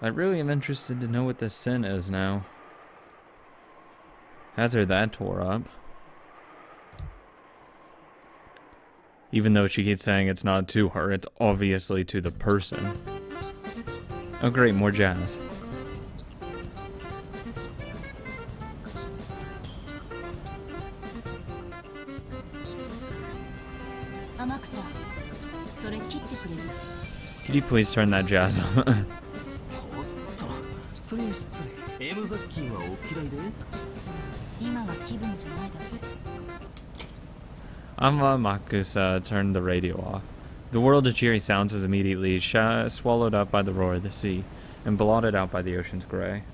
I really am interested to know what this sin is now. Has her that tore up. Even though she keeps saying it's not to her, it's obviously to the person. Oh great, more jazz. Could you please turn that jazz on? Makusa turned the radio off. The world of cheery sounds was immediately swallowed up by the roar of the sea, and blotted out by the ocean's gray.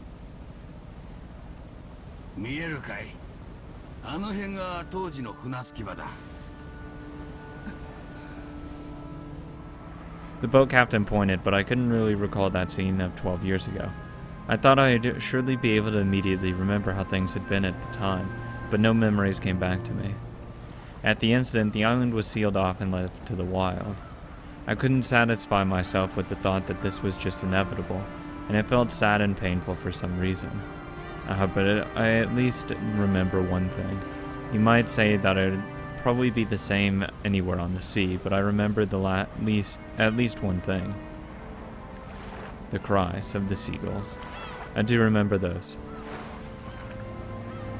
The boat captain pointed, but I couldn't really recall that scene of 12 years ago. I thought I'd surely be able to immediately remember how things had been at the time, but no memories came back to me. At the instant, the island was sealed off and left to the wild. I couldn't satisfy myself with the thought that this was just inevitable, and it felt sad and painful for some reason. But I at least remember one thing. You might say that it'd probably be the same anywhere on the sea, but I remember at least one thing. The cries of the seagulls. I do remember those.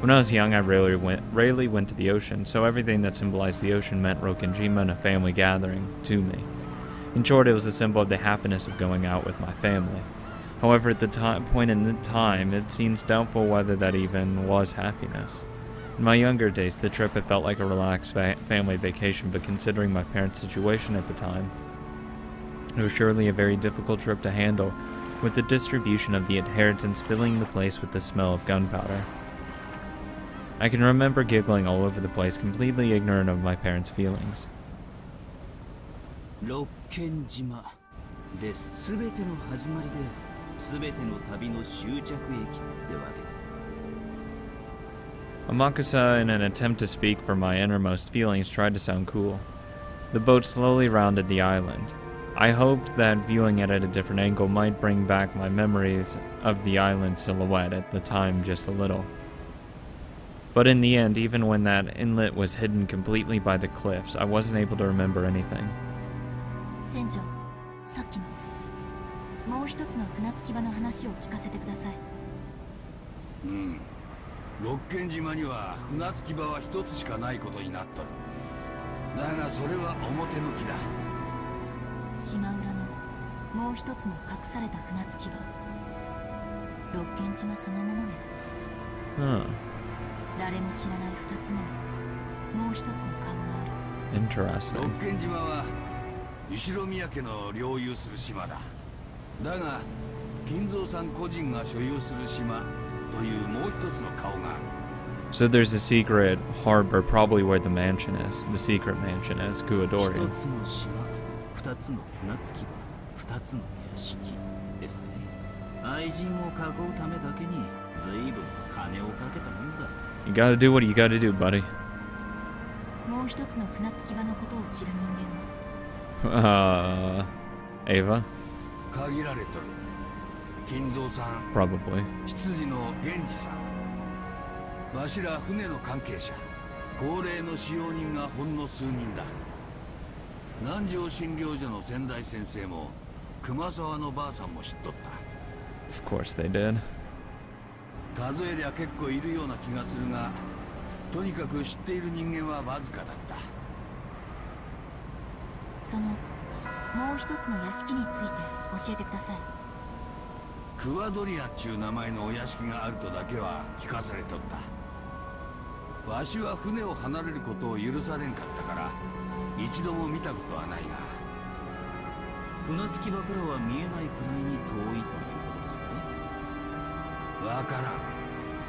When I was young, I rarely went to the ocean, so everything that symbolized the ocean meant Rokenjima and a family gathering to me. In short, it was a symbol of the happiness of going out with my family. However, at the point in the time, it seems doubtful whether that even was happiness. In my younger days, the trip had felt like a relaxed family vacation, but considering my parents' situation at the time, it was surely a very difficult trip to handle, with the distribution of the inheritance filling the place with the smell of gunpowder. I can remember giggling all over the place, completely ignorant of my parents' feelings. Amakusa, in an attempt to speak for my innermost feelings, tried to sound cool. The boat slowly rounded the island. I hoped that viewing it at a different angle might bring back my memories of the island silhouette at the time just a little. But in the end, even when that inlet was hidden completely by the cliffs, I wasn't able to remember anything. Huh. Interesting. So there's a secret harbor, probably where the mansion is. The secret mansion is Kuadori. You gotta do what you gotta do, buddy. Ava? Probably. わしら船の関係者、高齢の使用人がほんの数人だ。南條診療所の先代先生も熊沢のばあさんも知っとった。Of course they did. 数えりゃ結構いるような気がするが、とにかく知っている人間はわずかだった。そのもう一つの屋敷について教えてください。クワドリアっちゅう名前のお屋敷があるとだけは聞かされとった。わしは船を離れることを許されんかったから一度も見たことはないが、船着き場からは見えないくらいに遠いということですかね。わからん。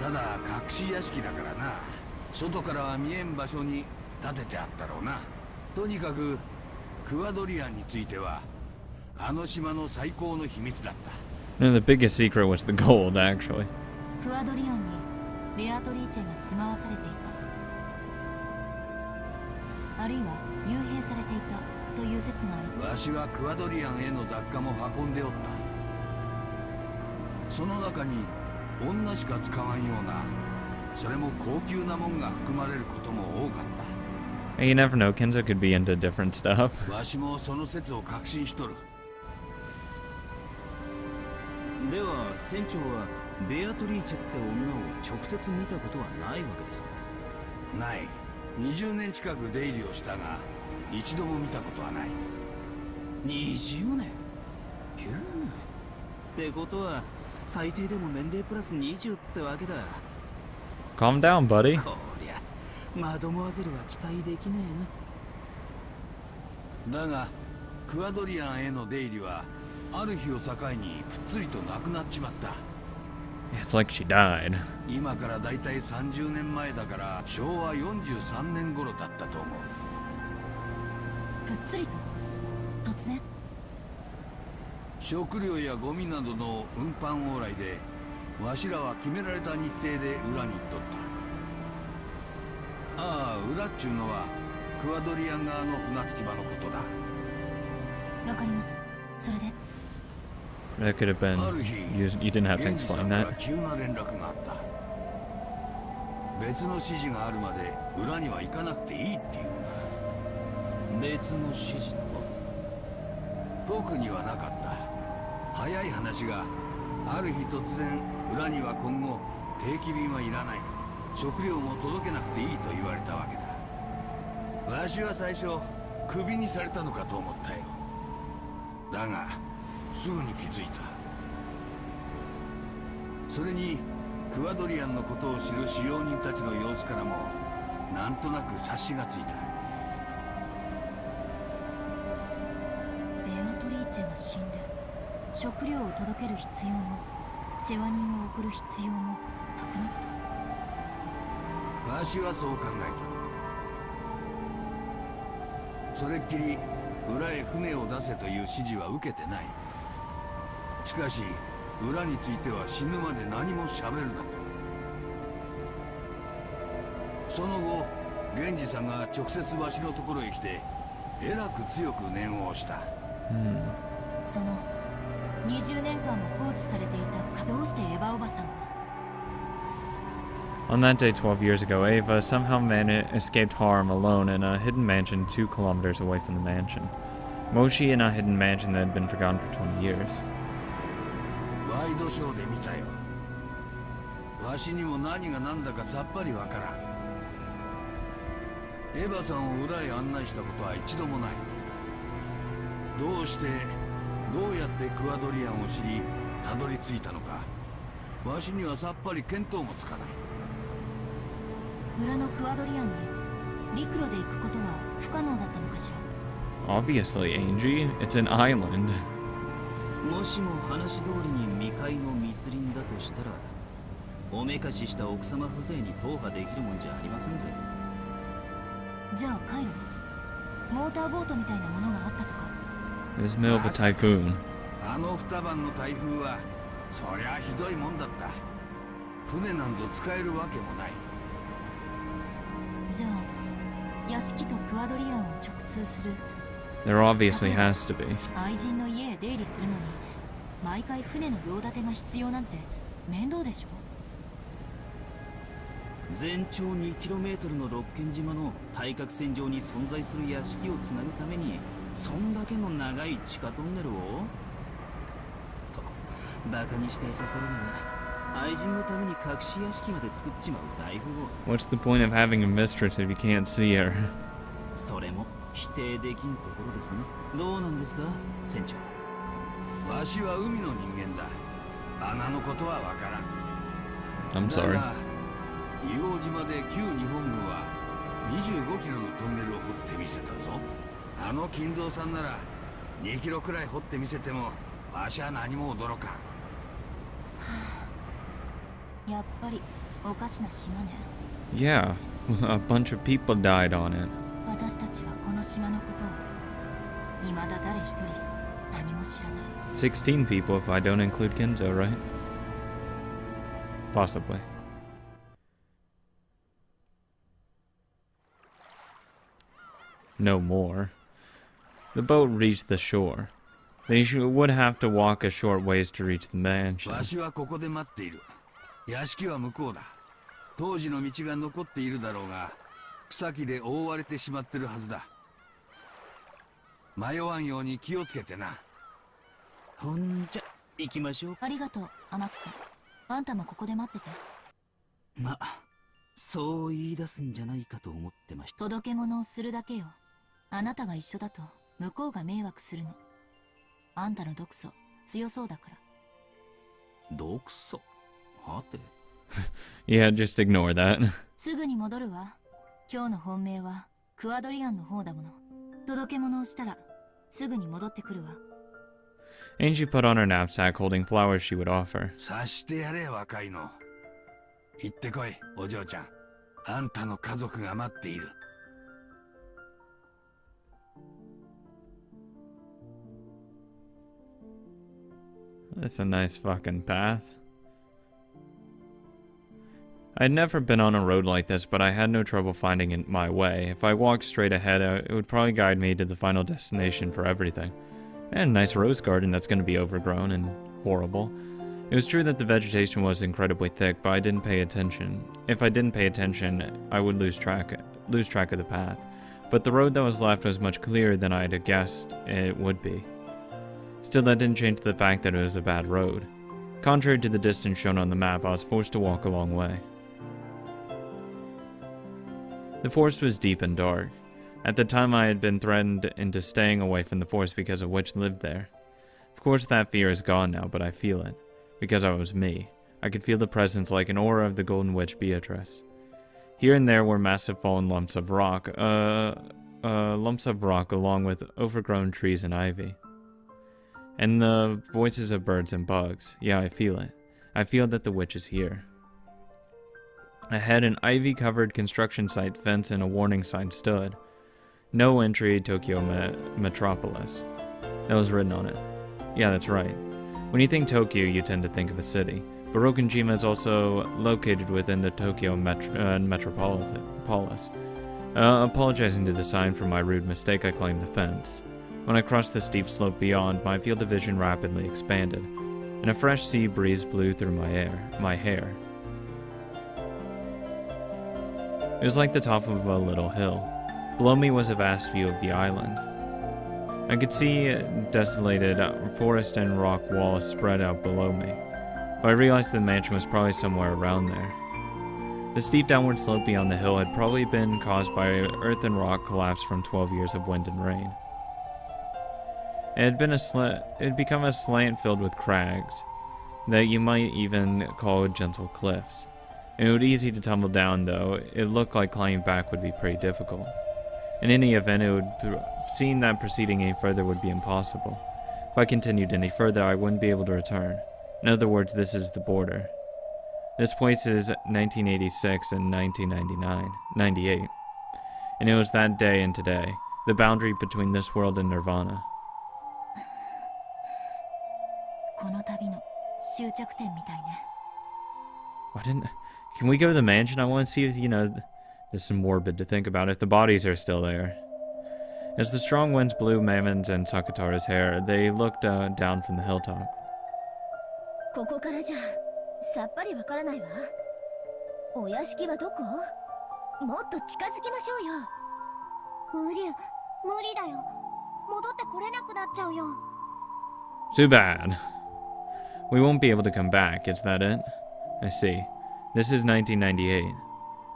ただ隠し屋敷だからな。外からは見えん場所に建ててあったろうな。とにかくクワドリアンについてはあの島の最高の秘密だった。No, the biggest secret was the gold, actually. クワドリアンにベアトリーチェが住まわされていた。あるいは幽閉されていたという説がある。わしはクワドリアンへの雑貨も運んでおった。その中に女しか使わんような、それも高級なもんが含まれることも多かった。You never know, Kenzo could be into different stuff. わしもその説を確信しとる。では船長はベアトリーチェって女を直接見たことはないわけですか？ない。20年近く出入りをしたが一度も見たことはない。20年？ひゅー。ってことは最低でも年齢プラス20ってわけだ。Calm down, buddy. こりゃマドモアゼルは期待できねえな。だがクアドリアンへの出入りはある日を境にぷっつりとなくなっちまった。It's like she died. 今からだいたい30年前だから昭和43年頃だったと思う。ぷっつりと突然？食料やゴミなどの運搬往来でわしらは決められた日程で裏に行っとった。ああ、裏っちゅうのはクアドリアン側の船着き場のことだ。わかります。それでThat could have been. ある日 You didn't have to 源氏さ explain んから that. 急な連絡があった。別の指示があるまで裏には行かなくていいっていうんだ。別の指示とは？特にはなかった。早い話がある日突然裏には今後定期便はいらない、食料も届けなくていいと言われたわけだ。わしは最初クビにされたのかと思ったよ。だがすぐに気づいた。それにクアドリアンのことを知る使用人たちの様子からもなんとなく察しがついた。ベアトリーチェが死んで食料を届ける必要も世話人を送る必要もなくなった。わしはそう考えた。それっきり裏へ船を出せという指示は受けてない。しかし裏については死ぬまで何も喋るなと。その後源氏さんが直接わしのところへ来てえらく強く念を押した。その20年間も放置されていたどうしてエヴァおばさんが？ On that day 12 years ago, Ava somehow escaped harm alone in a hidden mansion 2 kilometers away from the mansion. Moshi in a hidden mansion that had been forgotten for 20 years. ワイドショーで見たよ。わしにも何が何だかさっぱりわからん。エヴァさんを裏へ案内したことは一度もない。どうしてどうやってクアドリアンを知りたどり着いたのかわしにはさっぱり見当もつかない。裏のクアドリアンに陸路で行くことは不可能だったのかしら？ Obviously, Angie. It's an island. もしも話通りに未開の密林だとしたらおめかしした奥様風情に踏破できるもんじゃありませんぜ。じゃあ回路モーターボートみたいなものがあったとか？ It was middle of a typhoon. あの二晩の台風はそりゃひどいもんだった。船なんぞ使えるわけもない。じゃあ屋敷とクアドリアンを直通する There obviously has to be. 愛人の家へ出入りするのに毎回船の用立てが必要なんて面倒でしょ？全長 2km の六軒島の対角線上に存在する屋敷をつなぐためにそんだけの長い地下トンネルをとバカにしたいところだが愛人のために隠し屋敷まで作っちまう大富豪。 What's the point of having a mistress if you can't see her? それも否定できんところですね。どうなんですか船長？わしは海の人間だ。穴のことはわからん。 I'm sorry. だが硫黄島で旧日本軍は25キロのトンネルを掘ってみせたぞ。あの金蔵さんなら2キロくらい掘ってみせてもわしは何も驚かん。やっぱりおかしな島ね。 Yeah, a bunch of people died on it. 私たちはこの島のことを未だ誰一人何も知らない。16 people if I don't include Kenzo, right? Possibly. No more. The boat reached the shore. They would have to walk a short ways to reach the mansion. わしはここで待っている。屋敷は向こうだ。当時の道が残っているだろうが、草木で覆われてしまってるはずだ。迷わんように気をつけてな。ほんじゃ行きましょう。ありがとう天草。あんたもここで待ってて。ま、そう言い出すんじゃないかと思ってました。届け物をするだけよ。あなたが一緒だと向こうが迷惑するの。あんたの毒素強そうだから。毒素はて。Yeah, just ignore that. すぐに戻るわ。今日の本命はクアドリアンの方だもの。届け物をしたらすぐに戻ってくるわ。Angie put on her knapsack, holding flowers she would offer. さしてやれ若いの。行ってこいお嬢ちゃん。あんたの家族が待っている。That's a nice fucking path. I'd never been on a road like this, but I had no trouble finding my way. If I walked straight ahead, it would probably guide me to the final destination for everything. And a nice rose garden that's going to be overgrown and horrible. It was true that the vegetation was incredibly thick, but I didn't pay attention. If I didn't pay attention, I would lose track of the path. But the road that was left was much clearer than I'd guessed it would be. Still, that didn't change the fact that it was a bad road. Contrary to the distance shown on the map, I was forced to walk a long way. The forest was deep and dark. At the time, I had been threatened into staying away from the forest because a witch lived there. Of course, that fear is gone now, but I feel it. Because I was me. I could feel the presence like an aura of the Golden Witch Beatrice. Here and there were massive fallen lumps of rock along with overgrown trees and ivy. And the voices of birds and bugs. Yeah, I feel it. I feel that the witch is here. Ahead, an ivy-covered construction site fence and a warning sign stood. No entry Tokyo Metropolis. That was written on it. Yeah, that's right. When you think Tokyo, you tend to think of a city. But Rokkenjima is also located within the Tokyo Metropolis. Apologizing to the sign for my rude mistake, I climbed the fence. When I crossed the steep slope beyond, my field of vision rapidly expanded, and a fresh sea breeze blew through my hair. It was like the top of a little hill. Below me was a vast view of the island. I could see desolated forest and rock walls spread out below me, but I realized the mansion was probably somewhere around there. The steep downward slope beyond the hill had probably been caused by earth and rock collapse from 12 years of wind and rain. It had become a slant filled with crags that you might even call gentle cliffs. And it was easy to tumble down, though. It looked like climbing back would be pretty difficult. In any event, seeing that proceeding any further would be impossible. If I continued any further, I wouldn't be able to return. In other words, this is the border. This place is 1986 and 98. And it was that day and today, the boundary between this world and Nirvana. この旅の終着点みたいね。 Can we go to the mansion? I want to see if, there's some morbid to think about if the bodies are still there. As the strong winds blew Mamon's and Sakatara's hair, they looked down from the hilltop. ここからじゃさっぱりわからないわ。お屋敷はどこ？もっと近づきましょうよ。無理だよ。戻ってこれなくなっちゃうよ。 Too bad. We won't be able to come back, is that it? I see. This is 1998,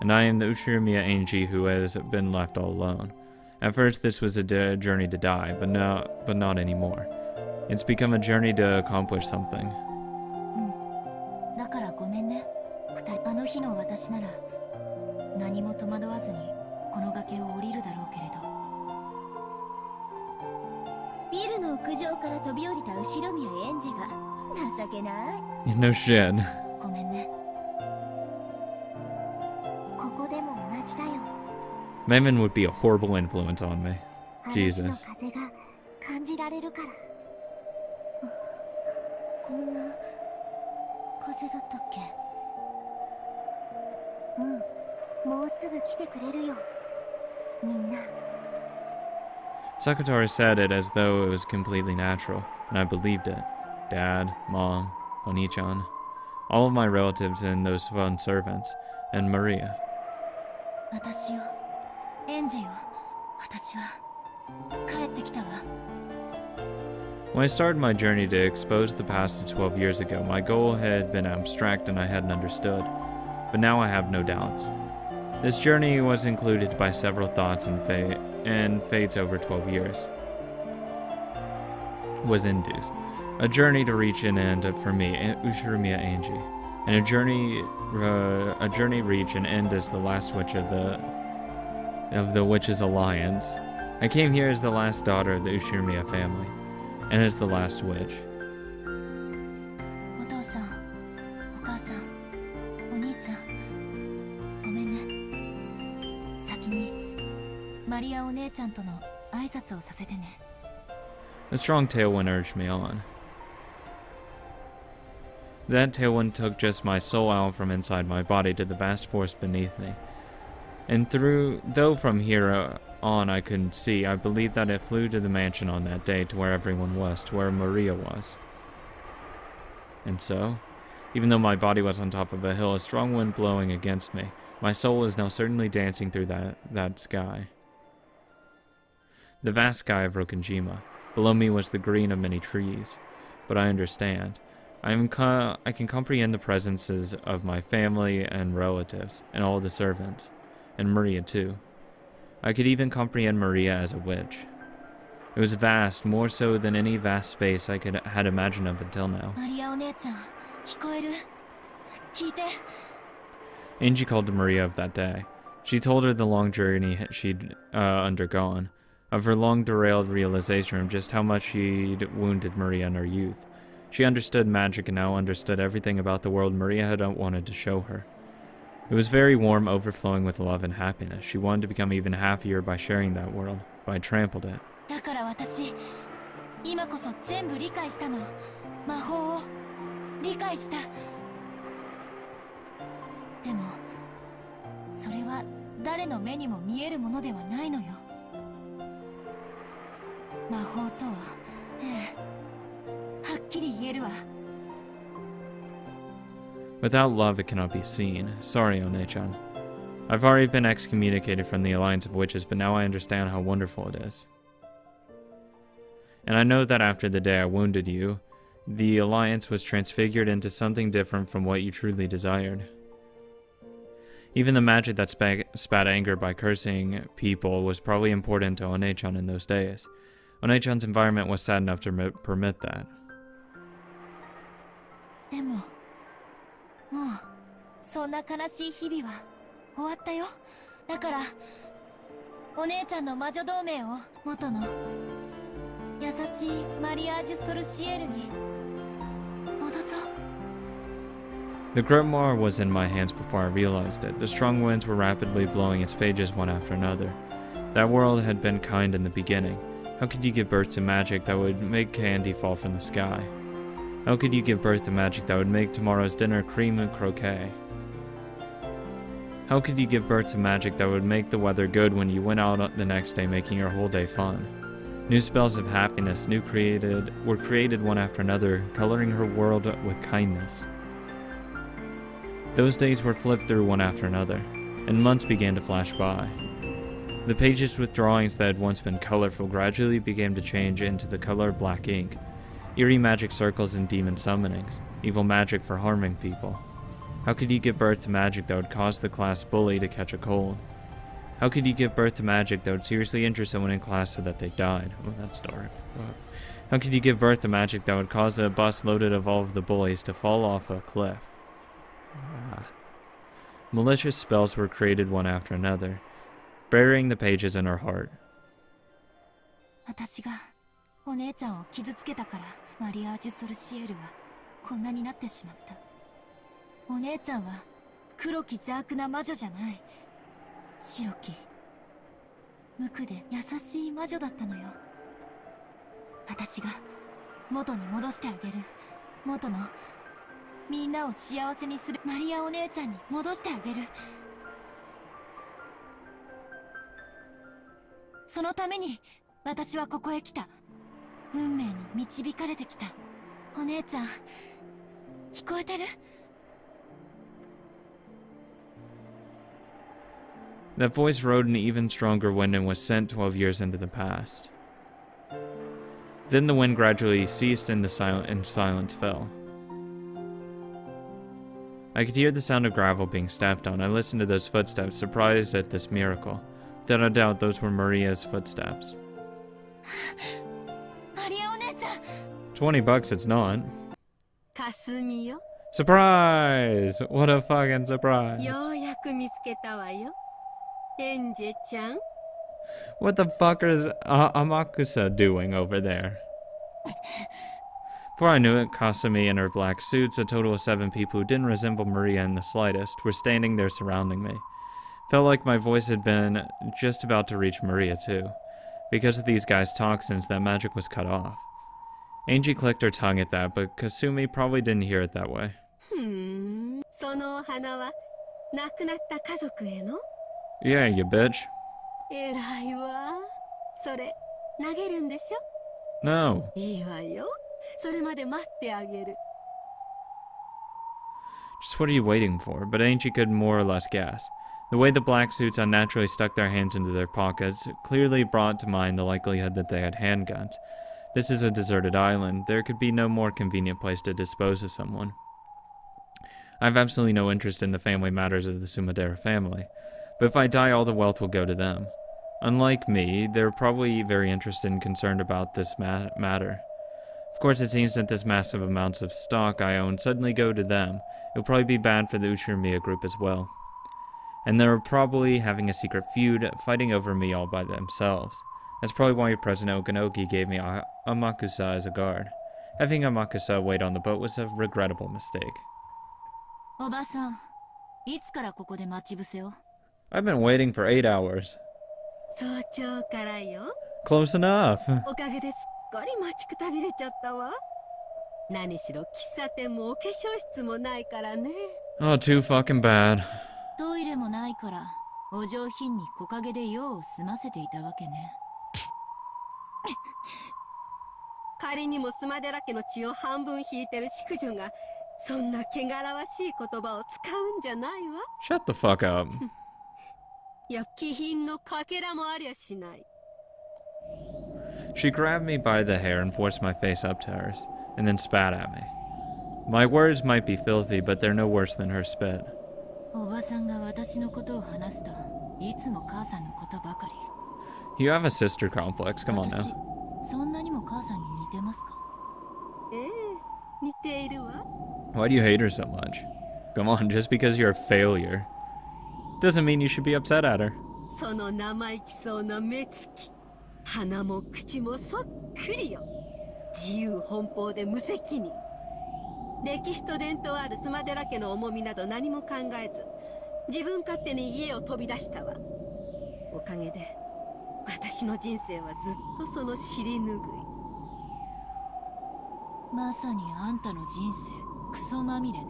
and I am the Uchirimiya Angie who has been left all alone. At first this was a journey to die, but not anymore. It's become a journey to accomplish something. だからごめんね。あの日の私なら何も戸惑わずにこの崖を降りるだろうけれど。ビルの屋上から飛び降りた後ろ宮エンジが情けない。 No shit. ごめんね。ここでも同じだよ。 Maimon would be a horrible influence on me. あの日の Jesus. 風が感じられるから。こんな風だったっけ？うん、もうすぐ来てくれるよ。みんな。Sakatara said it as though it was completely natural, and I believed it. Dad, Mom, Onichan, all of my relatives and those fun servants, and Maria. 私よ、エンジよ、私は帰ってきたわ。When I started my journey to expose the past to 12 years ago, my goal had been abstract and I hadn't understood. But now I have no doubts. This journey was included by several thoughts and fates over 12 years. Was induced. A journey to reach an end for me, Ushirumiya Anji. And a journey reach an end as the last witch of the Witches' Alliance. I came here as the last daughter of the Ushirumiya family, and as the last witch. お父さん、お母さん、お兄ちゃん、ごめんね。先にマリアお姉ちゃんとの挨拶をさせてね。A strong tailwind urged me on. That tailwind took just my soul out from inside my body to the vast forest beneath me. And though from here on I couldn't see, I believed that it flew to the mansion on that day, to where everyone was, to where Maria was. And so, even though my body was on top of a hill, a strong wind blowing against me, my soul was now certainly dancing through that sky. The vast sky of Rokunjima. Below me was the green of many trees. But I understand. I can comprehend the presences of my family and relatives, and all the servants, and Maria too. I could even comprehend Maria as a witch. It was vast, more so than any vast space I had imagined up until now. Angie called to Maria of that day. She told her the long journey she'd undergone, of her long derailed realization of just how much she'd wounded Maria in her youth. She understood magic and now understood everything about the world Maria had wanted to show her. It was very warm, overflowing with love and happiness. She wanted to become even happier by sharing that world, by trampled it. だから私、今こそ全部理解したの。魔法を理解した。でも、それは誰の目にも見えるものではないのよ。魔法とは、はっきり言えるわ。Without love, it cannot be seen. Sorry, One-chan. I've already been excommunicated from the Alliance of Witches, but now I understand how wonderful it is. And I know that after the day I wounded you, the Alliance was transfigured into something different from what you truly desired. Even the magic that spat anger by cursing people was probably important to One-chan in those days. One-chan's environment was sad enough to permit that. でも、もうそんな悲しい日々は終わったよ。だからお姉ちゃんの魔女同盟を元の優しいマリアージュ・ソルシエルに戻そう。The grimoire was in my hands before I realized it. The strong winds were rapidly blowing its pages one after another. That world had been kind in the beginning. How could you give birth to magic that would make candy fall from the sky? How could you give birth to magic that would make tomorrow's dinner cream and croquet? How could you give birth to magic that would make the weather good when you went out the next day, making your whole day fun? New spells of happiness were created one after another, coloring her world with kindness. Those days were flipped through one after another, and months began to flash by. The pages with drawings that had once been colorful gradually began to change into the color of black ink. Eerie magic circles and demon summonings, evil magic for harming people. How could you give birth to magic that would cause the class bully to catch a cold? How could you give birth to magic that would seriously injure someone in class so that they died? Oh, that's dark. How could you give birth to magic that would cause a bus loaded of all of the bullies to fall off a cliff? Malicious spells were created one after another, burying the pages in her heart. 私がお姉ちゃんを傷つけたからマリアージュ・ソルシエルはこんなになってしまった。お姉ちゃんは黒き邪悪な魔女じゃない。白き無垢で優しい魔女だったのよ。私が元に戻してあげる。元のみんなを幸せにするマリアお姉ちゃんに戻してあげる。そのために私はここへ来た。運命に導かれてきた。お姉ちゃん、聞こえてる？ That voice rode an even stronger wind and was sent 12 years into the past. Then the wind gradually ceased and silence fell. I could hear the sound of gravel being stepped on. I listened to those footsteps, surprised at this miracle. Without a doubt, those were Maria's footsteps. マリアお姉ちゃん。 $20, it's not. かすみよ。 Surprise! What a fucking surprise. ようやく見つけたわよ。エンジェちゃん。 What the fuck is Amakusa doing over there? Before I knew it, Kasumi and her black suits, a total of 7 people who didn't resemble Maria in the slightest, were standing there surrounding me. Felt like my voice had been just about to reach Maria too. Because of these guys' toxins, that magic was cut off. Angie clicked her tongue at that, but Kasumi probably didn't hear it that way. そのお花は亡くなった家族への？ Yeah, you bitch. えらいわ。それ投げるんでしょ？ No. いいわよ。それまで待ってあげる。 Just what are you waiting for? But Angie could more or less guess. The way the black suits unnaturally stuck their hands into their pockets clearly brought to mind the likelihood that they had handguns. This is a deserted island. There could be no more convenient place to dispose of someone. I have absolutely no interest in the family matters of the Sumadera family, but if I die, all the wealth will go to them. Unlike me, they're probably very interested and concerned about this matter. Of course, it seems that this massive amounts of stock I own suddenly go to them. It will probably be bad for the Uchiramiya group as well. And they're probably having a secret feud, fighting over me all by themselves. That's probably why President Okanoki gave me Amakusa as a guard. Having Amakusa wait on the boat was a regrettable mistake. おばさん、いつからここで待ち伏せを？ I've been waiting for 8 hours. 早朝からよ。 Close enough. おかげですっかり待ちくたびれちゃったわ。何しろ喫茶店もお化粧室もないからね。 Oh, too fucking bad. トイレもないから、お上品に木陰で用を済ませていたわけね。仮にもスマデラ家の血を半分引いてる淑女がそんな汚らわしい言葉を使うんじゃないわ。 Shut the fuck up. いや、気品のかけらもありゃしない。 She grabbed me by the hair and forced my face up to hers, and then spat at me. My words might be filthy, but they're no worse than her spit. おばさんが私のことを話すと、いつも母さんのことばかり。 You have a sister complex, come on 私、 now. そんなにも母さんに似てますか？ええ、似ているわ。 Why do you hate her so much? Come on, just because you're a failure doesn't mean you should be upset at her. その生意気そうな目つき、鼻も口もそっくりよ。自由奔放で無責任。歴史と伝統あるスマデラ家の重みなど何も考えず、自分勝手に家を飛び出したわ。おかげで私の人生はずっとその尻拭い。まさにあんたの人生、クソまみれね。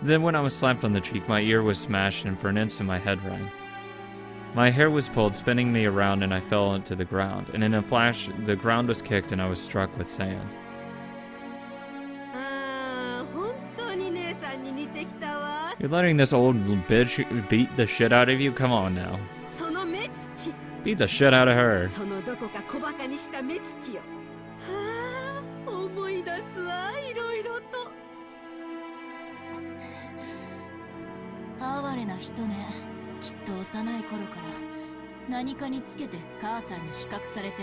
Then when I was slapped on the cheek, my ear was smashed and for an instant my head rang. My hair was pulled, spinning me around, and I fell into the ground. And in a flash, the ground was kicked and I was struck with sand. ああ、本当に姉さんに似てきたわ。 You're letting this old bitch beat the shit out of you? Come on now. その目つき。 Beat the shit out of her. そのどこか小馬鹿にした目つきよ。はあ、思い出すわ、いろいろと。哀れな人ね。きっと幼い頃から何かにつけて母さんに比較されて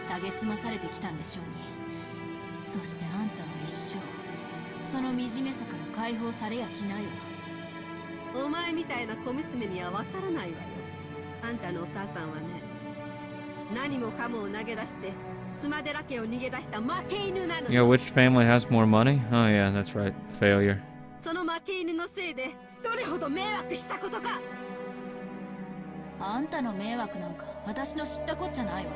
蔑まされてきたんでしょうに。そしてあんたは一生その惨めさから解放されやしないわ。お前みたいな小娘にはわからないわよ。あんたのお母さんはね、何もかもを投げ出してスマデラ家を逃げ出した負け犬なの Yeah, よ。 which family has more money? Oh yeah, that's right. Failure. その負け犬のせいでどれほど迷惑したことか。あんたの迷惑なんか私の知ったこっちゃないわ。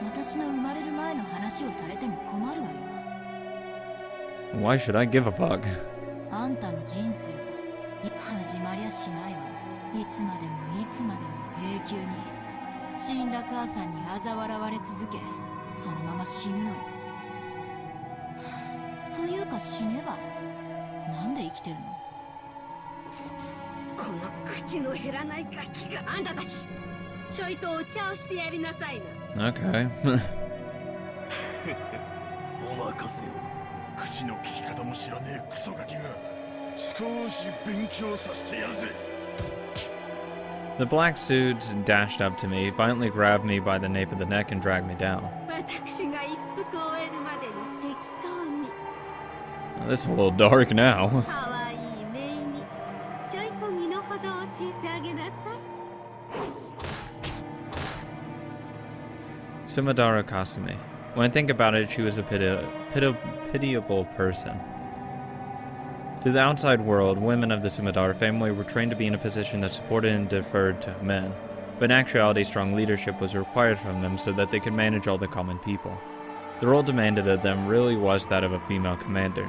私の生まれる前の話をされても困るわよ。 Why should I give a fuck? あんたの人生は始まりゃしないわ。いつまでもいつまでも永久に死んだ母さんに嘲笑われ続け、そのまま死ぬのよ。というか死ねばなんで生きてるの？この口の減らないガキが。あんたたちちょいとお茶をしてやりなさいな。 Okay. お任せを。口の利き方も知らねえクソガキが少し勉強させてやるぜ。 The black suits dashed up to me, violently grabbed me by the nape of the neck, and dragged me down. 私が一服終えるまでに適当に。 This is a little dark now. かわいいメイにちょいと身の程教えてあげなさい。 Sumadara Kasumi. When I think about it, she was a pitiable person. To the outside world, women of the Sumadara family were trained to be in a position that supported and deferred to men, but in actuality, strong leadership was required from them so that they could manage all the common people. The role demanded of them really was that of a female commander,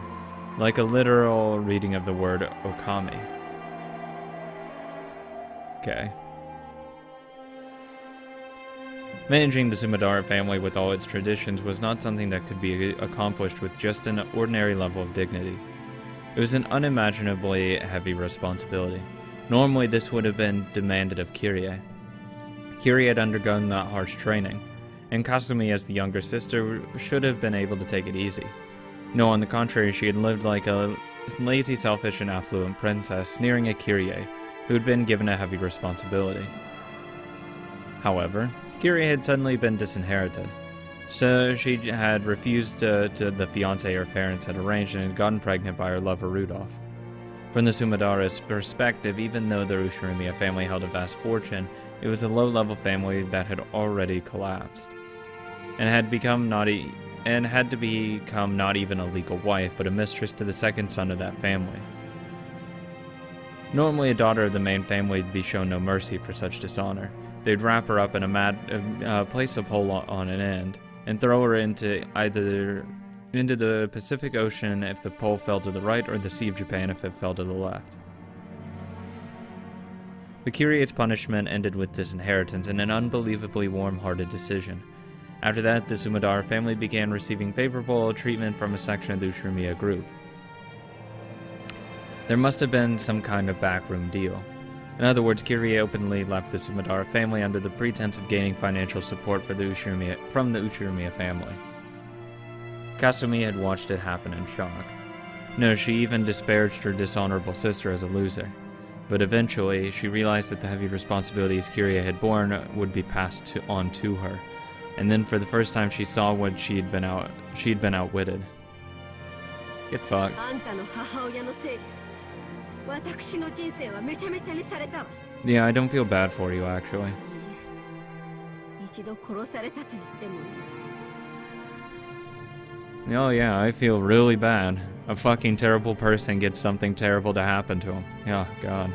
like a literal reading of the word okami. Okay. Managing the Sumadara family with all its traditions was not something that could be accomplished with just an ordinary level of dignity. It was an unimaginably heavy responsibility. Normally, this would have been demanded of Kirie. Kirie had undergone that harsh training, and Kasumi, as the younger sister, should have been able to take it easy. No, on the contrary, she had lived like a lazy, selfish, and affluent princess, sneering at Kirie, who had been given a heavy responsibility. However, Kirie had suddenly been disinherited. So she had refused to the fiancé her parents had arranged and had gotten pregnant by her lover Rudolph. From the Sumadara's perspective, even though the Ushinomiya family held a vast fortune, it was a low-level family that had already collapsed, and had to become not even a legal wife, but a mistress to the second son of that family. Normally, a daughter of the main family would be shown no mercy for such dishonor. They'd wrap her up in place a pole on an end, and throw her into the Pacific Ocean if the pole fell to the right, or the Sea of Japan if it fell to the left. The Kirie's punishment ended with disinheritance and an unbelievably warm-hearted decision. After that, the Sumadara family began receiving favorable treatment from a section of the Ushinomiya group. There must have been some kind of backroom deal. In other words, Kirie openly left the Sumadara family under the pretense of gaining financial support from the Ushinomiya family. Kasumi had watched it happen in shock. No, she even disparaged her dishonorable sister as a loser. But eventually, she realized that the heavy responsibilities Kirie had borne would be passed on to her. And then for the first time she saw what she'd been outwitted. Get fucked. Yeah, I don't feel bad for you, actually. Oh yeah, I feel really bad. A fucking terrible person gets something terrible to happen to him. Oh god.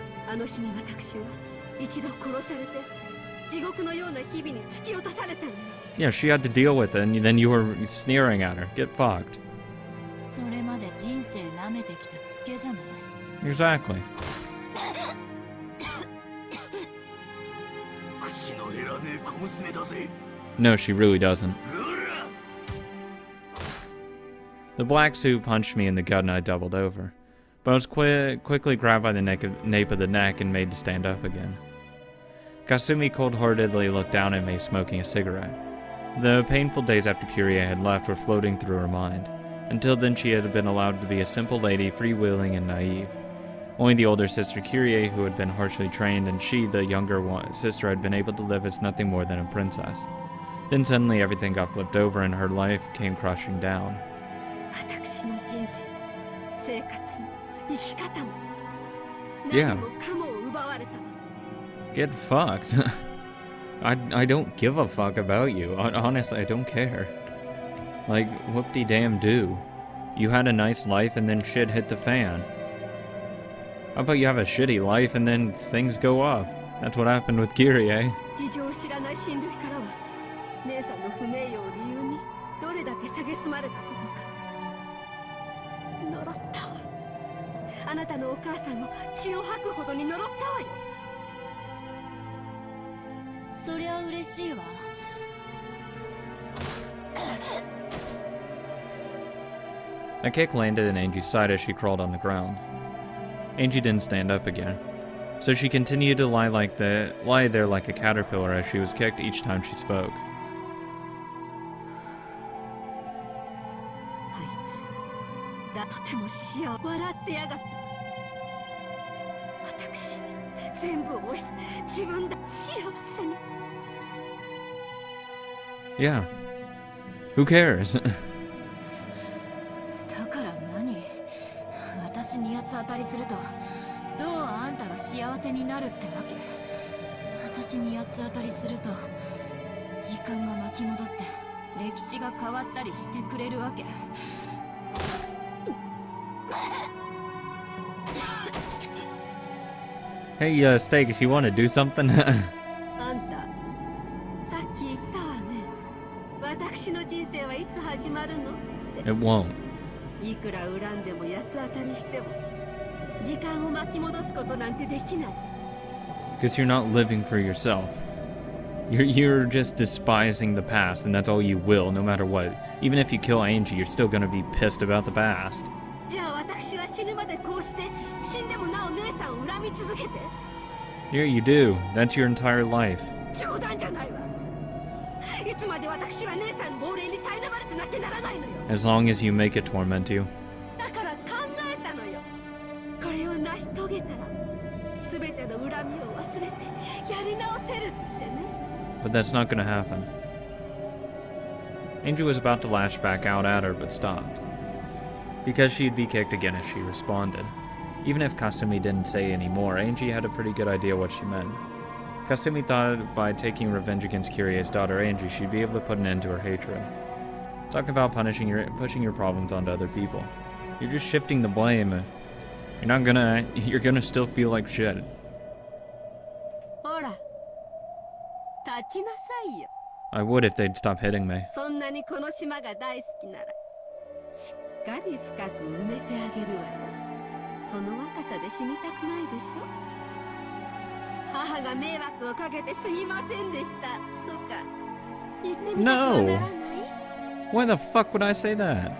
Yeah, she had to deal with it, and then you were sneering at her. Get fucked. Exactly. No, she really doesn't. The black suit punched me in the gut and I doubled over. But I was quickly grabbed by the nape of the neck and made to stand up again. Kasumi cold-heartedly looked down at me, smoking a cigarette. The painful days after Kirie had left were floating through her mind. Until then, she had been allowed to be a simple lady, freewheeling and naive. Only the older sister Kirie, who had been harshly trained, and she, the younger sister, had been able to live as nothing more than a princess. Then suddenly everything got flipped over and her life came crashing down. Yeah. Get fucked. I don't give a fuck about you. Honestly, I don't care. Like, whoop-de-damn-do. You had a nice life and then shit hit the fan. How about you have a shitty life and then things go up? That's what happened with Kirie. そりゃ嬉しいわ。A kick landed in Angie's side as she crawled on the ground. Angie didn't stand up again, so she continued to lie there like a caterpillar as she was kicked each time she spoke. あいつだとても笑ってやがった。私全部を自分で幸せに。 Yeah. Who cares? だから何？私に八つ当たりするとどうあんたが幸せになるってわけ？私に八つ当たりすると時間が巻き戻って歴史が変わったりしてくれるわけ。Hey, Steaks, you want to do something? あんたさっき言ったわね。私の人生はいつ始まるのって。 It won't. いくら恨んでも八つ当たりしても時間を巻き戻すことなんてできない。 Because you're not living for yourself. You're just despising the past, and that's all you will, no matter what. Even if you kill Angie, you're still gonna be pissed about the past. じゃあ私は死ぬまでこうして死んでもなお姉さんを恨み続けて。 Yeah, you do. That's your entire life. 冗談じゃないわ。いつまで私は姉さんの亡霊に苛まれてなきゃならないのよ。 As long as you make it torment you. だから考えたのよ。これを成し遂げたら全ての恨みを忘れてやり直せるってね。 But that's not gonna happen. Angie was about to lash back out at her, but stopped. Because she'd be kicked again as she responded. Even if Kasumi didn't say any more, Angie had a pretty good idea what she meant. Kasumi thought by taking revenge against Kirie's daughter Angie, she'd be able to put an end to her hatred. Talk about pushing your problems onto other people. You're just shifting the blame. You're gonna still feel like shit. ほら、立ちなさいよ。 I would if they'd stop hitting me. そんなにこの島が大好きならしっかり深く埋めてあげるわよ。その若さで死にたくないでしょ。母が迷惑をかけてすみませんでしたとか言ってみたくはならない？ Why the fuck would I say that? 誰が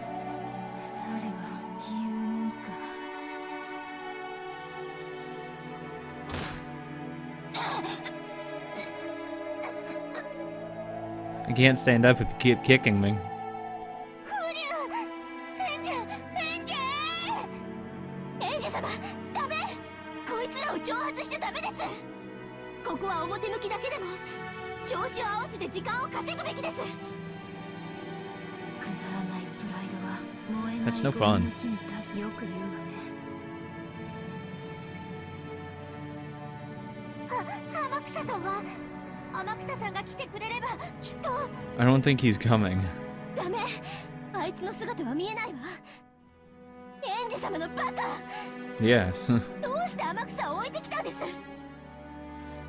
言うんか。 I can't stand up if you keep kicking me. エンジ様、ダメ。こいつらを挑発しちゃダメです。ここは表向きだけでも調子を合わせて時間を稼ぐべきです。くだらないプライドは燃えない That's no ゴ fun. ミの火に達しよく言うわね。天草さんは天草さんが来てくれればきっと。 I don't think he's coming. ダメ。あいつの姿は見えないわ。エンジ様のバカ。 Yes. どうして天草を置いてきたんです？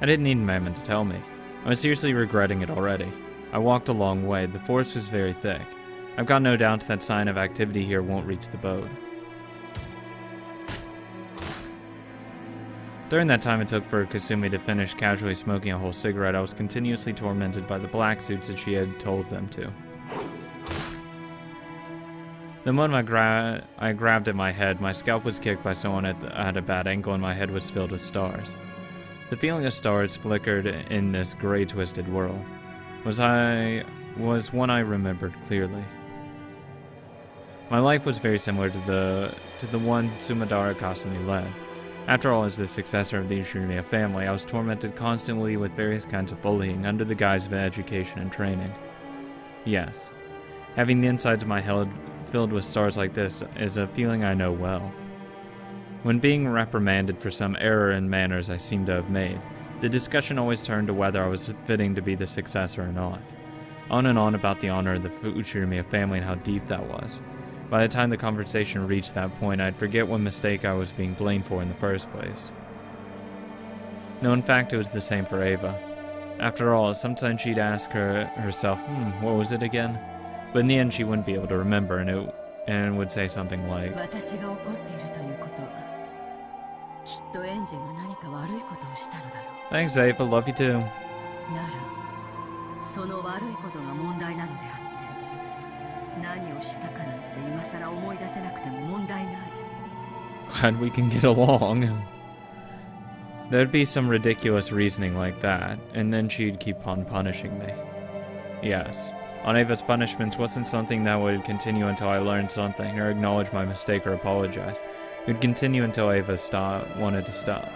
I didn't need Mammon to tell me. I was seriously regretting it already. I walked a long way. The forest was very thick. I've got no doubt that sign of activity here won't reach the boat. During that time it took for Kasumi to finish casually smoking a whole cigarette, I was continuously tormented by the black suits that she had told them to. The moment I grabbed at my head, my scalp was kicked by someone at a bad angle and my head was filled with stars. The feeling of stars flickered in this gray twisted world was one I remembered clearly. My life was very similar to the one Sumadara Kasumi led. After all, as the successor of the Ushirimiya family, I was tormented constantly with various kinds of bullying under the guise of education and training. Yes, having the insides of my head filled with stars like this is a feeling I know well. When being reprimanded for some error in manners I seemed to have made, the discussion always turned to whether I was fitting to be the successor or not. On and on about the honor of the Ushirimiya family and how deep that was. By the time the conversation reached that point, I'd forget what mistake I was being blamed for in the first place. No, in fact, it was the same for Ava. After all, sometimes she'd ask herself, what was it again? But in the end, she wouldn't be able to remember, and would say something like, 私が怒っているということはきっとエンジェが何か悪いことをしたのだろう。 Thanks, Ava, love you too. ならその悪いことが問題なのであって何をしたかなんて今さら思い出せなくても問題ない。 Glad we can get along. There'd be some ridiculous reasoning like that, and then she'd keep on punishing me. Yes, on Ava's punishments wasn't something that would continue until I learned something, or acknowledged my mistake, or apologized. It would continue until Ava wanted to stop.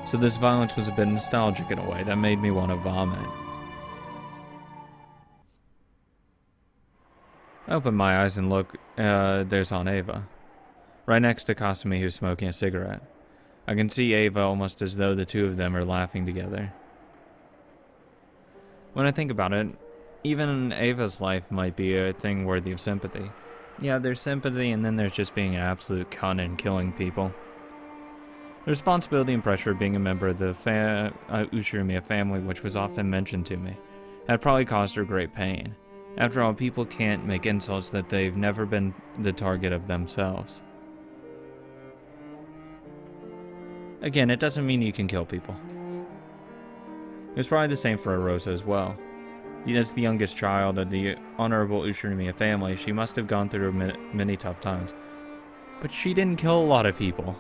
So this violence was a bit nostalgic in a way that made me want to vomit. I open my eyes and look, there's Aunt Ava. Right next to Kasumi, who's smoking a cigarette. I can see Ava almost as though the two of them are laughing together. When I think about it, even Ava's life might be a thing worthy of sympathy. Yeah, there's sympathy, and then there's just being an absolute cunt and killing people. The responsibility and pressure of being a member of the Ushirimiya family, which was often mentioned to me, had probably caused her great pain. After all, people can't make insults that they've never been the target of themselves. Again, it doesn't mean you can kill people. It was probably the same for Rosa as well. As the youngest child of the honorable Ushirimiya family, she must have gone through many tough times. But she didn't kill a lot of people.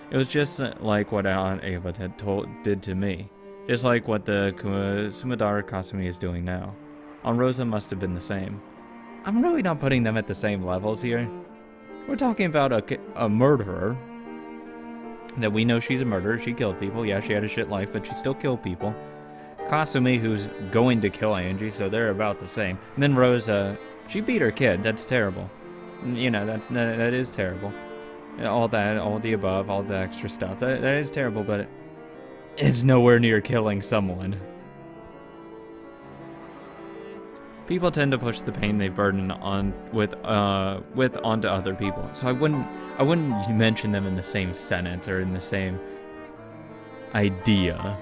It was just like what Aunt Ava did to me. Just like what the Sumadara Kasumi is doing now. Aunt Rosa must have been the same. I'm really not putting them at the same levels here. We're talking about a murderer. That we know she's a murderer. She killed people. Yeah, she had a shit life, but she still killed people. Kasumi, who's going to kill Angie, so they're about the same. And then Rosa, she beat her kid. That's terrible. You know, that is terrible. All that, all the above, all the extra stuff. That is terrible, but it's nowhere near killing someone. People tend to push the pain they burden on with onto other people. So I wouldn't mention them in the same sentence or in the same idea.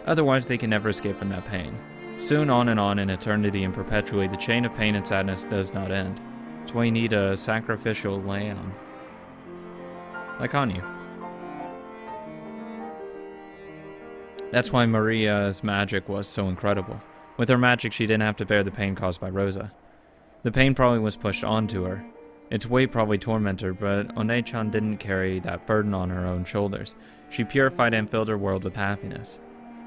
Otherwise, they can never escape from that pain. Soon on in eternity and perpetually, the chain of pain and sadness does not end. That's why you need a sacrificial lamb. Like Anu. That's why Maria's magic was so incredible. With her magic, she didn't have to bear the pain caused by Rosa. The pain probably was pushed onto her. Its weight probably tormented her, but One-chan didn't carry that burden on her own shoulders. She purified and filled her world with happiness.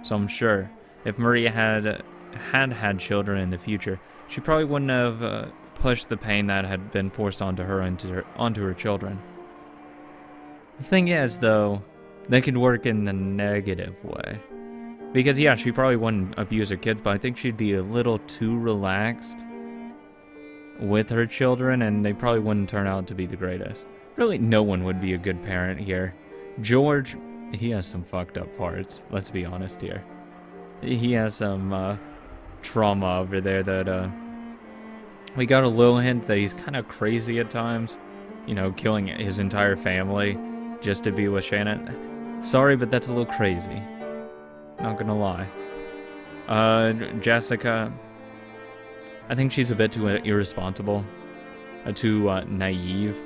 So I'm sure, if Maria had children in the future, she probably wouldn't have pushed the pain that had been forced onto her onto her children. The thing is, though, they could work in the negative way. Because, yeah, she probably wouldn't abuse her kids, but I think she'd be a little too relaxed with her children, and they probably wouldn't turn out to be the greatest. Really, no one would be a good parent here. George, he has some fucked up parts, let's be honest here. He has some trauma over there that, we got a little hint that he's kind of crazy at times. You know, killing his entire family just to be with Shannon. Sorry, but that's a little crazy. Not gonna lie. Jessica, I think she's a bit too irresponsible, too naive.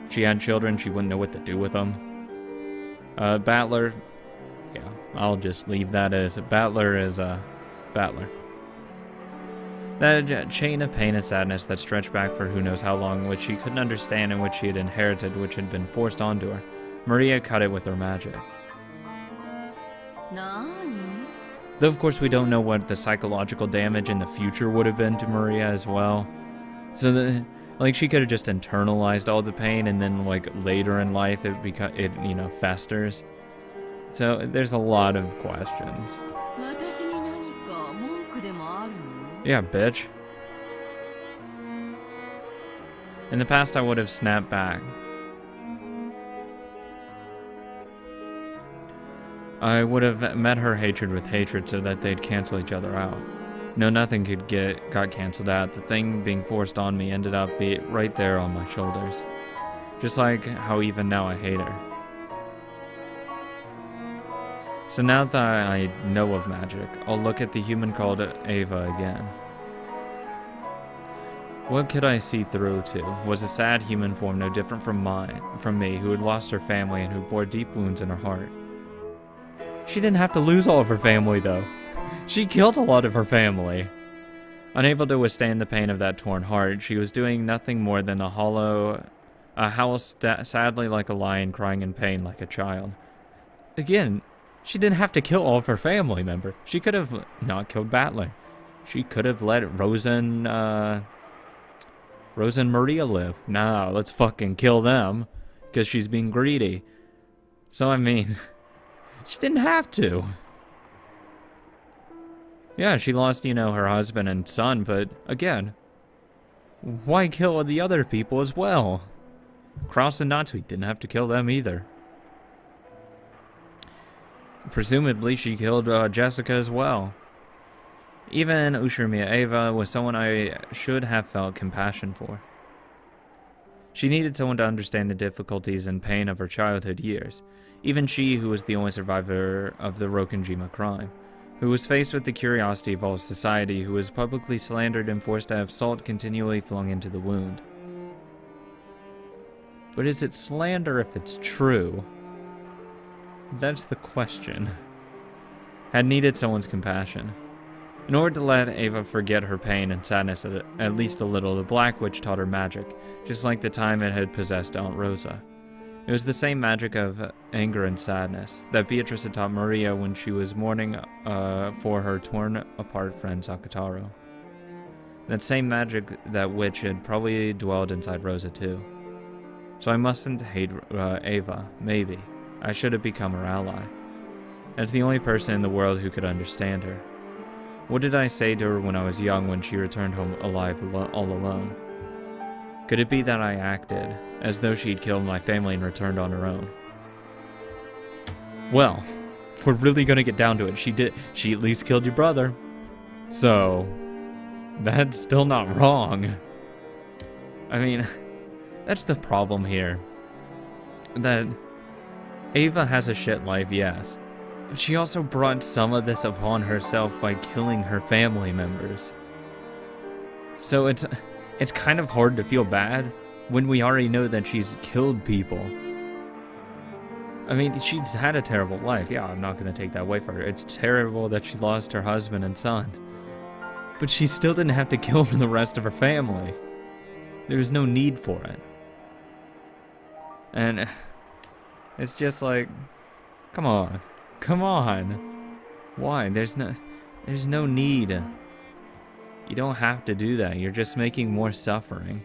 She had children, she wouldn't know what to do with them. Battler, yeah, I'll just leave that as Battler is Battler. That chain of pain and sadness that stretched back for who knows how long, which she couldn't understand and which she had inherited, which had been forced onto her. Maria cut it with her magic. Though of course we don't know what the psychological damage in the future would have been to Maria as well. So like she could have just internalized all the pain and then like later in life it you know, festers. So there's a lot of questions. Yeah, bitch. In the past I would have snapped back. I would have met her hatred with hatred so that they'd cancel each other out. No, nothing got canceled out. The thing being forced on me ended up right there on my shoulders. Just like how even now I hate her. So now that I know of magic, I'll look at the human called Ava again. What could I see through to was a sad human form no different from me, who had lost her family and who bore deep wounds in her heart. She didn't have to lose all of her family, though. She killed a lot of her family. Unable to withstand the pain of that torn heart, she was doing nothing more than howl sadly like a lion, crying in pain like a child. Again, she didn't have to kill all of her family members. She could have not killed Battler. She could have let Rosa and Maria live. Nah, let's fucking kill them, because she's being greedy. So, I mean, she didn't have to. Yeah, she lost, her husband and son, but again, why kill the other people as well? Cross and Natsuki didn't have to kill them either. Presumably, she killed Jessica as well. Even Ushiromiya Eva was someone I should have felt compassion for. She needed someone to understand the difficulties and pain of her childhood years. Even she, who was the only survivor of the Rokenjima crime, who was faced with the curiosity of all of society, who was publicly slandered and forced to have salt continually flung into the wound. But is it slander if it's true? That's the question. Had needed someone's compassion. In order to let Eva forget her pain and sadness at least a little, the Black Witch taught her magic, just like the time it had possessed Aunt Rosa. It was the same magic of anger and sadness that Beatrice had taught Maria when she was mourning for her torn-apart friend Sakataro. That same magic that witch had probably dwelled inside Rosa too. So I mustn't hate Eva, maybe. I should have become her ally. As the only person in the world who could understand her. What did I say to her when I was young when she returned home alive all alone? Could it be that I acted as though she'd killed my family and returned on her own? Well, if we're really gonna get down to it, she did. She at least killed your brother. So, that's still not wrong. I mean, that's the problem here. That Eva has a shit life, yes. But she also brought some of this upon herself by killing her family members. So it's kind of hard to feel bad when we already know that she's killed people. I mean, she's had a terrible life. Yeah, I'm not going to take that away from her. It's terrible that she lost her husband and son. But she still didn't have to kill the rest of her family. There was no need for it. And it's just like, come on. Come on. Why? There's no need. You don't have to do that. You're just making more suffering.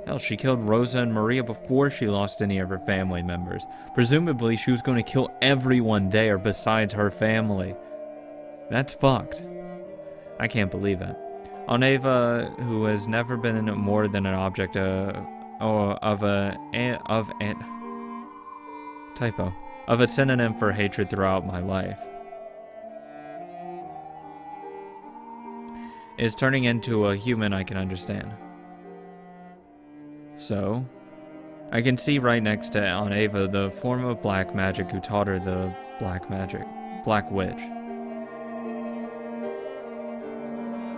Hell, she killed Rosa and Maria before she lost any of her family members. Presumably, she was going to kill everyone there besides her family. That's fucked. I can't believe it. On Eva, who has never been more than an object of a synonym for hatred throughout my life, is turning into a human I can understand. So, I can see right next to Aunt Eva the form of black magic who taught her the Black Witch.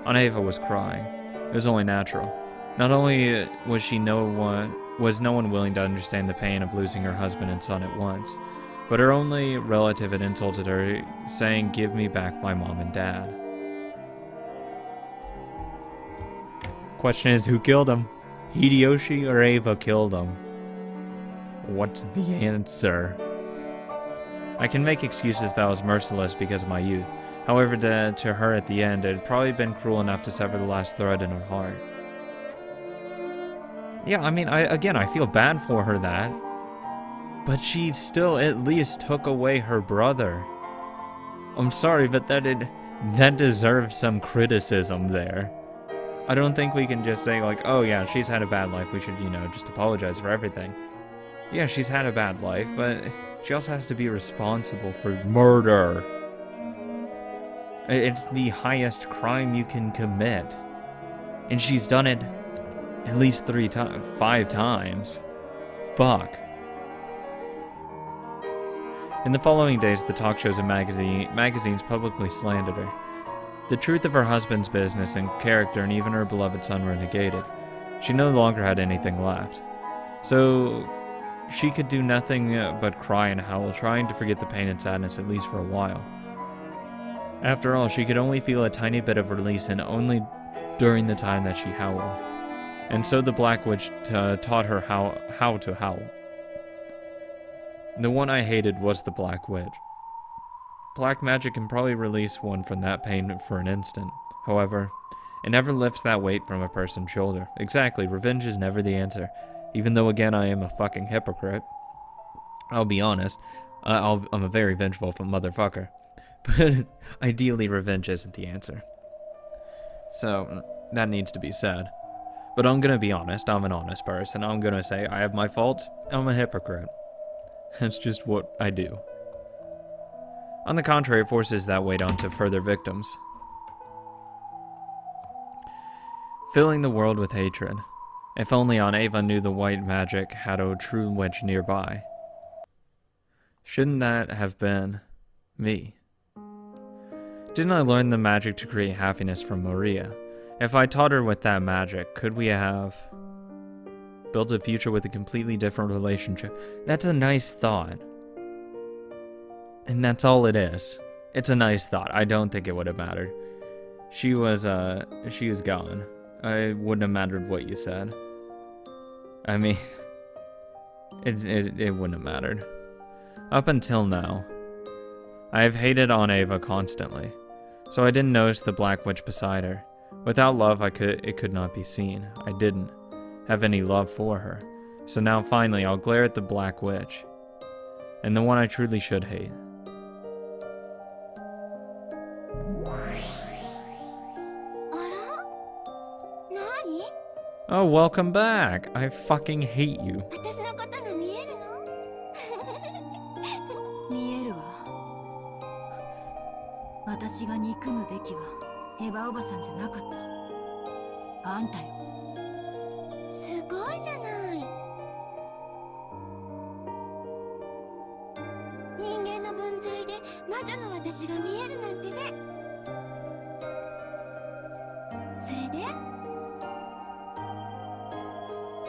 Aunt Eva was crying. It was only natural. Not only was no one willing to understand the pain of losing her husband and son at once, but her only relative had insulted her, saying, "Give me back my mom and dad." Question is, who killed him? Hideyoshi or Eva killed him? What's the answer? I can make excuses that I was merciless because of my youth. However, to her at the end, it had probably been cruel enough to sever the last thread in her heart. Yeah, I mean, I feel bad for her that. But she still at least took away her brother. I'm sorry, but that deserves some criticism there. I don't think we can just say, like, oh yeah, she's had a bad life, we should, just apologize for everything. Yeah, she's had a bad life, but she also has to be responsible for murder. It's the highest crime you can commit. And she's done it at least 5 times. Fuck. In the following days, the talk shows and magazines publicly slandered her. The truth of her husband's business and character and even her beloved son were negated. She no longer had anything left. So she could do nothing but cry and howl, trying to forget the pain and sadness at least for a while. After all, she could only feel a tiny bit of release, and only during the time that she howled. And so the Black Witch taught her how to howl. The one I hated was the Black Witch. Black magic can probably release one from that pain for an instant. However, it never lifts that weight from a person's shoulder. Exactly, revenge is never the answer. Even though, again, I am a fucking hypocrite. I'll be honest, I'm a very vengeful motherfucker. But ideally, revenge isn't the answer. So, that needs to be said. But I'm gonna be honest, I'm an honest person. I'm gonna say I have my faults, I'm a hypocrite. That's just what I do. On the contrary, it forces that weight onto further victims, filling the world with hatred. If only Ava knew the white magic had a true witch nearby. Shouldn't that have been me? Didn't I learn the magic to create happiness from Maria? If I taught her with that magic, could we have built a future with a completely different relationship? That's a nice thought. And that's all it is. It's a nice thought. I don't think it would have mattered. She was gone. It wouldn't have mattered what you said. I mean, it wouldn't have mattered. Up until now, I have hated Ava constantly, so I didn't notice the Black Witch beside her. Without love, it could not be seen. I didn't have any love for her. So now finally, I'll glare at the Black Witch, and the one I truly should hate. Oh, welcome back! I fucking hate you. 私のことが見えるの？見えるわ。私が憎むべきはエヴァおばさんじゃなかった。あんたよ。すごいじゃない。人間の分際で魔女の私が見えるなんてね。それで？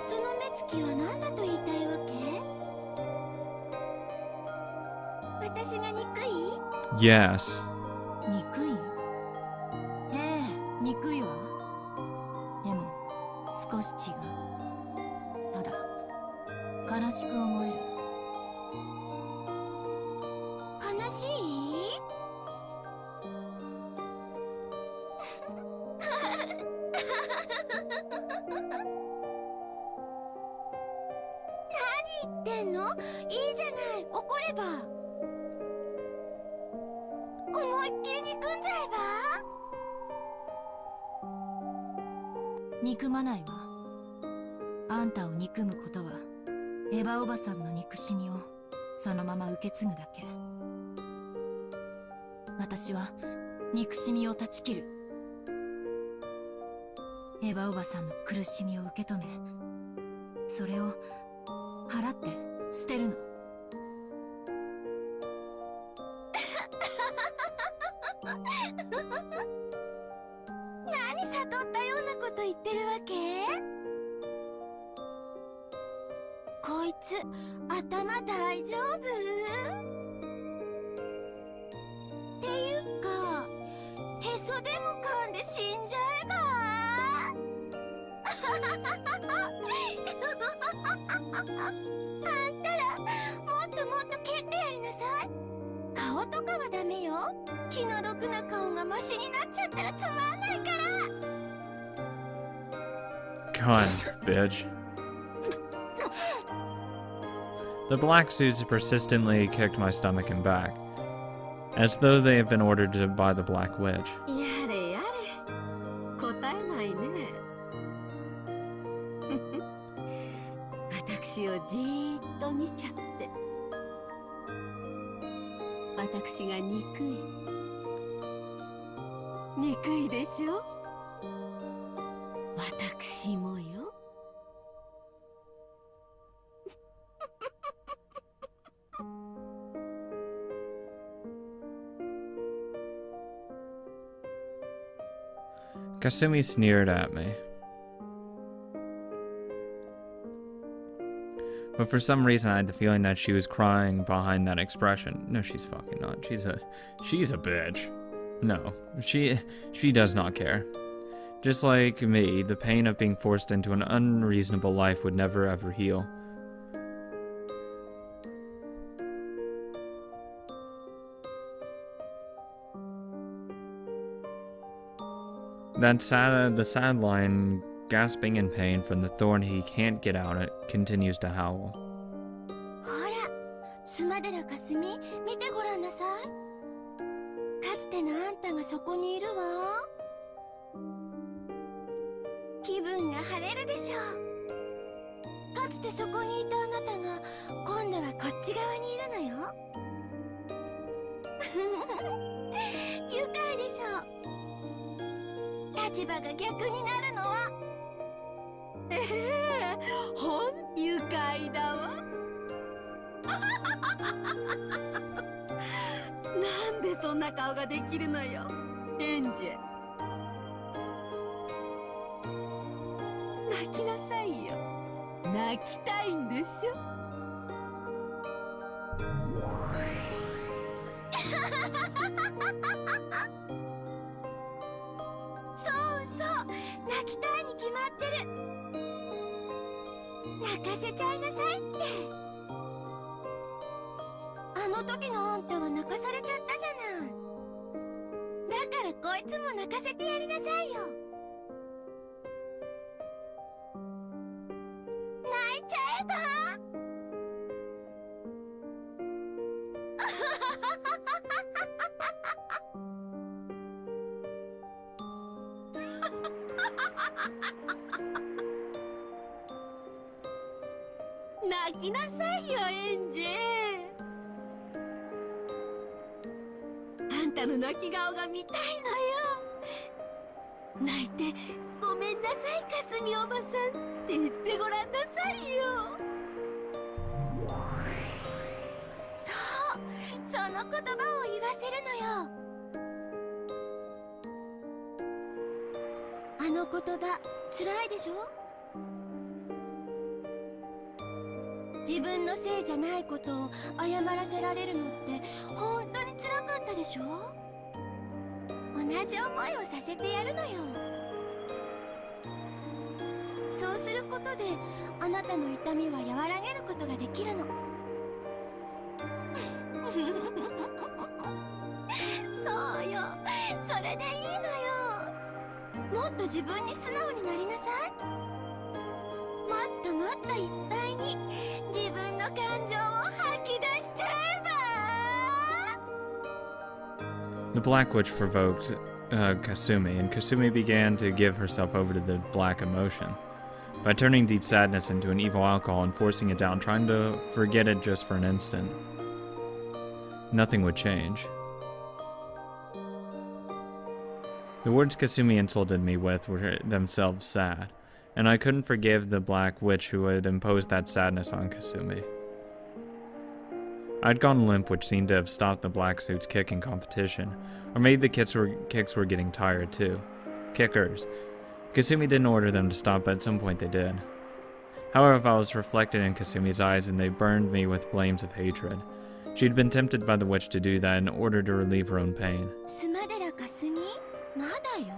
その目つきは何だと言いたいわけ？私が憎い？ Yes. 憎い？ええ、憎いわ。でも少し違う。ただ悲しく思える。悲しい？何言ってんの？いいじゃない、怒れば。思いっきり憎んじゃえば。憎まないわ。あんたを憎むことはエヴァおばさんの憎しみをそのまま受け継ぐだけ。私は憎しみを断ち切る。エヴァおばさんの苦しみを受け止め、それを払って捨てるの。何悟ったようなこと言ってるわけ？こいつ頭大丈夫？っていうかへそでも噛んで死んじゃえば？あんたらもっともっと蹴ってやりなさい。顔とかはダメよ。気の毒な顔がマシになっちゃったらつまんないから。God, bitch. The black suits persistently kicked my stomach and back, as though they had been ordered by the Black Witch. やれやれ、答えないね。私をじーっと見ちゃって。私が憎い。憎いでしょ？私もよ。Kasumi sneered at me. But for some reason I had the feeling that she was crying behind that expression. No, she's fucking not. She's a bitch. No, she does not care. Just like me, the pain of being forced into an unreasonable life would never ever heal. The sad line, gasping in pain from the thorn he can't get out, it continues to howl. ほら、スマデラかすみ、見てごらんなさい。かつてのあんたがそこにいるわ。気分が晴れるでしょう。かつてそこにいたあなたが今度はこっち側にいるのよ。愉快でしょう。立場が逆になるのは。愉快だわ。なんでそんな顔ができるのよ、エンジェ。泣きなさいよ。泣きたいんでしょ。そうそう、泣きたいに決まってる。泣かせちゃいなさいって。あの時のあんたは泣かされちゃったじゃない。だからこいつも泣かせてやりなさいよ。泣いちゃえば。泣きなさいよ、エンジェ。あんたの泣き顔が見たいのよ。泣いてごめんなさい、かすみおばさんって言ってごらんなさいよ。そう、その言葉を言わせるのよ。あの言葉、辛いでしょ？自分のせいじゃないことを謝らせられるのって本当に辛かったでしょ？同じ思いをさせてやるのよ。そうすることであなたの痛みは和らげることができるの。そうよ、それでいいのよ。もっと自分に素直になりなさい。もっともっといっぱいに自分の感情を吐き出しちゃえば。 The Black Witch provoked Kasumi, and Kasumi began to give herself over to the black emotion. By turning deep sadness into an evil alcohol and forcing it down, trying to forget it just for an instant. Nothing would change. The words Kasumi insulted me with were themselves sad, and I couldn't forgive the Black Witch who had imposed that sadness on Kasumi. I'd gone limp, which seemed to have stopped the black suit's kicking competition, or maybe the kicks were getting tired too. Kickers. Kasumi didn't order them to stop, but at some point they did. However, I was reflected in Kasumi's eyes, and they burned me with flames of hatred. She'd been tempted by the witch to do that in order to relieve her own pain. スマデラかすみ、まだよ。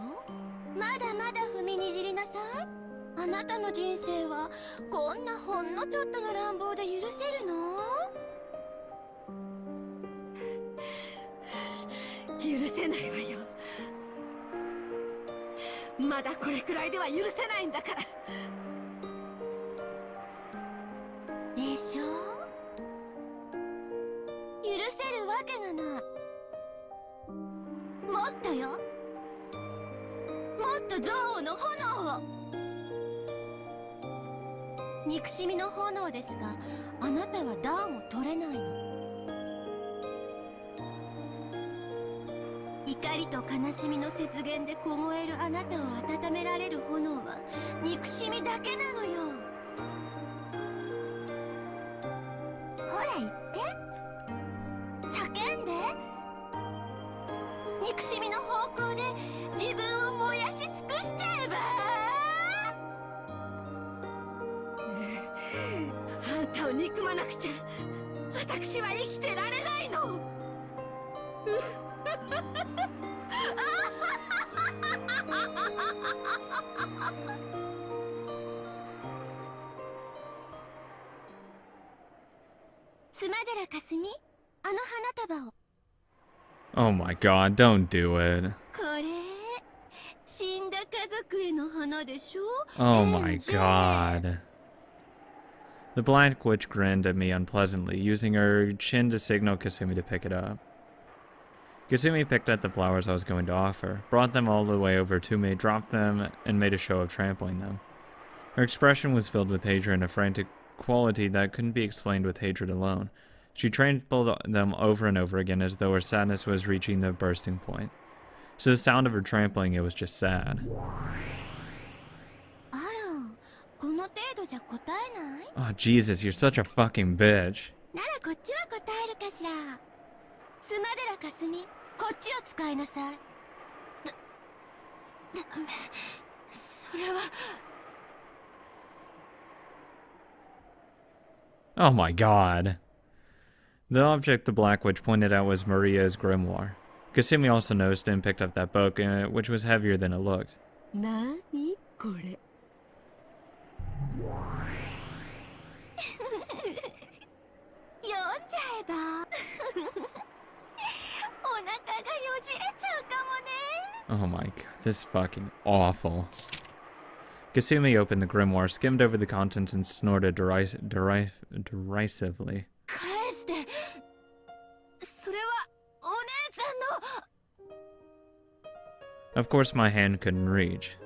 まだまだ踏みにじりなさい。あなたの人生はこんなほんのちょっとの乱暴で許せるの？許せないわよ。まだこれくらいでは許せないんだから。でしょ？許せるわけがない。もっとよ。もっと憎悪の炎を。憎しみの炎でしかあなたは暖を取れないの。怒りと悲しみの雪原で凍えるあなたを温められる炎は憎しみだけなのよ。ほら言って。叫んで。憎しみの方向で自分を燃やし尽くしちゃえば。あんたを憎まなくちゃ私は生きてられないの。スマデラかすみ、あの花束を。 Oh my god, don't do it. これ死んだ家族への花でしょ。 Oh my god. The Black Witch grinned at me unpleasantly, using her chin to signal Kasumi to pick it up. Kasumi picked up the flowers I was going to offer, brought them all the way over to me, dropped them, and made a show of trampling them. Her expression was filled with hatred and a frantic quality that couldn't be explained with hatred alone. She trampled them over and over again as though her sadness was reaching the bursting point. To the sound of her trampling, it was just sad. あら、この程度じゃ答えない？ Oh, Jesus, you're such a fucking bitch. ならこっちは答えるかしら。スマデラかすみ、こっちを使いなさい。それは。 Oh my god. The object the Black Witch pointed out was Maria's grimoire. Kasumi also noticed and picked up that book, which was heavier than it looked. なにこれ。読んじゃえば。お腹がよじれちゃうかもね。 Oh my god, this is fucking awful. Kasumi opened the grimoire, skimmed over the contents, and snorted derisively. 返して。それはお姉ちゃんの。 Of course, my hand couldn't reach.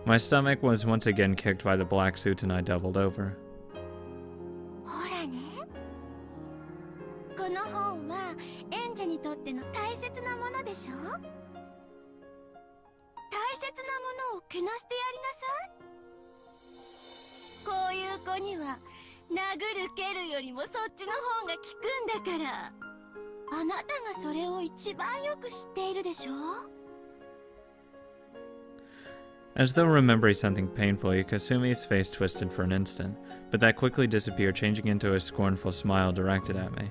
My stomach was once again kicked by the black suits and I doubled over. ほらね。この本は演者にとっての大切なものでしょ。大切なものをけなしてやりなさい。こういう子には殴る蹴るよりもそっちの方が効くんだから。あなたがそれを一番よく知っているでしょ。 As though remembering something painfully, Kasumi's face twisted for an instant, but that quickly disappeared, changing into a scornful smile directed at me.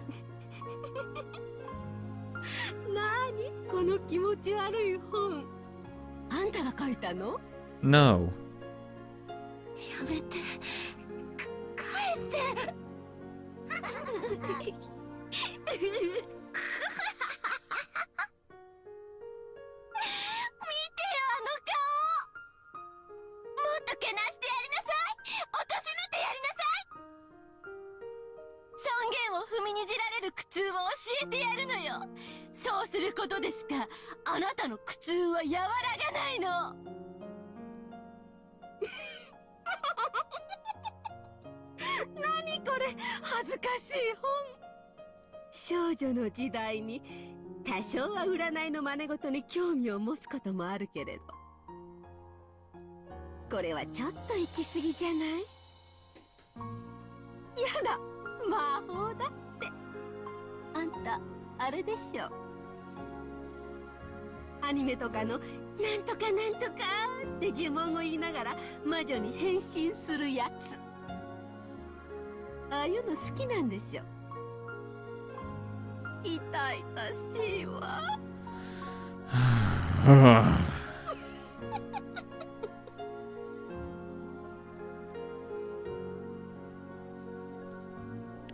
なにこの気持ち悪い本。あんたが書いたの？ No. やめて。返して。けなしてやりなさい。貶めてやりなさい。尊厳を踏みにじられる苦痛を教えてやるのよ。そうすることでしかあなたの苦痛は和らがないの。何これ、恥ずかしい本。少女の時代に多少は占いの真似事に興味を持つこともあるけれど、これはちょっと行き過ぎじゃない？やだ、魔法だって。あんたあれでしょ、アニメとかのなんとかなんとかって呪文を言いながら魔女に変身するやつ。ああいうの好きなんでしょ。痛々しいわ。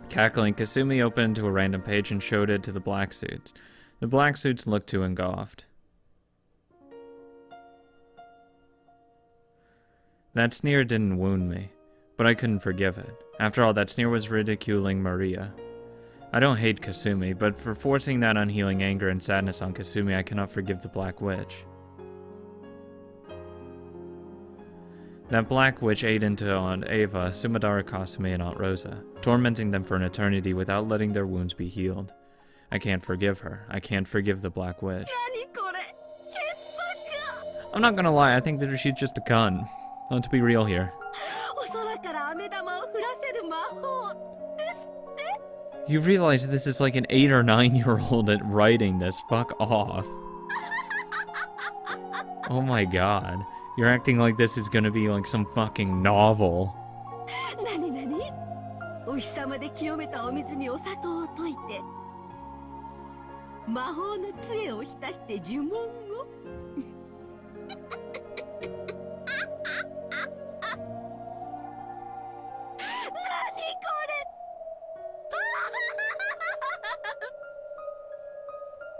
Cackling, Kasumi opened to a random page and showed it to the black suits. The black suits looked too engulfed. That sneer didn't wound me, but I couldn't forgive it. After all, that sneer was ridiculing Maria. I don't hate Kasumi, but for forcing that unhealing anger and sadness on Kasumi, I cannot forgive the Black Witch. That Black Witch ate into Aunt Ava, Sumadara Kasumi, and Aunt Rosa, tormenting them for an eternity without letting their wounds be healed. I can't forgive her. I can't forgive the Black Witch. I'm not gonna lie, I think that she's just a cunt. Let's be real here. You realize this is like an 8 or 9-year-old at writing this. Fuck off. Oh my god. You're acting like this is gonna be like some fucking novel. なになに、お日様で清めたお水にお砂糖を溶いて魔法の杖を浸して呪文を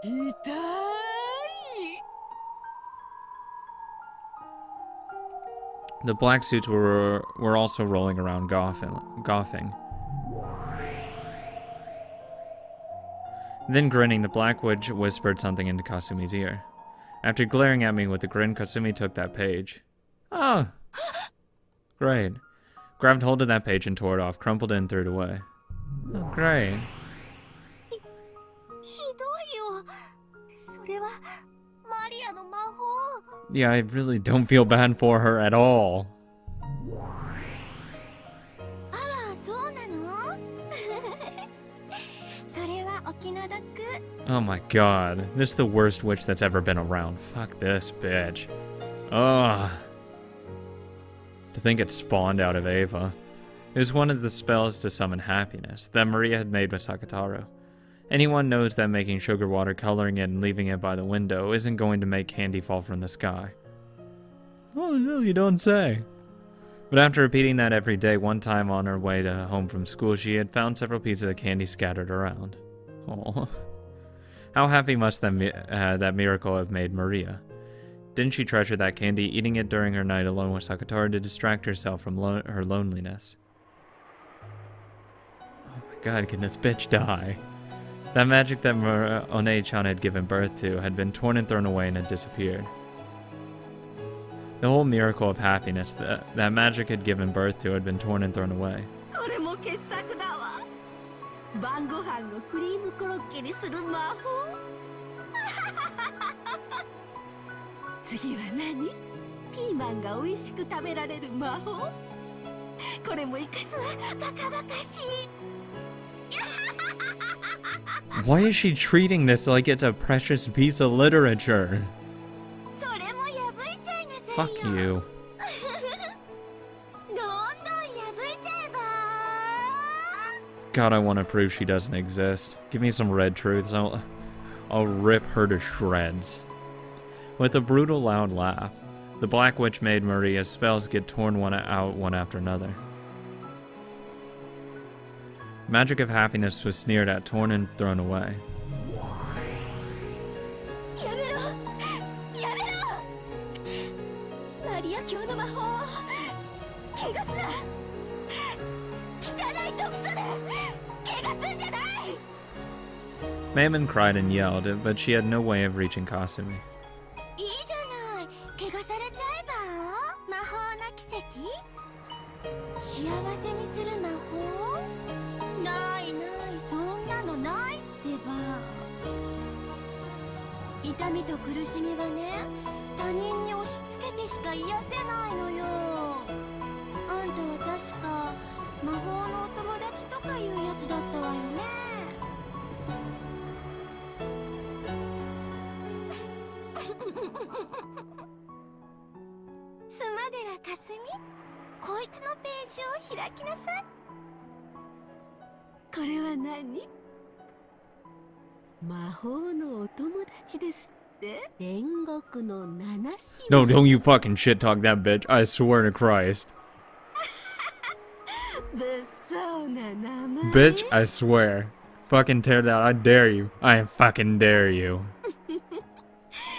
痛い。 The black suits were also rolling around coughing. Then grinning, the Black Witch whispered something into Kasumi's ear. After glaring at me with a grin, Kasumi took that page. Oh! Great. Grabbed hold of that page and tore it off, crumpled it and threw it away. Oh, great. ひどいよ。それはマリアの魔法。 Yeah, I really don't feel bad for her at all. あら、そうなの？それはお気の毒。 Oh my god. This is the worst witch that's ever been around. Fuck this bitch. Ugh. To think it spawned out of Ava. It was one of the spells to summon happiness that Maria had made with Sakataro. Anyone knows that making sugar water, coloring it, and leaving it by the window isn't going to make candy fall from the sky. Oh no, you don't say. But after repeating that every day, one time on her way to home from school, she had found several pieces of candy scattered around. Oh, how happy must that miracle have made Maria? Didn't she treasure that candy, eating it during her night alone with Sakataro to distract herself from her loneliness? Oh my god, can this bitch die? That magic that One-chan had given birth to had been torn and thrown away and had disappeared. The whole miracle of happiness that magic had given birth to had been torn and thrown away. これも傑作だわ。晩ご飯をクリームコロッケにする魔法。次は何？ピーマンが美味しく食べられる魔法。これも生かすわ。バカバカしい。 Why is she treating this like it's a precious piece of literature? それも破いちゃいなさいよ。 Fuck you. どんどん破いちゃえば。 God, I want to prove she doesn't exist. Give me some red truths. I'll rip her to shreds. With a brutal, loud laugh, the Black Witch made Maria's spells get torn one after another. Magic of happiness was sneered at, torn and thrown away. やめろ。やめろ。マリア教の魔法を怪我すな。汚い毒素で怪我すんじゃない。 Maimon cried and yelled, but she had no way of reaching Kasumi. いいじゃない。怪我されちゃえば。魔法の奇跡。幸せにする魔法。 ないない、そんなのないってば。痛みと苦しみはね、他人に押し付けてしか癒せないのよ。あんたは確か魔法のお友達とかいうやつだったわよね。スマデラかすみ、こいつのページを開きなさい。 これは何？魔法のお友達ですって？煉獄の七姉妹。 No, don't you fucking shit talk that bitch. I swear to Christ. 物騒な名前。 Bitch, I swear. Fucking tear that. I dare you. I fucking dare you.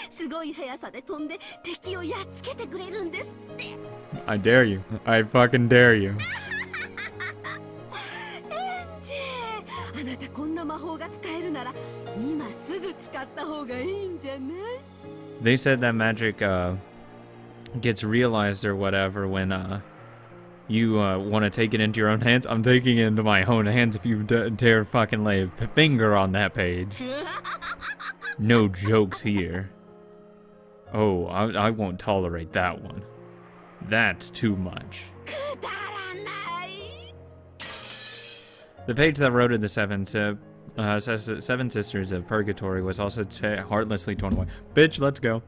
すごい速さで飛んで敵をやっつけてくれるんですって。 I dare you. I fucking dare you. あなたこんな魔法が使えるなら今すぐ使った方がいいんじゃない？ They said that magic gets realized or whatever when you want to take it into your own hands. I'm taking it into my own hands if you dare fucking lay a finger on that page. No jokes here. Oh, I won't tolerate that one. That's too much. くだらない。The page that wrote of the Seven Sisters of Purgatory was also heartlessly torn away. Bitch, let's go.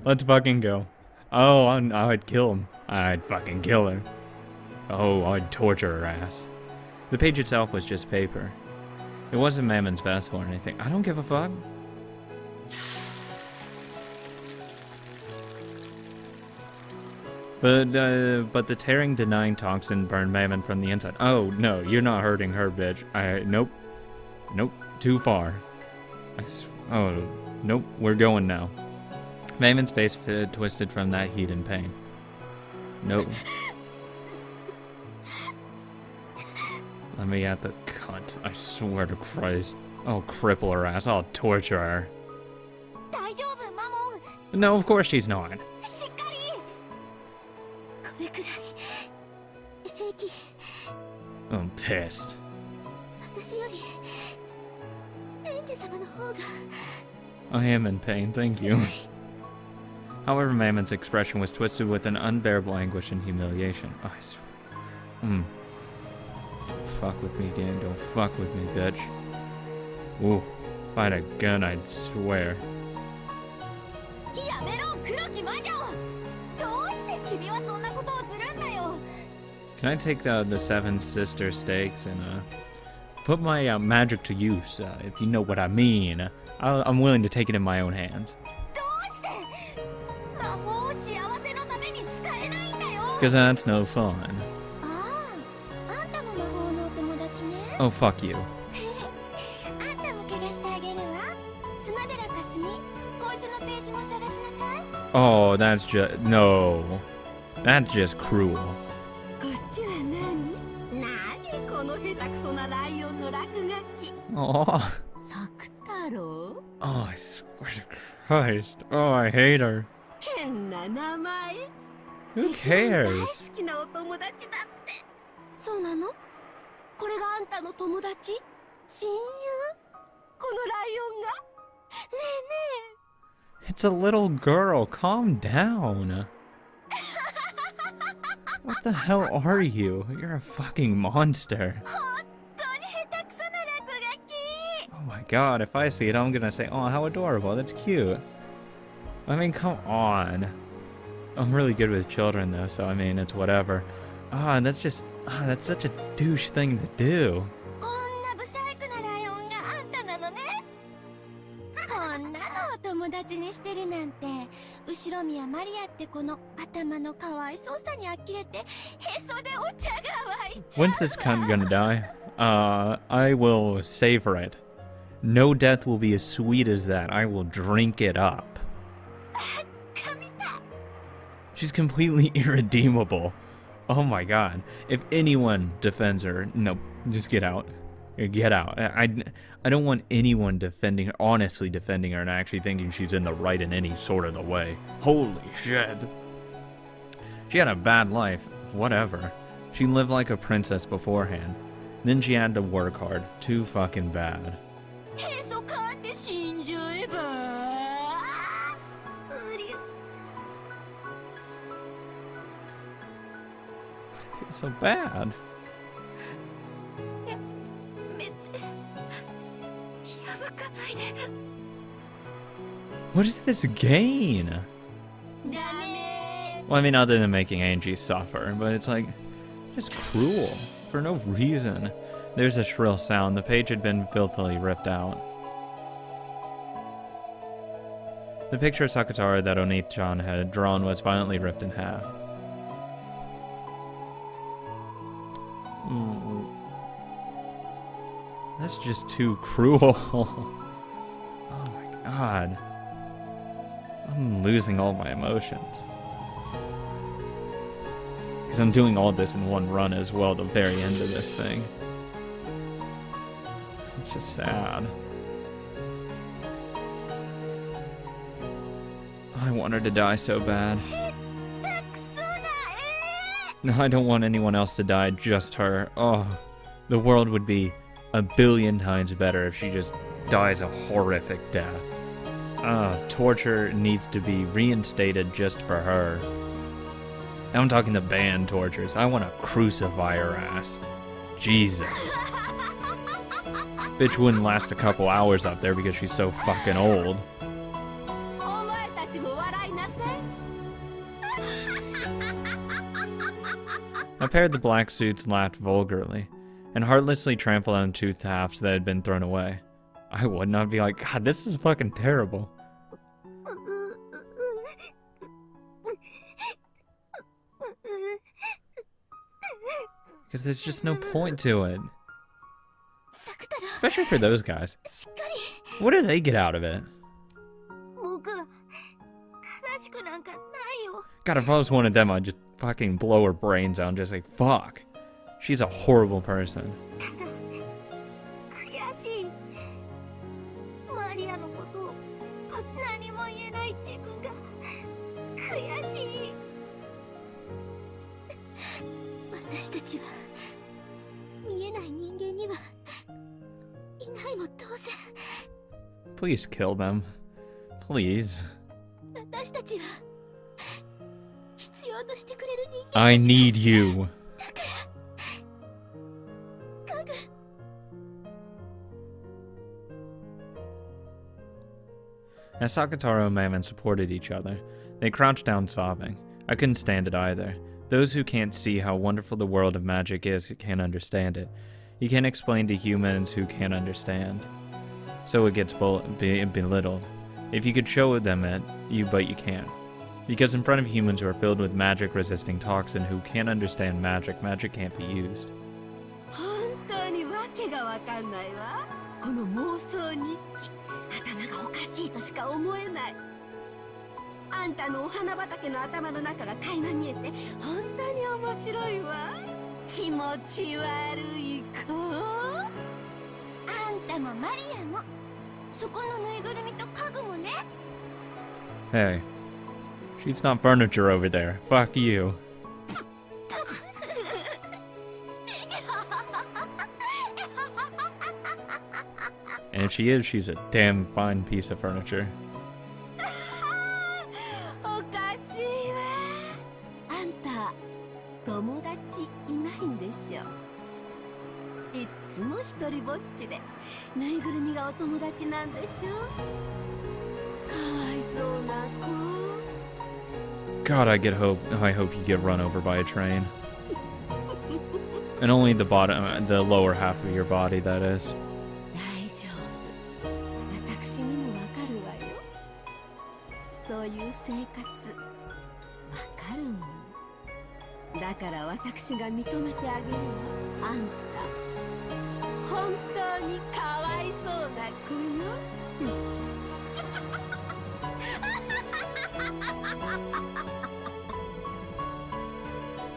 Let's fucking go. Oh, I'd kill him. I'd fucking kill her. Oh, I'd torture her ass. The page itself was just paper. It wasn't Mammon's vessel or anything. I don't give a fuck. But the tearing, denying toxin burned Mammon from the inside. Oh, no, you're not hurting her, bitch. Nope. Nope, too far. Oh, nope, we're going now. Mammon's face twisted from that heat and pain. Nope. Let me at the cunt. I swear to Christ. I'll cripple her ass. I'll torture her. 大丈夫マモン No, of course she's not. しっかりこれくらい平気 I'm pissed. 私より園児様の方が I am in pain, thank you. However, Mammon's expression was twisted with an unbearable anguish and humiliation. Oh, I swear. Fuck with me again, don't fuck with me, bitch. Ooh, if I had a gun, I'd swear. やめろ黒き魔女どうして君はそんなことをするんだよ Can I take the Seven Sister stakes and put my magic to use, if you know what I mean? I'm willing to take it in my own hands. どうして魔法を幸せのために使えないんだよ Because that's no fun. ああ、あんたも魔法のお友達ね Oh, fuck you. あんたも怪我してあげるわスマデラかすみこいつのページも探しなさい Oh, that's just... No. That's just cruel. こっちは何この下手くそなライオンの落書き Oh. 作太郎 Oh, I swear to Christ. Oh, I hate her. 変な名前 Who 一番大 cares? 好きなお友達だってそうなのこれがあんたの友達親友このライオンがねえね It's a little girl. Calm down. What the hell are you? You're a fucking monster. 本当に下手くそな落書き Oh my god, if I see it, I'm gonna say, oh, how adorable. That's cute. I mean, come on. I'm really good with children, though, so I mean, it's whatever. That's just... that's such a douche thing to do. こんなブサイクなライオンがあんたなのねこんなのお友達にしてるなんて後ろ宮マリアってこの頭のかわいそうさに呆れてへそでお茶が沸いちゃう When's this cunt gonna die? I will savor it. No death will be as sweet as that. I will drink it up. 神だ She's completely irredeemable. Oh my god. If anyone defends her, no, just get out. Get out. I don't want anyone defending her, honestly defending her and actually thinking she's in the right in any sort of the way. Holy shit. She had a bad life. Whatever. She lived like a princess beforehand. Then she had to work hard. Too fucking bad. へそかんで死んじゃえばうりゅ I feel so bad. やめて破かないで What does this gain? ダメ Well, I mean, other than making Angie suffer, but it's like, just cruel, for no reason. There's a shrill sound. The page had been filthily ripped out. The picture of Sakatara that Oni-chan had drawn was violently ripped in half. That's just too cruel. Oh my god. I'm losing all my emotions. Because I'm doing all this in one run as well, the very end of this thing. It's just sad. I want her to die so bad. たくそな No, I don't want anyone else to die, just her. Oh, the world would be a billion times better if she just dies a horrific death. Torture needs to be reinstated just for her. I'm talking the banned tortures. I want to crucify her ass. Jesus. Bitch wouldn't last a couple hours up there because she's so fucking old. お前たちも笑いなさい。 A pair of the black suits laughed vulgarly, and heartlessly trampled on toothed halves that had been thrown away. I would not be like, God, this is fucking terrible. Because there's just no point to it. Especially for those guys. What do they get out of it? God, if I was one of them, I'd just fucking blow her brains out and just like, fuck. She's a horrible person. Please kill them. Please. I need you. As Sakataro and Mammon supported each other, they crouched down sobbing. I couldn't stand it either. Those who can't see how wonderful the world of magic is can't understand it. You can't explain to humans who can't understand. So it gets belittled. If you could show them it, but you can't. Because in front of humans who are filled with magic-resisting toxin who can't understand magic, magic can't be used. 本当にわけがわかんないわ。この妄想日記、頭がおかしいとしか思えない。あんたのお花畑の頭の中が垣間見えて本当に面白いわ。気持ち悪い子。あんたもマリアも、そこのぬいぐるみと家具もね。Hey, she's not furniture over there. Fuck you. And if she is, she's a damn fine piece of furniture. おかしいわ。あんた友達いないんでしょ。いっつも一人ぼっちでぬいぐるみがお友達なんでしょ。かわいそうな子。God, I hope you get run over by a train. And only the bottom, the lower half of your body, that is. 大丈夫。私にもわかるわよ。そういう生活わかるもん。だから私が認めてあげるわ。あんた本当にかわいそうな子よ。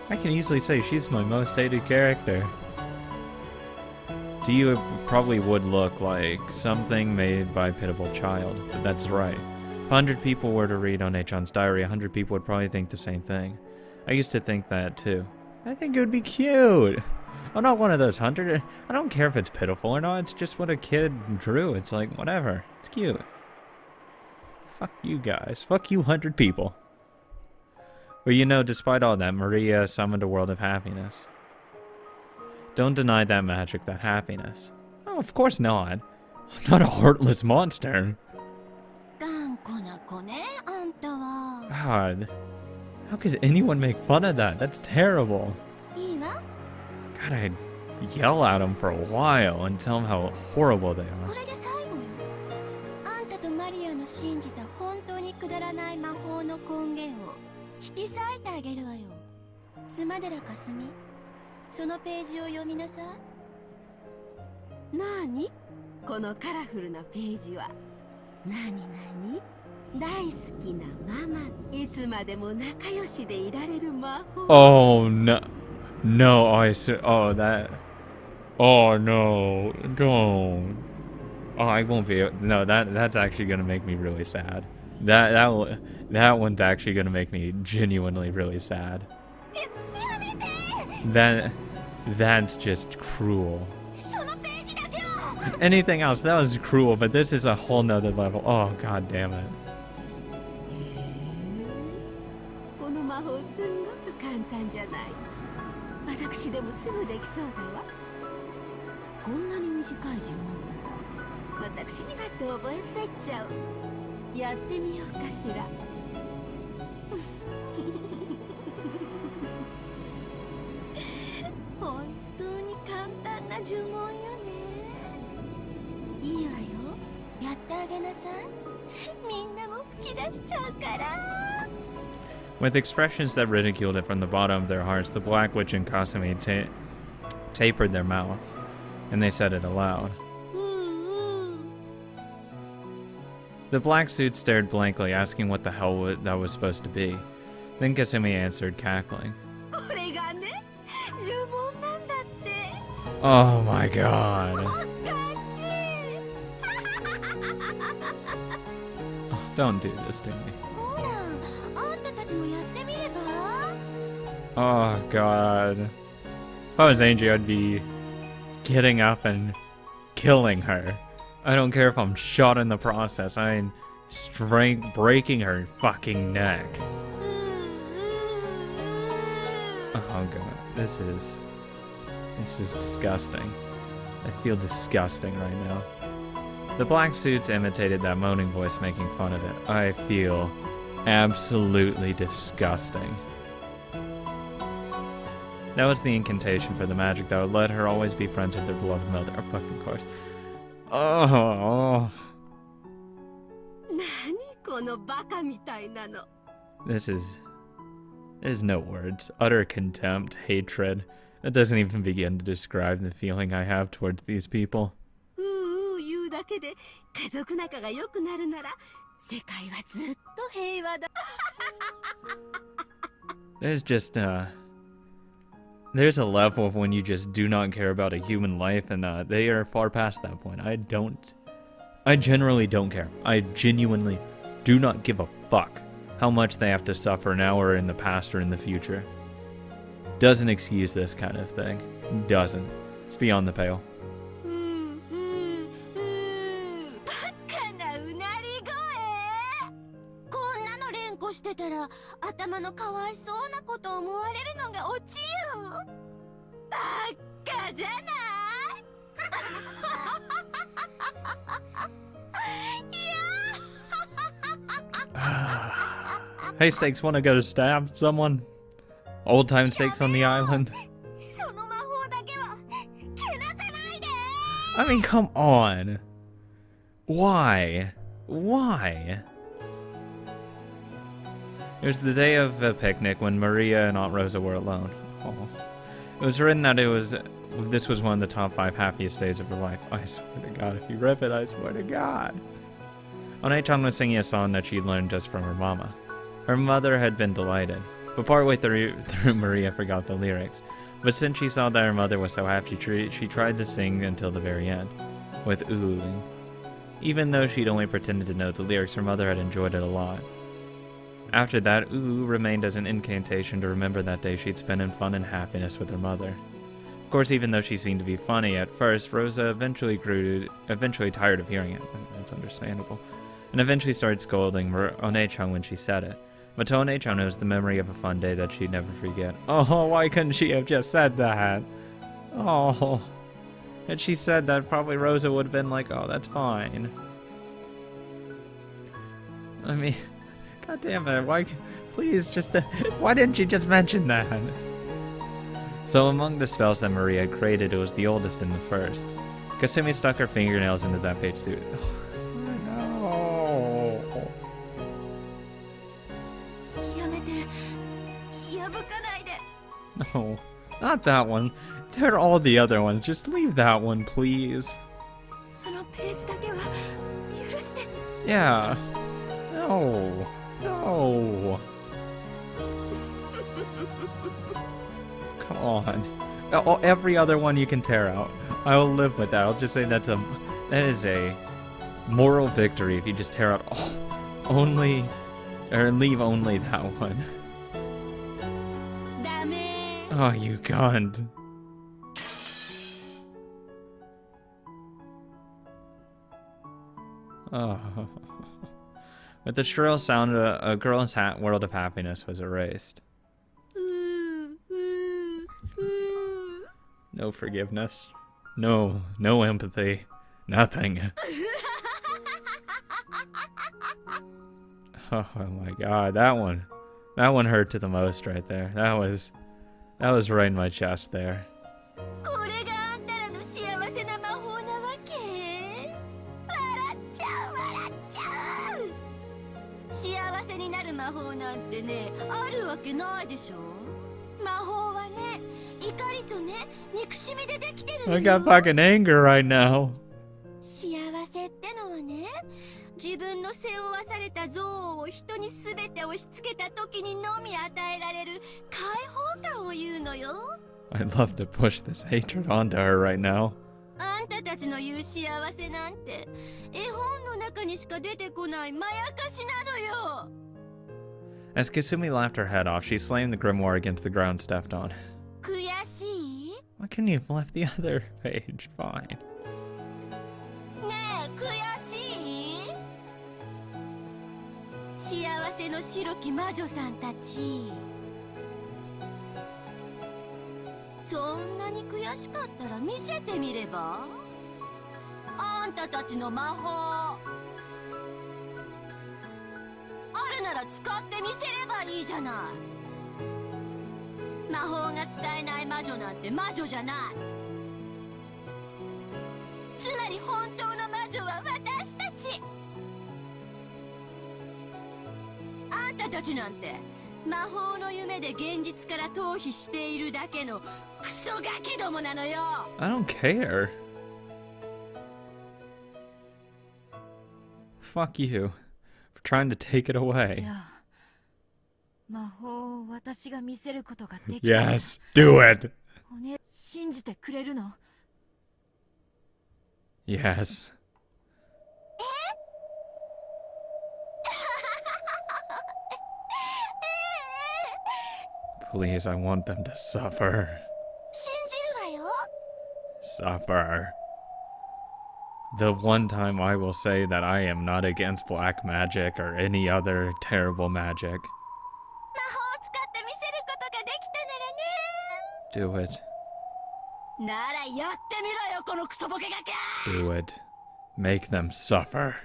I can easily say she's my most hated character. To you, it probably would look like something made by a pitiful child, but that's right. If 100 people were to read One-chan's diary, 100 people would probably think the same thing. I used to think that too. I think it would be cute. I'm not one of those 100. I don't care if it's pitiful or not, it's just what a kid drew. It's like, whatever. It's cute. Fuck you guys. Fuck you 100 people. But you know, despite all that, Maria summoned a world of happiness. Don't deny that magic, that happiness. Oh, of course not. I'm not a heartless monster. God. How could anyone make fun of that? That's terrible. God, I'd yell at them for a while and tell them how horrible they are. Nani? このカラフルなページは。なになに？大好きなママ。いつまでも仲良しでいられる魔法。Oh no. No, oh that. Oh no, don't. Oh, I won't be. No, that's actually gonna make me really sad. That one's actually gonna make me genuinely really sad. That's just cruel. Anything else, that was cruel, but this is a whole nother level. Oh, god damn it. この魔法すんごく簡単じゃない。私でもすぐできそうだわ。こんなに短い呪文なら私にだって覚えられちゃう。やってみようかしら。本当に簡単な呪文よね。いいわよ、やってあげなさい。みんなも吹き出しちゃうから。 With expressions that ridiculed it from the bottom of their hearts, the Black Witch and Kasumi tapered their mouths, and they said it aloud. The black suit stared blankly, asking what the hell that was supposed to be. Then Kasumi answered, cackling. これがね、呪文なんだって。 Oh my god. おかしい。 Don't do this to me. ほら、あんたたちもやってみれば。 Oh god. If I was Angie, I'd be getting up and killing her. I don't care if I'm shot in the process. I'm breaking her fucking neck. Oh god, this is disgusting. I feel disgusting right now. The black suits imitated that moaning voice, making fun of it. I feel absolutely disgusting. That was the incantation for the magic that would let her always be friends with her beloved mother. Of fucking course. Oh. 何このバカみたいなの。 There's no words. Utter contempt, hatred. It doesn't even begin to describe the feeling I have towards these people. 言うだけで家族仲が良くなるなら世界はずっと平和だ。 There's just there's a level of when you just do not care about a human life, and they are far past that point. I generally don't care. I genuinely do not give a fuck how much they have to suffer now or in the past or in the future. Doesn't excuse this kind of thing. Doesn't. It's beyond the pale. バカなうなり声。こんなの連呼してたら頭のかわいそうなこと思われるのがオチよ。バカじゃない。 Hey, Stakes, wanna go stab someone? Old time Stakes on the island? その魔法だけはけなさないで。 I mean, come on. Why? Why? It was the day of a picnic when Maria and Aunt Rosa were alone. Oh. It was written that this was one of the top 5 happiest days of her life. I swear to God, if you rip it, I swear to God. One-chan was singing a song that she'd learned just from her mama. Her mother had been delighted, but partway through Maria forgot the lyrics. But since she saw that her mother was so happy, she tried to sing until the very end, with oohing. Even though she'd only pretended to know the lyrics, her mother had enjoyed it a lot. After that, ooh remained as an incantation to remember that day she'd spent in fun and happiness with her mother. Of course, even though she seemed to be funny at first, Rosa eventually tired of hearing it. That's understandable. And eventually started scolding One-chan when she said it. But to One-chan, it was the memory of a fun day that she'd never forget. Oh, why couldn't she have just said that? Oh. Had she said that, probably Rosa would have been like, oh, that's fine. I mean, god damn it, why, please just, why didn't you just mention that? So among the spells that Maria had created, it was the oldest and the first. Kasumi stuck her fingernails into that page too. Oh, no. やめて。破かないで。 No, not that one. Tear all the other ones. Just leave that one, please. そのページだけは許して。 Yeah. No. No. Come on. Every other one you can tear out. I will live with that. I'll just say that is a moral victory if you just tear out leave only that one. ダメ。 Oh, you cunt. Oh. With the shrill sound, a girl's world of happiness was erased. No forgiveness. No empathy. Nothing. Oh my god, that one hurt to the most right there. That was right in my chest there. これがあんたらの幸せな魔法なわけ？笑っちゃう笑っちゃう。幸せになる魔法なんてね、あるわけないでしょ。魔法はね、怒りとね、憎しみでできてるの I よ。 got fucking anger right now. 幸せってのはね、自分の背負わされた憎悪を人に全て押し付けた時にのみ与えられる解放感を言うのよ。 I'd love to push this hatred onto her right now. あんたたちの言う幸せなんて絵本の中にしか出てこないまやかしなのよ。 As Kasumi laughed her head off, she slammed the grimoire against the ground stepped on. 悔しい？ Why couldn't you have left the other page? Fine. ねえ悔しい？幸せの白き魔女さんたち、そんなに悔しかったら見せてみれば？あんたたちの魔法あるなら使ってみせればいいじゃない。魔法が使えない魔女なんて魔女じゃない。つまり本当の魔女は私たち。あんたたちなんて魔法の夢で現実から逃避しているだけのクソガキどもなのよ。 I don't care. Fuck you for trying to take it じ away. ゃあ魔法を私が見せることができたら Yes, do it. おね信じてくれるの？ Yes. Please, I want them to suffer. 信じるわよ。 Suffer. The one time I will say that I am not against black magic or any other terrible magic. 魔法を使って見せることができたならね。 Do it. ならやってみろよこのクソボケガキ。 Do it. Make them suffer.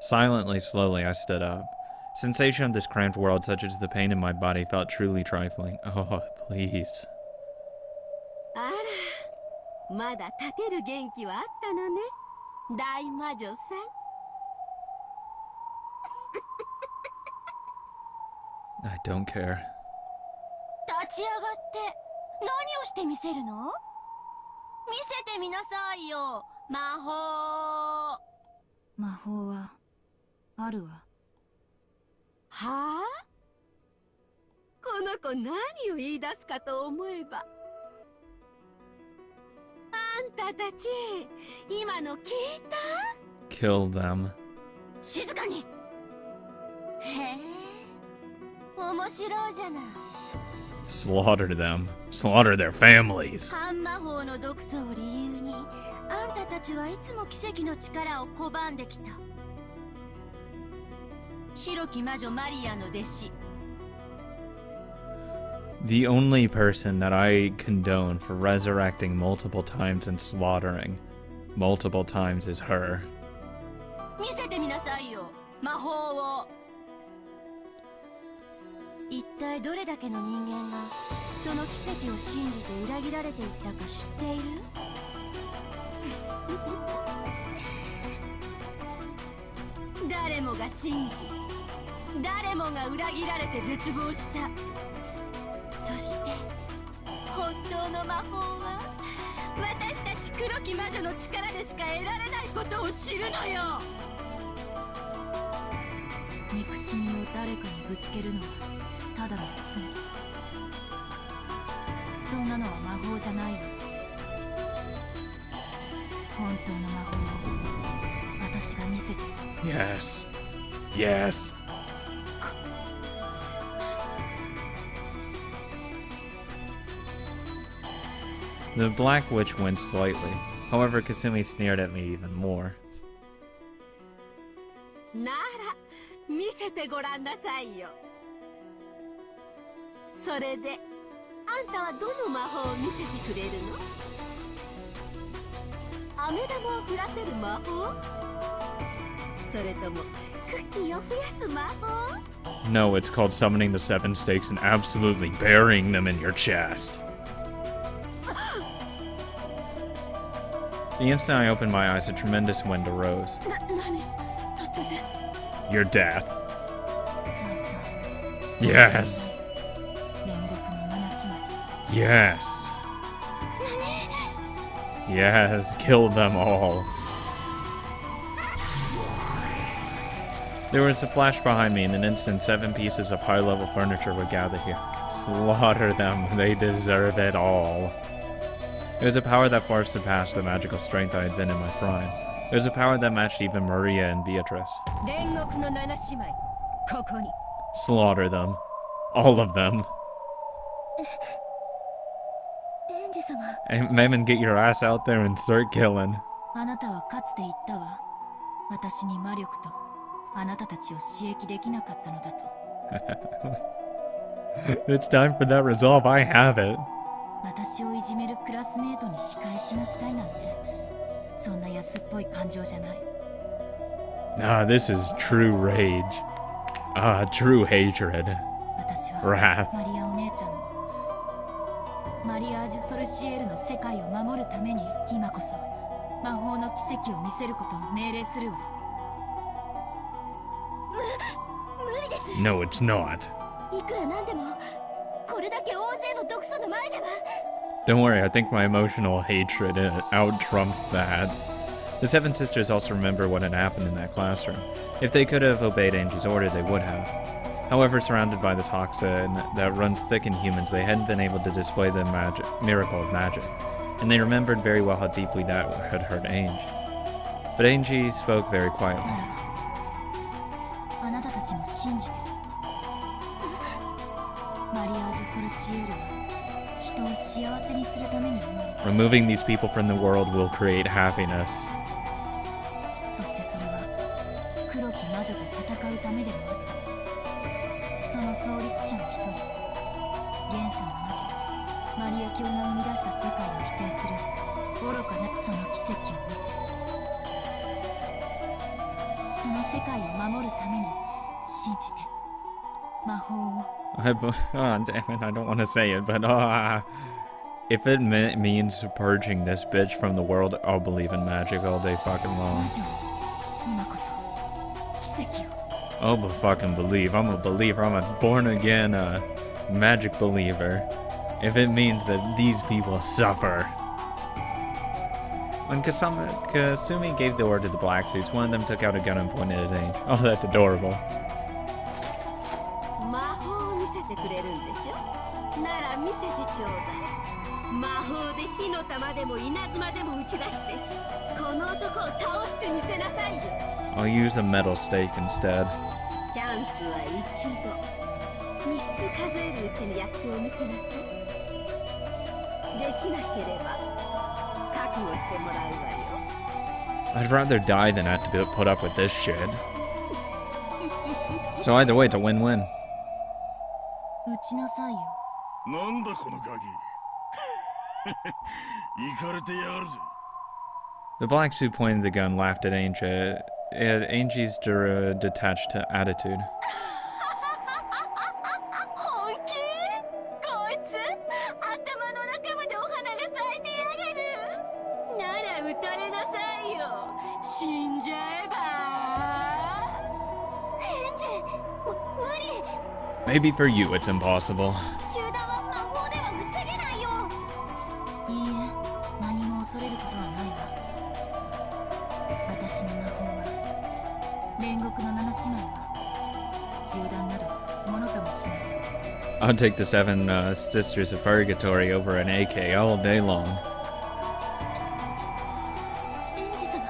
Silently, slowly, I stood up. Sensation of this cramped world, such as the pain in my body, felt truly trifling. Oh, please. あら、まだ立てる元気はあったのね、大魔女さん。I don't care. 立ち上がって何をしてみせるの？見せてみなさいよ魔法。魔法はあるわ。はあ？この子何を言い出すかと思えば。あんたたち、今の聞いた？ Kill them. 静かに。へえ、面白いじゃない。 Slaughter them. Slaughter their families. 半魔法の毒素を理由に、あんたたちはいつも奇跡の力を拒んできた。白き魔女マリアの弟子。 The only person that I condone for resurrecting multiple times and slaughtering multiple times is her. 見せてみなさいよ魔法を。一体どれだけの人間がその奇跡を信じて裏切られていったか知っている？誰もが信じ、誰もが裏切られて絶望した。そして本当の魔法は私たち黒き魔女の力でしか得られないことを知るのよ。憎しみを誰かにぶつけるのはただの罪。そんなのは魔法じゃないわ。本当の魔法を私が見せて。 Yes. Yes. The Black Witch winced slightly. However, Kasumi sneered at me even more. なら、見せてごらんなさいよ。それで、あんたはどの魔法を見せてくれるの？飴玉を降らせる魔法？それともクッキーを増やす魔法？ No, it's called summoning the 7 stakes and absolutely burying them in your chest. The instant I opened my eyes, a tremendous wind arose. 突然 Your death. さあさあ Yes. 煉獄の七姉妹 Yes. Yes, kill them all. There was a flash behind me. In an instant, 7 pieces of high-level furniture would gather here. Slaughter them. They deserve it all. It was a power that far surpassed the magical strength I had been in my prime. It was a power that matched even Maria and Beatrice. 煉獄の七姉妹ここに Slaughter them. All of them. エンジ様 And Mammon, get your ass out there and start killing. あなたはかつて言ったわ。私に魔力とあなたたちを刺激できなかったのだと。It's time for that resolve. I have it. 私をいじめるクラスメートに仕返しがしたいなんて、そんな安っぽい感情じゃない。Nah, this is true rage. True hatred. 私は Wrath. マリアお姉ちゃんのマリアージュ・ソルシエルの世界を守るために今こそ魔法の奇跡を見せることを命令するわ。無理です。 No, it's not. いくらなんでもこれだけ大勢の毒素の前では。 Don't worry, I think my emotional hatred out trumps that. The 7 sisters also remember what had happened in that classroom. If they could have obeyed Angie's order, they would have. However, surrounded by the toxin that runs thick in humans, they hadn't been able to display the miracle of magic, and they remembered very well how deeply that had hurt Angie. But Angie spoke very quietly. ならあなたたちも信じて。マリアージュ・ソルシエルは人を幸せにするために生まれた。 Removing these people from the world will create happiness. そしてそれは黒き魔女と戦うためでもあった。その創立者の一人、原初の魔女マリア教が生み出した世界を否定する愚かなその奇跡を見せ、その世界を守るために信じて魔法を。Oh, damn it, I don't want to say it, but if it means purging this bitch from the world, I'll believe in magic all day fucking 魔 long. 女、今こそ奇跡を。 Oh, but fucking believe. I'm a believer. I'm a born again magic believer. If it means that these people suffer. When Kasumi gave the order to the black suits, one of them took out a gun and pointed at Ange. Oh, that's adorable. 魔法を見せてくれるんでしょ？なら見せてちょうだい。魔法で火の玉でも稲妻でも打ち出してこの男を倒してみせなさいよ。 I'll use a metal stake instead. チャンスは一度。3つ数えるうちにやってお見せなさい。できなければ覚悟してもらうわよ。 I'd rather die than have to put up with this shit. So either way, it's a win-win. 打ちなさいよ。なんだこのガキ。イかれてやがるぜ。 The black suit pointed the gun, laughed at Angie, at Angie's detached attitude. 本気？こいつ頭の中までお花が咲いてやがる。なら撃たれなさいよ。死んじゃえば。エンジ、無理。 Maybe for you, it's impossible. 中断は魔法では防げないよ。いいえ、何も恐れることはないわ。私の魔法は、煉獄の七姉妹は、銃弾など、ものともしない。I'll take the 7 sisters of purgatory over an AK all day long. エンジ様。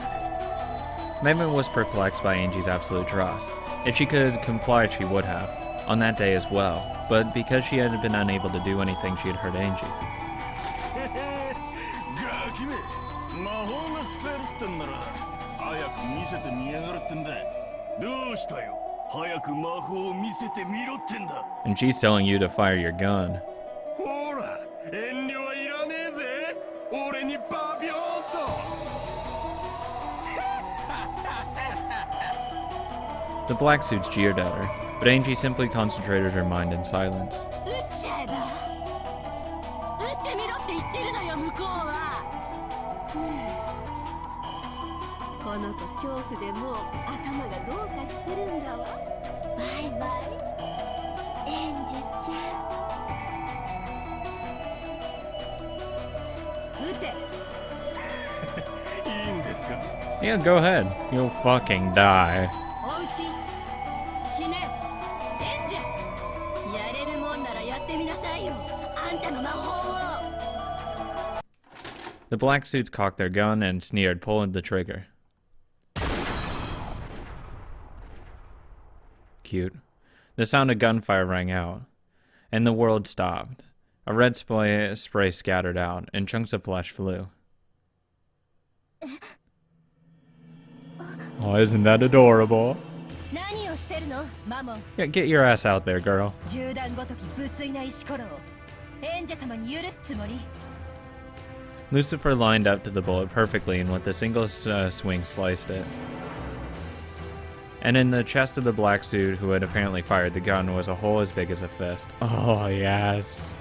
Maimon was perplexed by Angie's absolute trust. If she could comply, she would have, on that day as well. But because she had been unable to do anything, she had hurt Angie. ガキめ、魔法が使えるってんなら早く見せてみやがるってんだ。どうしたよ。早く魔法を見せてみろってんだ。 And she's telling you to fire your gun. ほら、遠慮はいらねえぜ。俺にバビョーンと。 The black suits jeered at her, but Angie simply concentrated her mind in silence. 撃っちゃえば。撃ってみろって言ってるのよ向こうは。この子恐怖でもう頭がどうかしてるんだわ。バイバイエンジェちゃん。撃て。いいんですか。 Yeah, go ahead. You'll fucking die. おうち死ね。エンジェ。やれるもんならやってみなさいよ。あんたの魔法を。 The black suits cocked their gun and sneered, pulling the trigger. Cute. The sound of gunfire rang out, and the world stopped. A red spray scattered out, and chunks of flesh flew. Oh, isn't that adorable? 何をしてるのマモン。 Yeah, get your ass out there, girl. 銃弾ごとき無粋な石ころをエンジェ様に許すつもり。 Lucifer lined up to the bullet perfectly and with a single swing sliced it. And in the chest of the black suit who had apparently fired the gun was a hole as big as a fist. Oh, yes.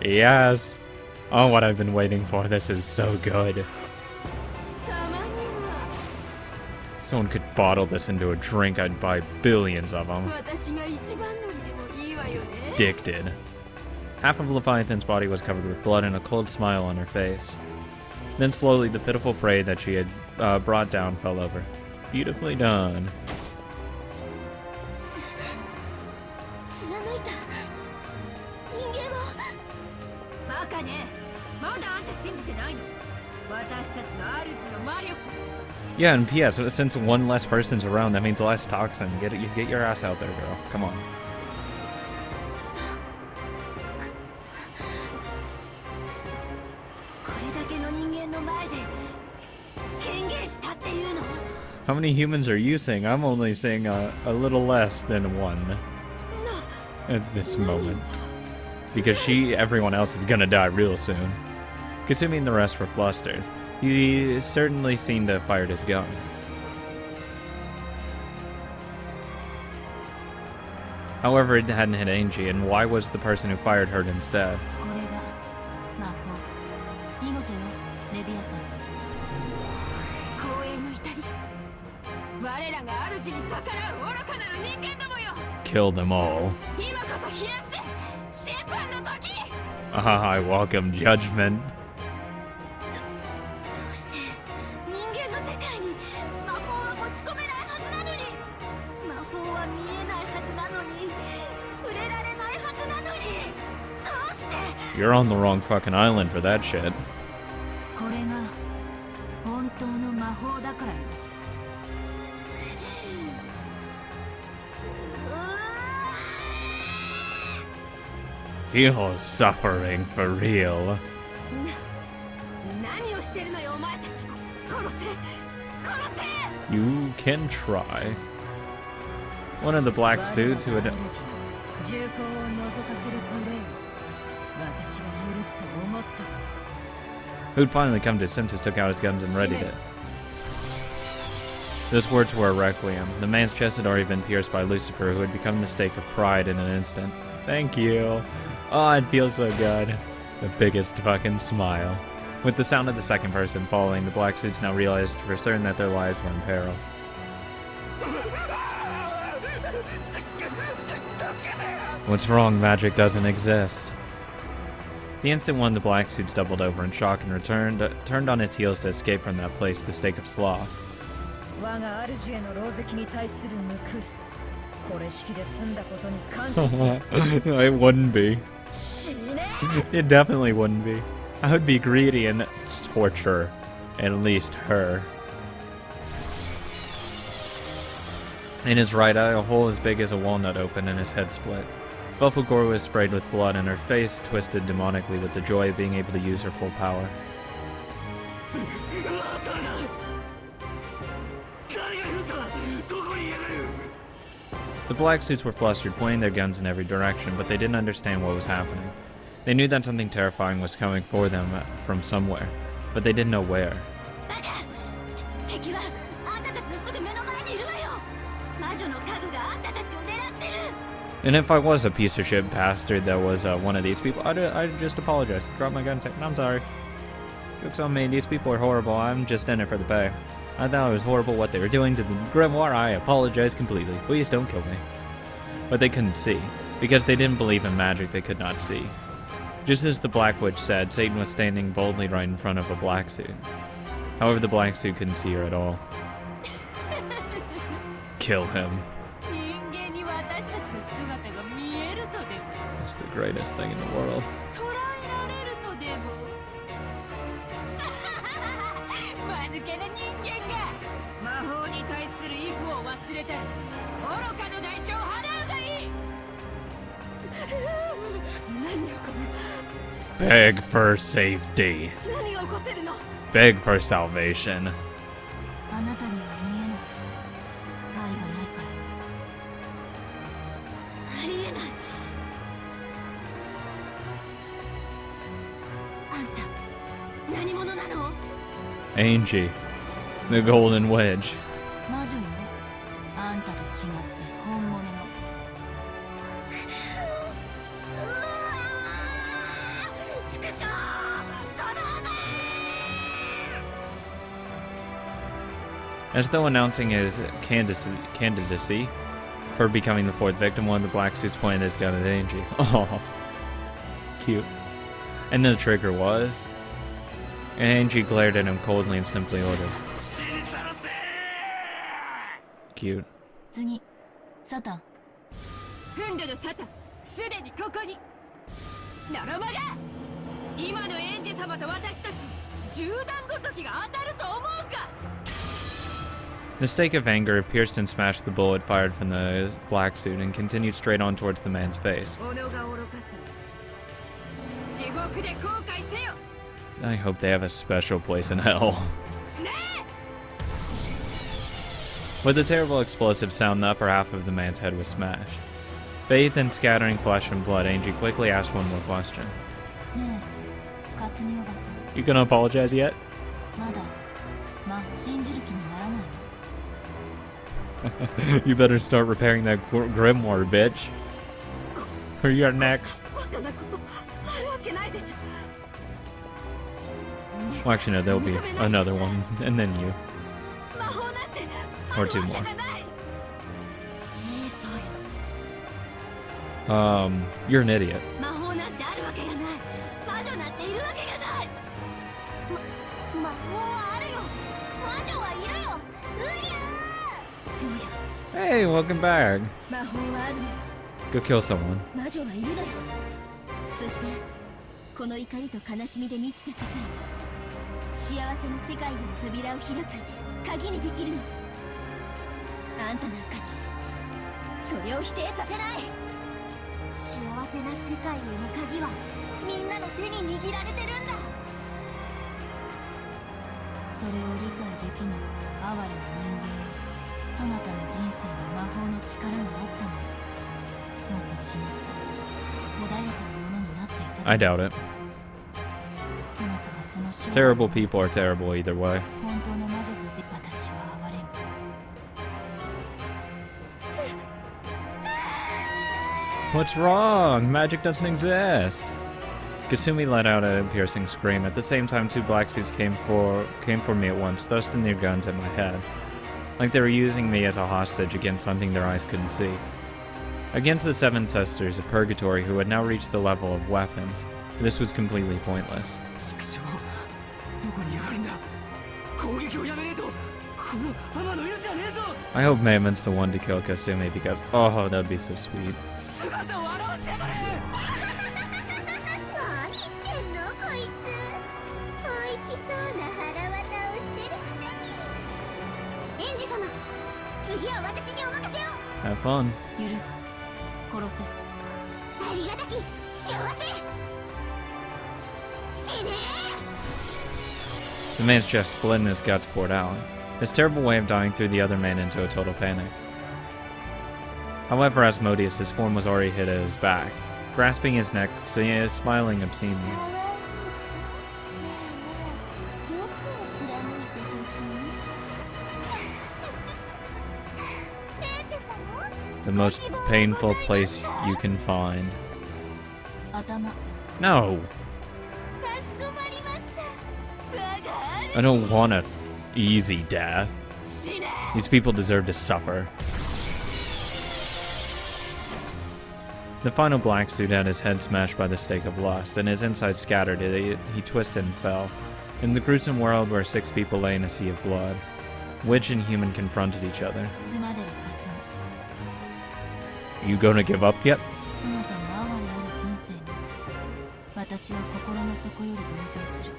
Yes. Oh, what I've been waiting for. This is so good. たまには Someone could bottle this into a drink, I'd buy billions of them. 私が一番乗りでもいいわよね。 Addicted. Half of Leviathan's body was covered with blood and a cold smile on her face. Then slowly the pitiful prey that she had brought down fell over. Beautifully done. 貫いた人間を。バカね。まだあんた信じてないの。私たちの主の魔力。 Yeah, and P.S. Since one less person's around, that means less toxin. Get your ass out there, girl. Come on. これだけの人間の前で権限したっていうの。 How many humans are you seeing? I'm only seeing a little less than one at this moment. Because everyone else is gonna die real soon. Consuming the rest were flustered. He certainly seemed to have fired his gun. However, it hadn't hit Angie, and why was the person who fired hurt instead? これが魔法。見事よレビアタン。光栄の至り。我らが主に逆らう愚かなる人間どもよ。 Kill them all. 今こそ冷やせ。審判の時。 Ah, I welcome judgment. どうして人間の世界に魔法は持ち込めないはずなのに。魔法は見えないはずなのに触れられないはずなのに。どうして。 You're on the wrong fucking island for that shit. これが本当の魔法だからよ。 Feel suffering for real. 何をしてるのよお前たち。殺せ。殺せ。 You can try. One of the black suits who had 銃口を覗かせる無礼を私は許すと思った。 who'd finally come to his senses took out his guns and readied it. Those words were a requiem. The man's chest had already been pierced by Lucifer, who had become the stake of pride in an instant. Thank you. Oh, it feels so good. The biggest fucking smile. With the sound of the second person following, the black suits now realized for certain that their lives were in peril. What's wrong? Magic doesn't exist. The instant one of the black suits doubled over in shock and turned on his heels to escape from that place, the stake of sloth. 我が主への狼藉に対する報い。これ式で済んだことに感謝する。 It wouldn't be. 死ね。 It definitely wouldn't be. I would be greedy and torture at least her. In his right eye, a hole as big as a walnut opened and his head split. Belphegor was sprayed with blood and her face twisted demonically with the joy of being able to use her full power. The black suits were flustered, pointing their guns in every direction, but they didn't understand what was happening. They knew that something terrifying was coming for them from somewhere, but they didn't know where. バカ敵はあんたたちのすぐ目の前にいるわよ魔女の家具があんたたちを狙ってる And if I was a piece of shit bastard that was one of these people, I'd just apologize. Drop my gun and say, I'm sorry. Joke's on me, these people are horrible. I'm just in it for the pay. I thought it was horrible what they were doing to the grimoire. I apologize completely. Please don't kill me. But they couldn't see. Because they didn't believe in magic they could not see. Just as the Black Witch said, Satan was standing boldly right in front of a black suit. However, the black suit couldn't see her at all. Kill him. 人間に私たちの姿が見えるとでも It's the greatest thing in the world. 捉えられるとでも間抜けな人間が魔法に対する畏怖を忘れたり愚かの代償を払うがいい何よこれ Beg for safety. 何が起こってるの Beg for salvation. あなたには見えない愛がないからありえないあんた何者なの Angie. The Golden Wedge. 魔女よあんたと違って本物のうわーちくしょうこの雨 As though announcing his candidacy for becoming the fourth victim, one of the black suits pointed his gun at Angie. Oh, cute. And the trigger was. And Angie glared at him coldly and simply ordered. Cute. 次サタンフンドのサタンすでにここにならばが今のエンジ様と私たち銃弾ごときが当たると思うか The stake of anger pierced and smashed the bullet fired from the black suit and continued straight on towards the man's face. 己が愚かすうち地獄で後悔せよ I hope they have a special place in hell. 死ね With a terrible explosive sound, the upper half of the man's head was smashed. Bathed in scattering flesh and blood, Angie quickly asked one more question. ねえかすみおばさん You gonna apologize yet? まだ信じる気にならないの You better start repairing that grimoire, bitch. Or you're next. バカなことあるわけないでしょ Well, actually, no, there'll be another one, and then you. 魔法なんてあ Or る two わ more. けがないそうよ You're an idiot. 魔法なんてあるわけがない魔女なんているわけがない魔法はあるよ魔女はいるようりゃそうよ Hey, welcome back. 魔法はあるよ Go kill someone. 魔女はいるのよそしてこの怒りと悲しみで満ちた世界幸せの世界への扉を開く鍵にできるのあんたなんかにそれを否定させない幸せな世界への鍵はみんなの手に握られてるんだそれを理解できぬ哀れな人間よそなたの人生に魔法の力があったのにもっと違った穏やかなものになっていた I doubt it. そなたがその将来 Terrible people are terrible either way. 本当の魔女とで私は哀れむ What's wrong? Magic doesn't exist. Kasumi let out a piercing scream. At the same time, two black suits came for me at once, thrusting their guns at my head, like they were using me as a hostage against something their eyes couldn't see. Against the seven sisters of Purgatory, who had now reached the level of weapons, this was completely pointless. ちくしょうどこにやがるんだ攻撃をやめねえとこの天の湯じゃねえぞ I hope Maymon's the one to kill Kasumi because, oh, that'd be so sweet. 姿を現してやがれ何言ってんのこいつ美味しそうな腹渡をしてるくせにエンジ様次は私にお任せを Have fun. 許す殺せありがたき幸せ死ね The man's chest split and his guts poured out. His terrible way of dying threw the other man into a total panic. However, Asmodeus, his form was already hit at his back. grasping his neck, smiling obscenely. どこを貫いてほしい？レイチェ様？ The most painful place you can find. 頭 No! かしこまりました。我が I don't want an easy death. 死ね。 These people deserve to suffer. The final black suit had his head smashed by the stake of lust, and his insides scattered. He twisted and fell. In the gruesome world where 6 people lay in a sea of blood, witch and human confronted each other. スマデルかすむ You gonna give up yet? そなたの哀れある人生に私は心の底より同情する。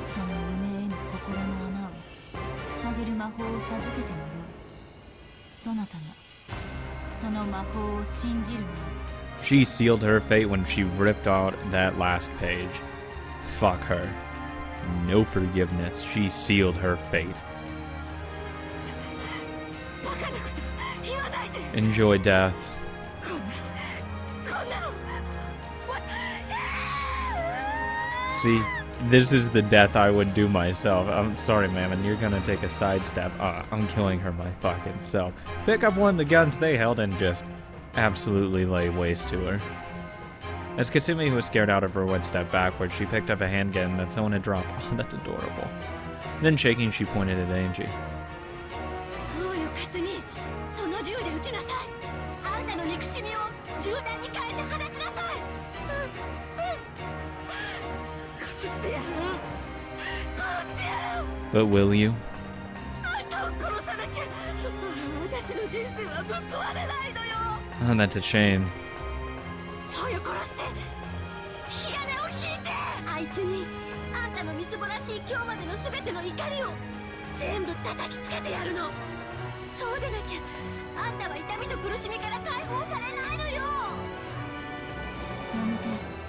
その運命への心の穴を塞げる魔法を授けてもよい。そなたがその魔法を信じるなら She sealed her fate when she ripped out that last page. Fuck her. No forgiveness. She sealed her fate. バカなこと言わないで。 Enjoy death. こんなの See, this is the death I would do myself. I'm sorry, ma'am, and you're gonna take a sidestep. I'm killing her my fucking self. Pick up one of the guns they held and just absolutely lay waste to her. As Kasumi, who was scared out of her wood, stepped backward, she picked up a handgun that someone had dropped. Oh, that's adorable. Then shaking, she pointed at Angie. そうよ、かすみ。その銃で撃ちなさい。あんたの憎しみを銃弾に変えて放ちなさい。殺してやろう。殺してやろう。 But will you? あんたを殺さなきゃ私の人生はぶっ壊れないのよ。 Oh, that's a shame. そうよ、殺して火種を引いて。あいつにあんたのみすぼらしい今日までの全ての怒りを全部叩きつけてやるの。そうでなきゃあんたは痛みと苦しみから解放されないのよ。やめて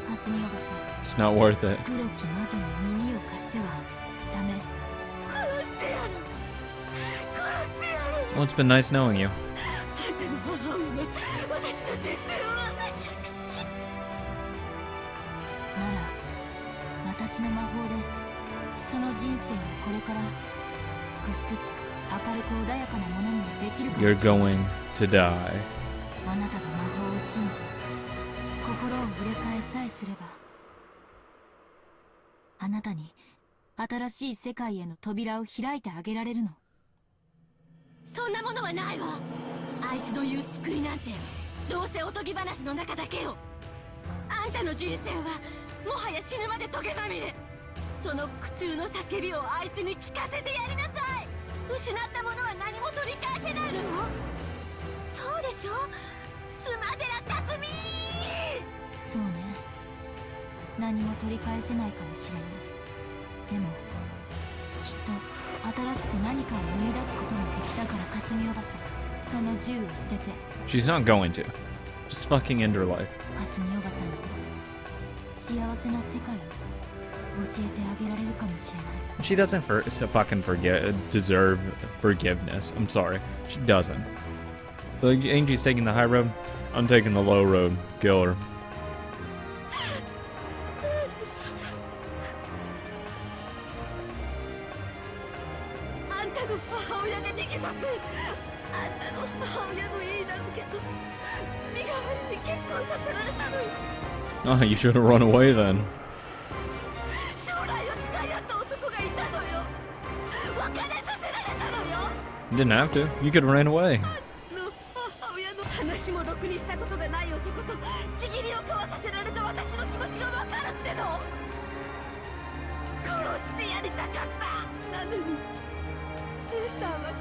かすみおばさん It's not worth it. 黒き魔女に耳を貸してはダメ。殺してやる。殺してやる。 Well, it's been nice knowing you. あんたの母親が私の人生をめちゃくちゃ。なら私の魔法でその人生をこれから少しずつ明るく穏やかなものにできるかも You're しれない。 going to die. あなたが魔法を信じ心を触れ替えさえすればあなたに新しい世界への扉を開いてあげられるの。そんなものはないわ。あいつの言う救いなんてどうせおとぎ話の中だけよ。あんたの人生はもはや死ぬまでトゲまみれ。その苦痛の叫びをあいつに聞かせてやりなさい。失ったものは何も取り返せないのよ。そうでしょ、スマデラカズミ。そうね、何も取り返せないかもしれない。でもきっと新しく何かを生み出すことができたからかすみおばさん、その銃を捨てて She's not going to. Just fucking end her life. かすみおばさんに幸せな世界を教えてあげられるかもしれない。 She doesn't deserve forgiveness. I'm sorry. She doesn't. Like, Angie's taking the high road. I'm taking the low road. Kill her. あんたの母親が逃げ出す。あんたの母親のいい名付けと身代わりに結婚させられたのよ。 Oh, you should have run away then. 将来を誓い合った男がいたのよ。別れさせられたのよ。 You didn't have to. You could have ran away. の母親の話もろくにしたことがない男とちぎりを交わさせられた私の気持ちがわかるっての。殺してやりたかった。なのに姉さんは勝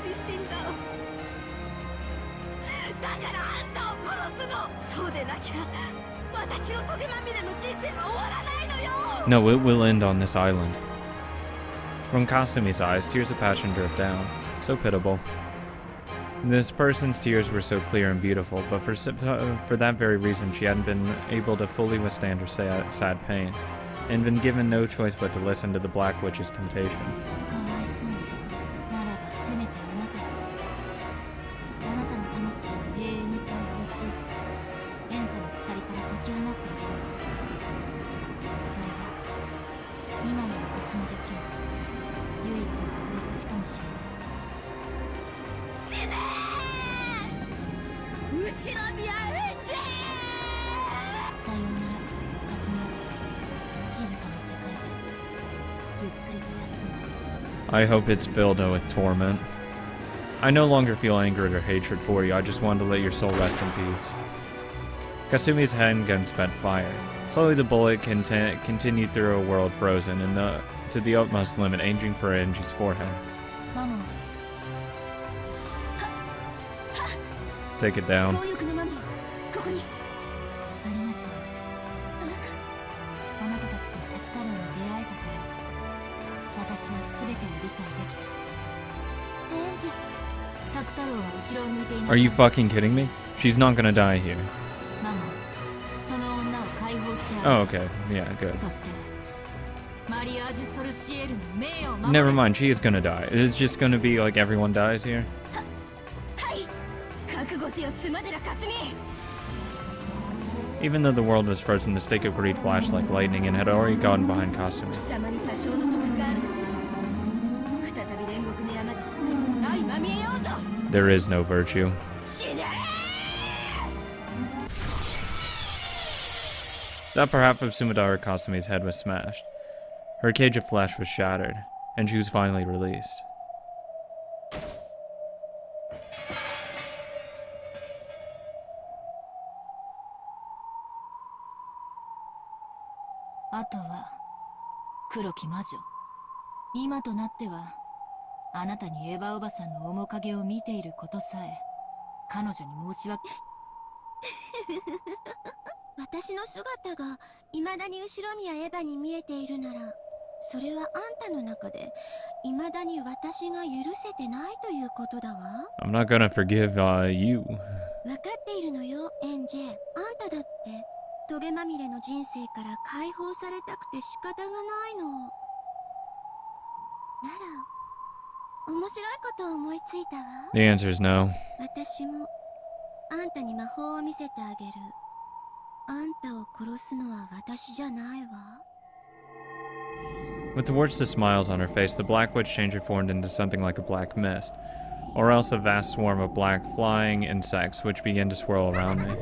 手に死んだ。だからあんたを殺すの。そうでなきゃ私のトゲまみれの人生は終わらないのよ。 No, it will end on this island. From Kasumi's eyes, tears of passion dripped down. So pitiable. This person's tears were so clear and beautiful, but for that very reason, she hadn't been able to fully withstand her sad pain, and been given no choice but to listen to the Black Witch's temptation. かわいそうにならばせめてあなたの魂を永遠に解放し塩素の鎖から解き放っている。それが今の私にできる唯一の施しかもしれない。死ねー後ろ見合うんじゃさようなら、霞おばさん。静かな世界でゆっくりと休んだ。I hope it's filled with torment. I no longer feel anger or hatred for you. I just wanted to let your soul rest in peace. Kasumi's handgun sped fire. Slowly the bullet continued through a world frozen to the utmost limit, aiming for Anji's forehead. マモン、 Take it down. 強力なマモン、ここに。ありがとう。あなたたちとサク太郎に出会えたから私は全てを理解できた。エンジ。サク太郎は後ろを向いていない。 Are you fucking kidding me? She's not gonna die here. マモン、その女を解放してあげ Oh, okay. Yeah, good. そしてマリアージュ・ソルシエルの名誉を守れ。 Never mind, she is gonna die. It's just gonna be like everyone dies here. はい。覚悟せよ、スマデラ・カスミ。 Even though the world was frozen, the stake of greed flashed like lightning and had already gotten behind Kasumi. 貴様に多少の得がある。再び煉獄の山で相まみえようぞ。 There is no virtue. 死ね That perhaps of Sumadara Kasumi's head was smashed. Her cage of flesh was shattered, and she was finally released. あとは黒き魔女。今となってはあなたにエヴァおばさんの面影を見ていることさえ彼女に申し訳。私の姿が未だに後ろ宮エヴァに見えているなら、それはあんたの中で未だに私が許せてないということだわ。 I'm not gonna forgive you. 分かっているのよ、エンジェ。あんただってトゲまみれの人生から解放されたくて仕方がないの。なら面白いことを思いついたわ。 The answer is no. 私もあんたに魔法を見せてあげる。あんたを殺すのは私じゃないわ。 With the words to smiles on her face, the black witch changer formed into something like a black mist, or else a vast swarm of black flying insects which began to swirl around me.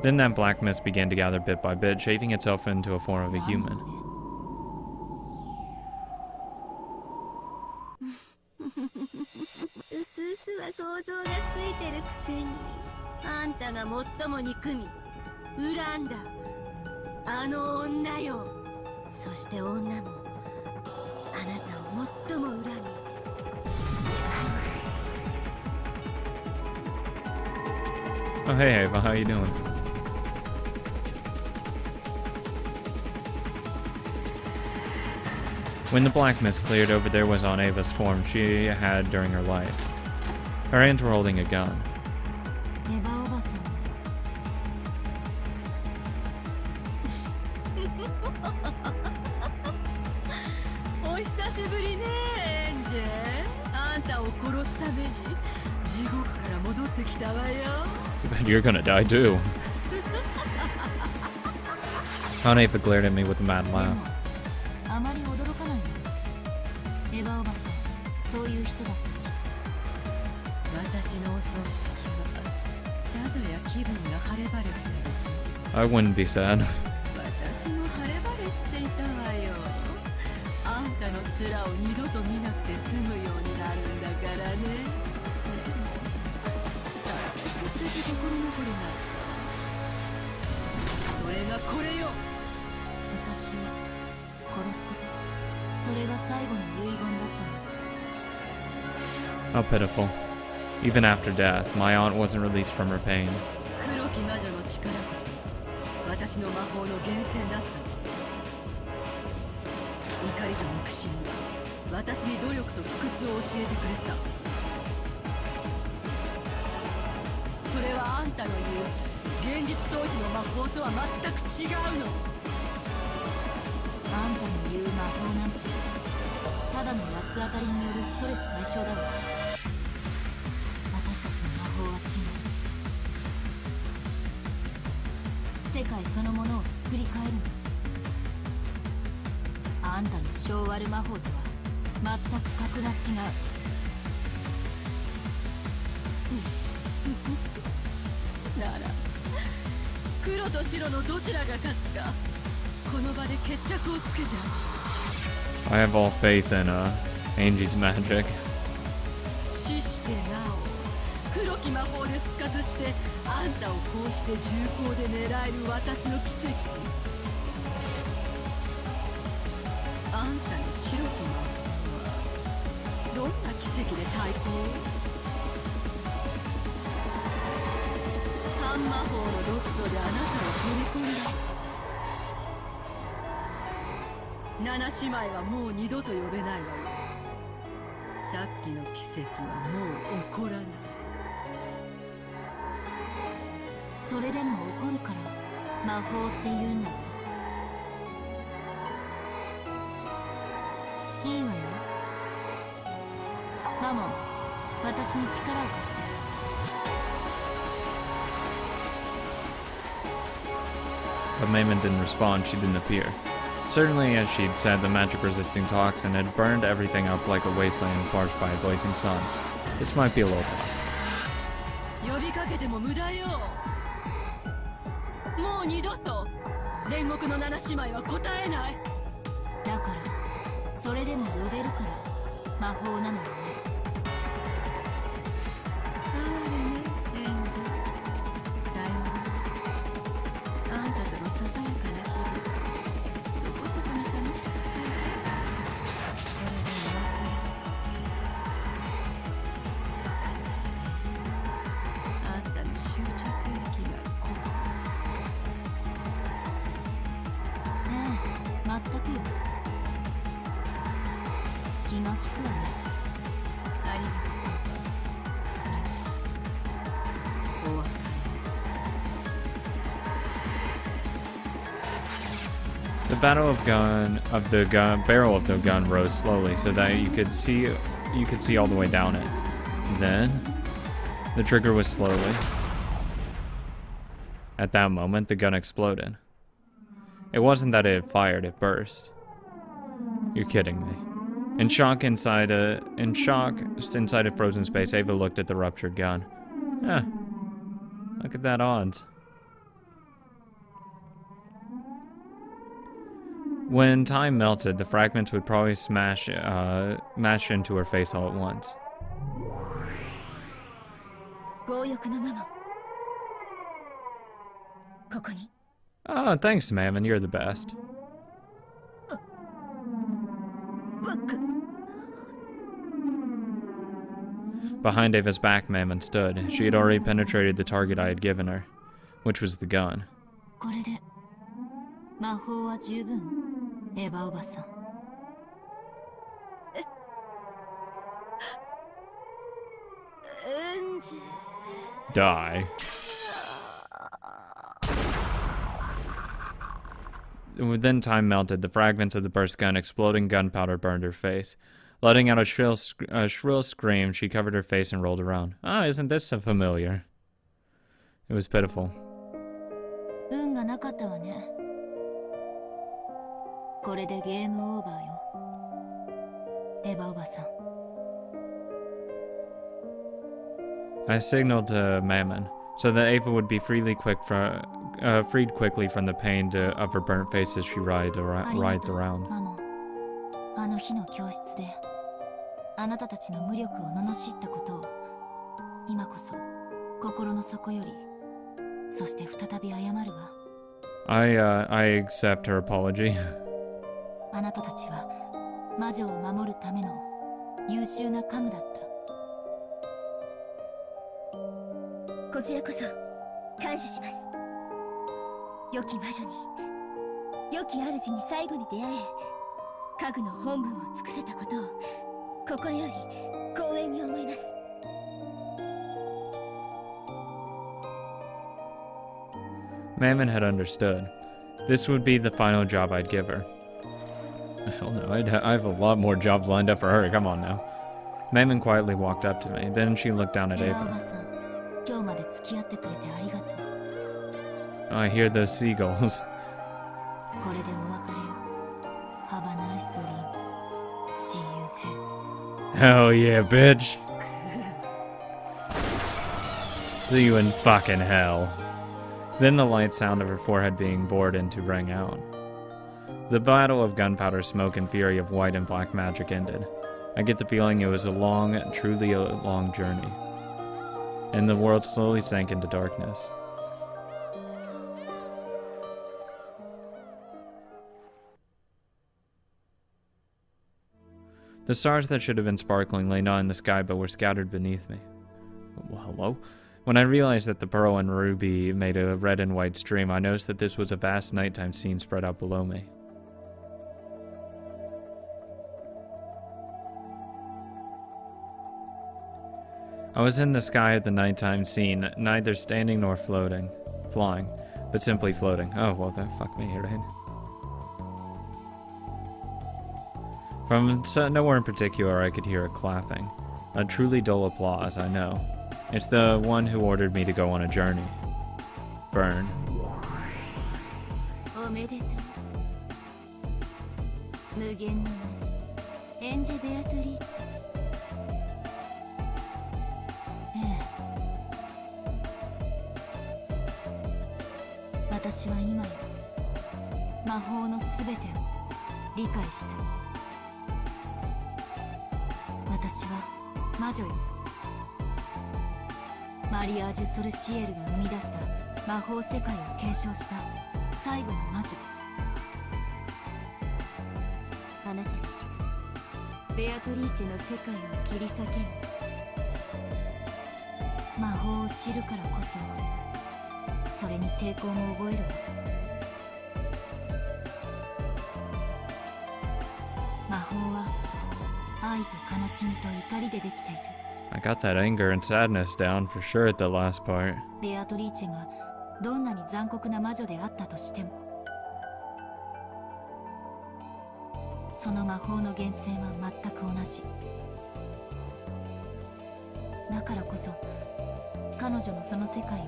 Then that black mist began to gather bit by bit, shaping itself into a form of a human. うすうすは想像がついてるくせに、あんたが最も憎み恨んだあの女よ。そして女もあなたを最も恨み。 Oh, hey, Ava, how you doing? When the black mist cleared over, there was on Ava's form she had during her life. Her hands were holding a gun. エヴァおばさん。お久しぶりね、エンジェ。あんたを殺すために地獄から戻ってきたわよ。 Too bad you're gonna die too. Aunt Ava glared at me with a mad でも laugh. あまり驚かないの。エヴァおばさん、そういう人だったし。私のお葬式はさぞや気分が晴れ晴れしたでしょ。 I wouldn't be sad. 私も晴れ晴れしていたわよ。あんたの面を二度と見なくて済むようになるんだからね。ただ一つだけ心残りがあった。それがこれよ。私を殺すこと、それが最後の遺言だったの。 How pitiful. Even after death, my aunt wasn't released from her pain. 黒き魔女の力こそ私の魔法の源泉だったの。怒りと憎しみは私に努力と不屈を教えてくれた。それはあんたの言う現実逃避の魔法とは全く違うの。あんたの言う魔法なんてただの八つ当たりによるストレス解消だわ。私たちの魔法は違う。界そのものを作り変えるの。あんたの小悪魔法とは全く格が違う。なら黒と白のどちらが勝つかこの場で決着をつけて。 I have all faith in Angie's magic. 死してなお黒き魔法で復活してあんたをこうして重厚で狙える私の奇跡。あんたの白き魔法はどんな奇跡で対抗？半魔法の毒素であなたを取り込んだ。七姉妹はもう二度と呼べないわよ。さっきの奇跡はもう起こらない。それでも起こるから魔法って言うんだよ。いいわよ。マモン、私に力を貸して。But Maimon didn't respond, she didn't appear. Certainly, as she'd said, the magic-resisting toxin had burned everything up like a wasteland parched by a blazing sun. This might be a little tough. 呼びかけても無駄よ。もう二度と煉獄の七姉妹は答えない。だからそれでも呼べるから魔法なのよね。哀れね、エンジェル。さようなら。あんたとのささやかな日々、そこそこに楽しかった。これで終わり。あんたの終着駅がここ。全くよ。気が利くわね。ありがとう。それじゃお別れ。The barrel of the gun rose slowly so that you could see all the way down it. Then the trigger was slowly. At that moment, the gun exploded. It wasn't that it had fired, it burst. You're kidding me. In shock inside a frozen space, Ava looked at the ruptured gun. Look at that odds. When time melted, the fragments would probably smash into her face all at once. 強欲のママ。ここに。 Oh, thanks, Mammon. You're the best. バカ。 Behind Ava's back, Mammon stood. She had already penetrated the target I had given her, which was the gun. これで魔法は十分、エヴァおばさん。Die. Then time melted. The fragments of the burst gun, exploding gunpowder burned her face. Letting out a shrill scream, she covered her face and rolled around. Ah, isn't this so familiar? It was pitiful. 運がなかったわね。これでゲームオーバーよ。エヴァおばさん。I signaled to Mammon so that Ava would be freed quickly from the pain of her burnt face as she writhed around. マモン、あの日の教室であなたたちの無力を罵ったことを今こそ心の底より、そして再び謝るわ。I accept her apology. あなたたちは魔女を守るための優秀な家具だった。こちらこそ感謝します。良き魔女に、良き主に最後に出会え、家具の本分を尽くせたことを心より光栄に思います。Mammon had understood. This would be the final job I'd give her. Hell no, I have a lot more jobs lined up for her. Come on now. Mammon quietly walked up to me. Then she looked down at Ava. Oh, I hear those seagulls. これでお別れよ。Have a nice dream. See you here. Hell yeah, bitch. See you in fucking hell. Then the light sound of her forehead being bored into rang out. The battle of gunpowder smoke and fury of white and black magic ended. I get the feeling it was a long, truly a long journey. And the world slowly sank into darkness. The stars that should have been sparkling lay not in the sky but were scattered beneath me. Well, hello? When I realized that the pearl and ruby made a red and white stream, I noticed that this was a vast nighttime scene spread out below me. I was in the sky at the nighttime scene, neither standing nor flying, but simply floating. Oh, well, then fuck me, right? From nowhere in particular, I could hear a clapping. A truly dull applause, I know. It's the one who ordered me to go on a journey. Burn. おめでとう。無限の魔女、エンジェ・ベアトリーチェ。ええ。私は今や魔法のすべてを理解した。私は魔女よ。マリアージュ・ソルシエールが生み出した魔法世界を継承した最後の魔女。あなたにしかベアトリーチェの世界を切り裂けぬ。魔法を知るからこそそれに抵抗も覚えるわ。魔法は愛と悲しみと怒りでできている。I got that anger and sadness down for sure at the last part. ベアトリーチェがどんなに残酷な魔女であったとしても、その魔法の源泉は全く同じ。だからこそ彼女のその世界を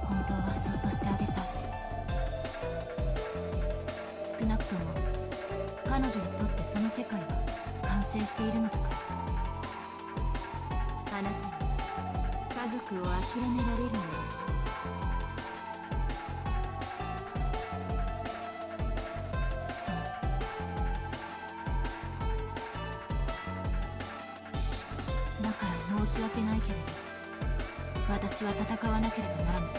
本当はそっとしてあげたい。少なくとも彼女にとってその世界は完成しているのだから。あなたに家族を諦められるのよ。そう。だから申し訳ないけれど、私は戦わなければならない。家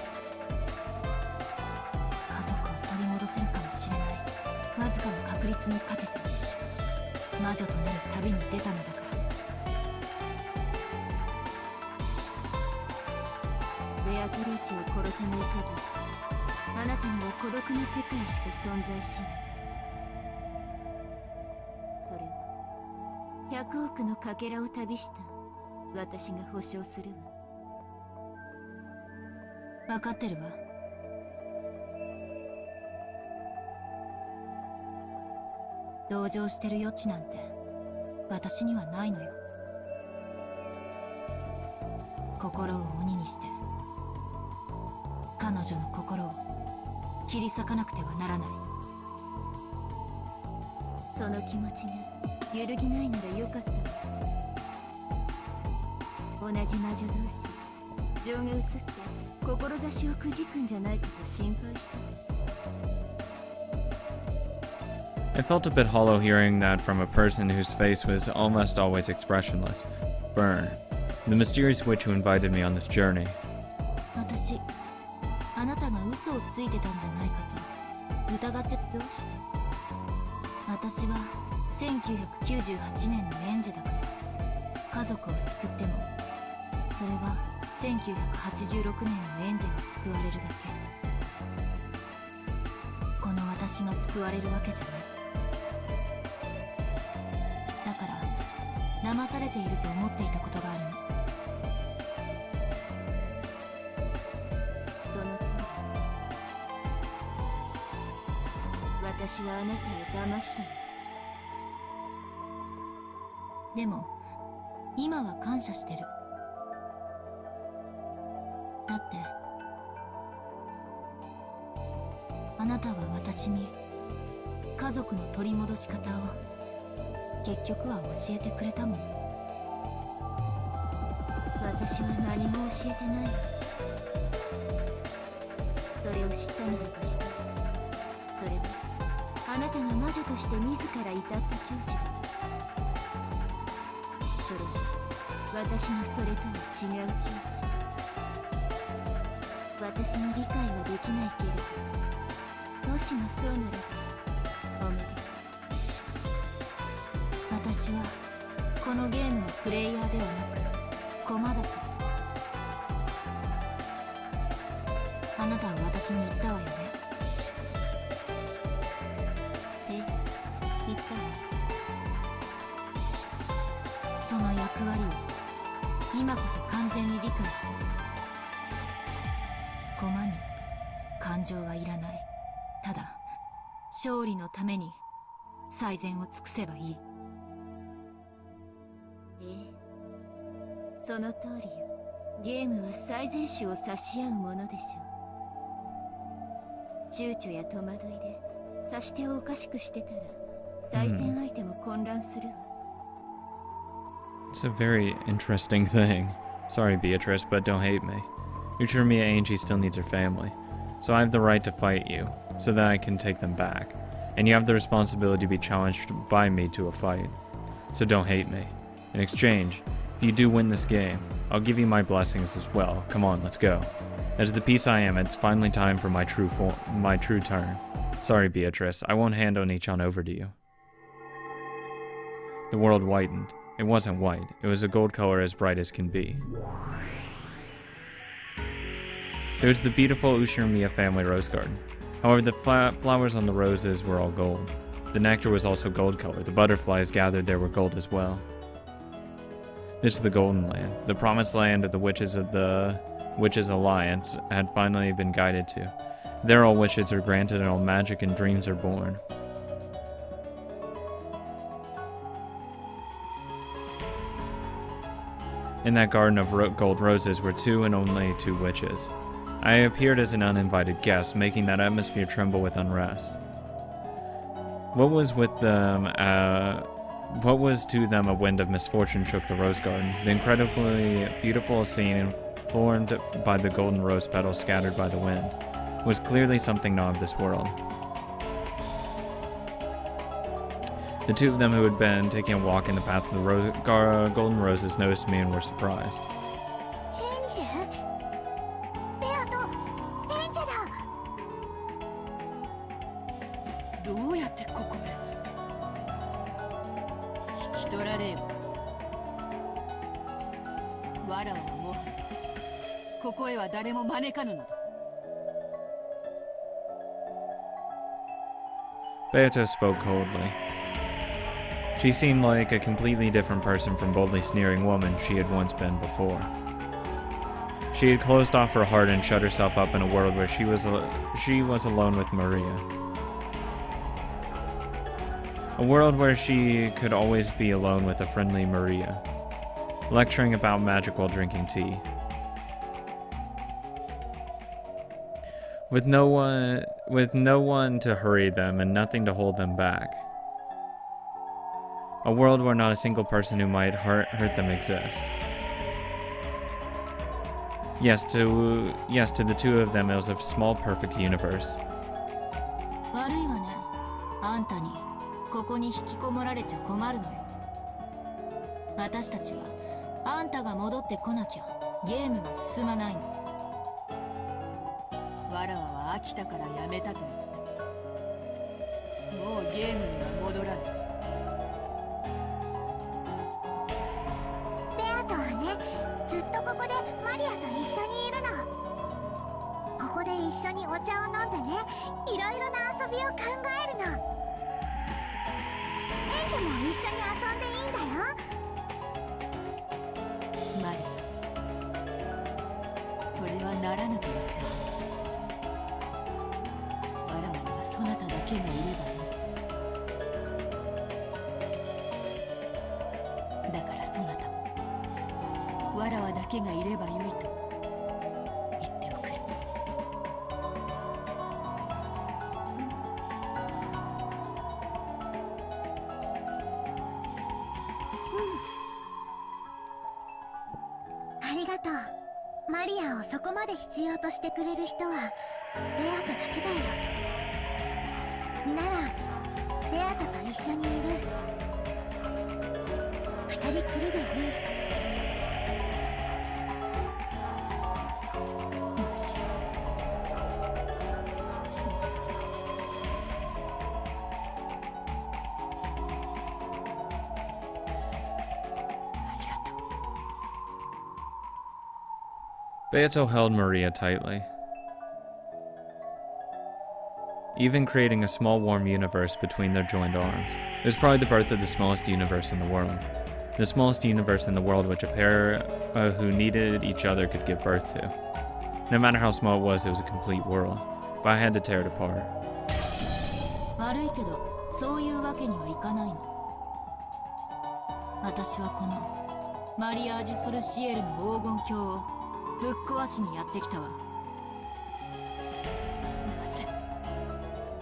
族を取り戻せるかもしれないわずかの確率にかけて魔女となる旅に出たのだから。ベアトリーチェを殺さない限り、あなたには孤独な世界しか存在しない。それを100億のかけらを旅した私が保証するわ。分かってるわ。同情してる余地なんて私にはないのよ。心を鬼にして彼女の心を切り裂かなくてはならない。その気持ちが揺るぎないならよかったわ。同じ魔女同士、情が移って志をくじくんじゃないかと心配した。It felt a bit hollow hearing that from a person whose face was almost always expressionless. Burn. The mysterious witch who invited me on this journey. 私、あなたが嘘をついてたんじゃないかと疑って。どうして？私は1998年のエンジェだから家族を救っても、それは1986年のエンジェが救われるだけ。この私が救われるわけじゃない。だから騙されていると思っていたことがあるの。その通り。私はあなたを騙したの。でも今は感謝してる。だってあなたは私に家族の取り戻し方を結局は教えてくれたもん。私は何も教えてないわ。それを知ったのだとして、それはあなたが魔女として自ら至った境地だ。それは私のそれとは違う境地。私に理解はできないけれど、もしもそうならばおめでとう。私はこのゲームのプレイヤーではなく駒だと。あなたは私に言ったわよね。え、言ったわ。その役割を今こそ完全に理解した。駒に感情はいらない。ただ勝利のために最善を尽くせばいい。ええ、その通りよ。ゲームは最善手を差し合うものでしょう。躊躇や戸惑いで指し手をおかしくしてたら対戦相手も混乱するわ。It's a very interesting thing. Sorry, Beatrice, but don't hate me. Uchinomiya Angie still needs her family, so I have the right to fight you, so that I can take them back. And you have the responsibility to be challenged by me to a fight. So don't hate me. In exchange, if you do win this game, I'll give you my blessings as well. Come on, let's go. As the peace I am, it's finally time for my true turn. Sorry, Beatrice, I won't hand Oni-chan over to you. The world whitened. It wasn't white, it was a gold color as bright as can be. There was the beautiful Uchinomiya family rose garden. However, the flowers on the roses were all gold. The nectar was also gold colored. The butterflies gathered there were gold as well. This is the Golden Land, the promised land of the Witches Alliance had finally been guided to. There all wishes are granted and all magic and dreams are born. In that garden of gold roses were two and only two witches. I appeared as an uninvited guest, making that atmosphere tremble with unrest. What was to them a wind of misfortune shook the rose garden. The incredibly beautiful scene formed by the golden rose petals scattered by the wind was clearly something not of this world. The two of them who had been taking a walk in the path of the golden roses noticed me and were surprised. どうやってここへ。引き取られよ。わらわはもはやここへは誰も招かぬのだ。Beato spoke coldly. She seemed like a completely different person from boldly sneering woman she had once been before. She had closed off her heart and shut herself up in a world where she was alone with Maria. A world where she could always be alone with a friendly Maria, lecturing about magic while drinking tea. With no one to hurry them and nothing to hold them back. A world where not a single person who might hurt them exists. Yes, to the two of them it was a small perfect universe. 悪いわね。あんたにここに引きこもられちゃ困るのよ。私たちはあんたが戻ってこなきゃゲームが進まないの。わらわは飽きたからやめたと言った。もうゲームには戻らぬ。ベアトはね、ずっとここでマリアと一緒にいるの。ここで一緒にお茶を飲んでね、いろいろな遊びを考えるの。エンジェも一緒に遊んでいいんだよ。マリア、それはならぬと言ったはず。わらわにはそなただけがいればいい。だからそなたもわらわだけがいればよいと言っておくれ。がとう。マリアをそこまで必要としてくれる人はレアトだけだよ。ならレアトと一緒にいる。二人きりでいい。Beato held Maria tightly, even creating a small warm universe between their joined arms. It was probably the birth of the smallest universe in the world. The smallest universe in the world which a pair who needed each other could give birth to. No matter how small it was a complete world. But I had to tear it apart. 悪いけど、そういうわけにはいかないの。私はこのマリアージュ・ソルシエルの黄金鏡をぶっ壊しにやってきたわ。なぜ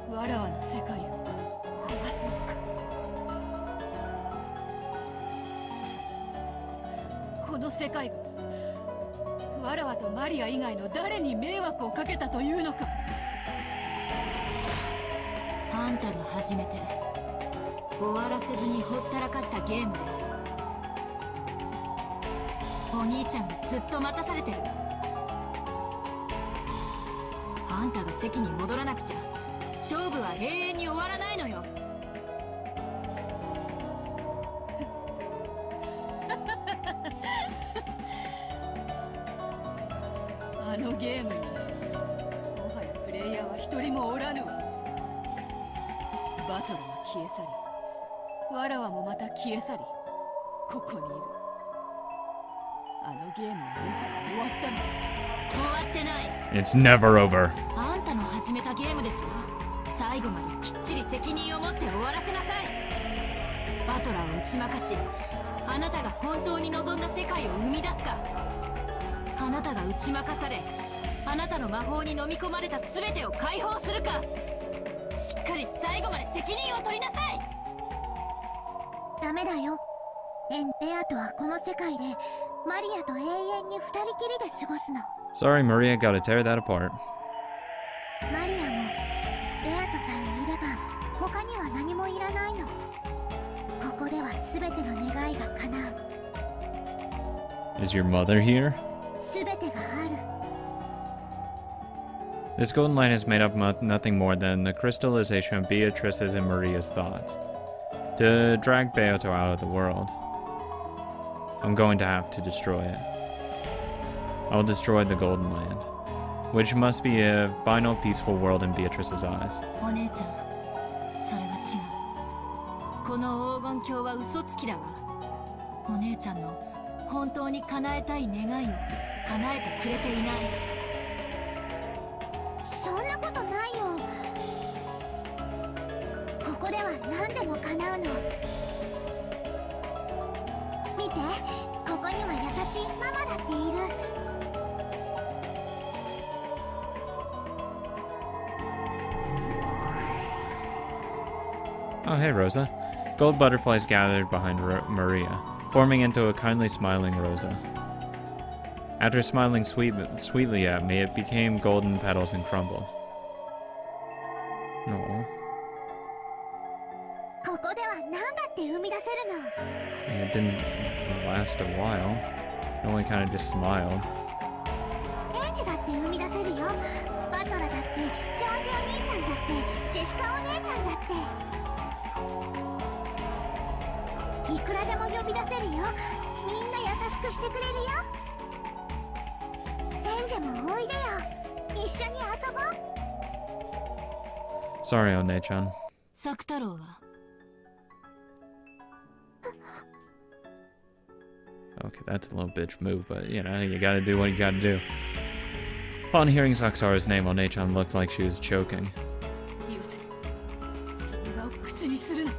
わらわの世界を壊すのか。この世界がわらわとマリア以外の誰に迷惑をかけたというのか。あんたが初めて終わらせずにほったらかしたゲームでお兄ちゃんがずっと待たされてる。あんたが席に戻らなくちゃ勝負は永遠に終わらないのよ。あのゲームにもはやプレイヤーは一人もおらぬわ。バトルは消え去り、わらわもまた消え去り、ここにいる。あのゲームはもはや終わったの。終わってない。 It's never over. あんたの始めたゲームでしょ。最後まできっちり責任を持って終わらせなさい。バトラーを打ち負かし、あなたが本当に望んだ世界を生み出すか、あなたが打ち負かされ、あなたの魔法に飲み込まれた全てを解放するか、しっかり最後まで責任を取りなさい。ダメだよ。レアとはこの世界でマリアと永遠に二人きりで過ごすの。 Sorry, Maria, gotta tear that apart. マリアもレアとさえいれば他には何もいらないの。ここでは全ての願いが叶う。 Is your mother here? 全てがある。 This golden light is made up of nothing more than the crystallization of Beatrice's and Maria's thoughts. To drag Beato out of the world, I'm going to have to destroy it. I'll destroy the Golden Land, which must be a final peaceful world in Beatrice's eyes. お姉ちゃん、それは違う。この黄金鏡は嘘つきだわ。お姉ちゃんの本当に叶えたい願いを叶えてくれていない。そんなことないよ。ここでは何でも叶うの。見て、ここには優しいママだっている。Oh, hey, Rosa. Gold butterflies gathered behind Maria, forming into a kindly smiling Rosa. After smiling sweetly at me, it became golden petals and crumbled. No. ここでは何だって生み出せるの。 It didn't last a while. It only kind of just smiled. エンジだって生み出せるよ。バトラだって、ジョージお兄ちゃんだって、ジェシカお姉ちゃんだって。いくらでも呼び出せるよ。みんな優しくしてくれるよ。エンジもおいでよ。一緒に遊ぼう。 Sorry, One-chan. 作太郎は Okay, that's a little bitch move, but you know, you gotta do what you gotta do. Upon hearing Sakutaro's name, One-chan looked like she was choking. よせ、そんなを口にするな。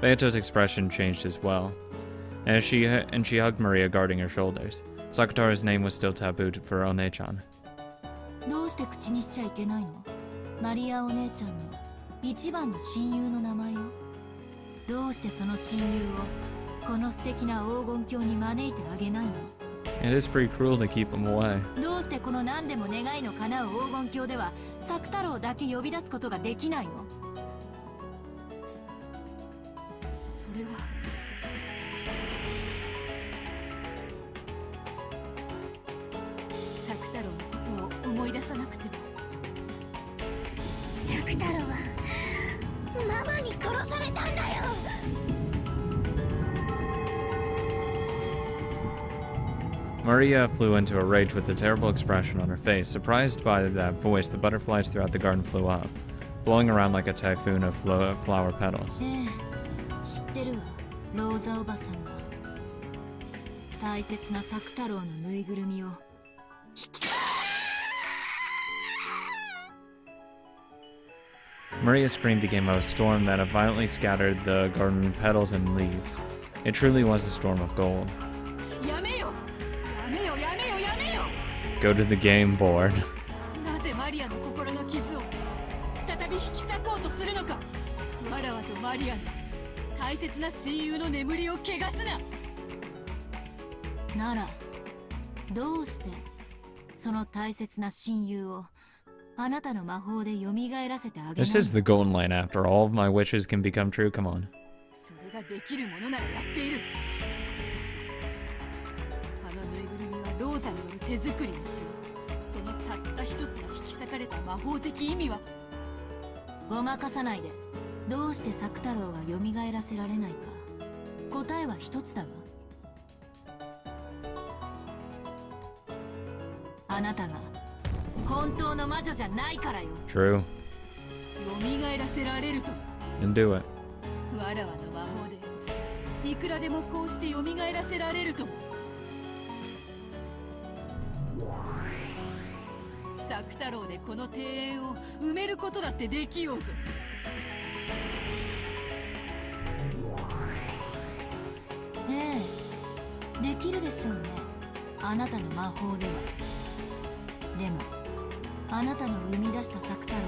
Beato's expression changed as well, and she hugged Maria, guarding her shoulders. Sakutaro's name was still taboo for One-chan. どうして口にしちゃいけないの？マリアお姉ちゃんの一番の親友の名前を。どうしてその親友をこの素敵な黄金鏡に招いてあげないの？ It is pretty cruel to keep him away. どうしてこの何でも願いの叶う黄金鏡では作太郎だけ呼び出すことができないの？それは作太郎のことを思い出さなくても。作太郎はママに殺されたんだよ。 Maria flew into a rage with a terrible expression on her face. Surprised by that voice, the butterflies throughout the garden flew up, blowing around like a typhoon of flower petals. ええ、知ってるわ。ローザおばさんが大切な作太郎のぬいぐるみを引き。 Maria's scream became a storm that violently scattered the garden petals and leaves. It truly was a storm of gold. やめよやめよやめよやめよ。 Go to the game board. なぜマリアの心の傷を再び引き裂こうとするのか。わらわとマリアの大切な親友の眠りを汚すな。ならどうしてその大切な親友をあなたの魔法で蘇らせてあげない This is the golden line after all of my wishes can become true. Come on. それができるものならやっている。しかしあのぬいぐるみはローザによる手作りの品。そのたった一つが引き裂かれた魔法的意味は。ごまかさないで。どうして作太郎が蘇らせられないか答えは一つだわ。あなたが本当の魔女じゃないからよ。 True. 蘇らせられると。 And do it. わらわの魔法でいくらでもこうして蘇らせられるとも。作太郎でこの庭園を埋めることだってできようぞ。ええ、できるでしょうね。あなたの魔法では。でもあなたの生み出した作太郎は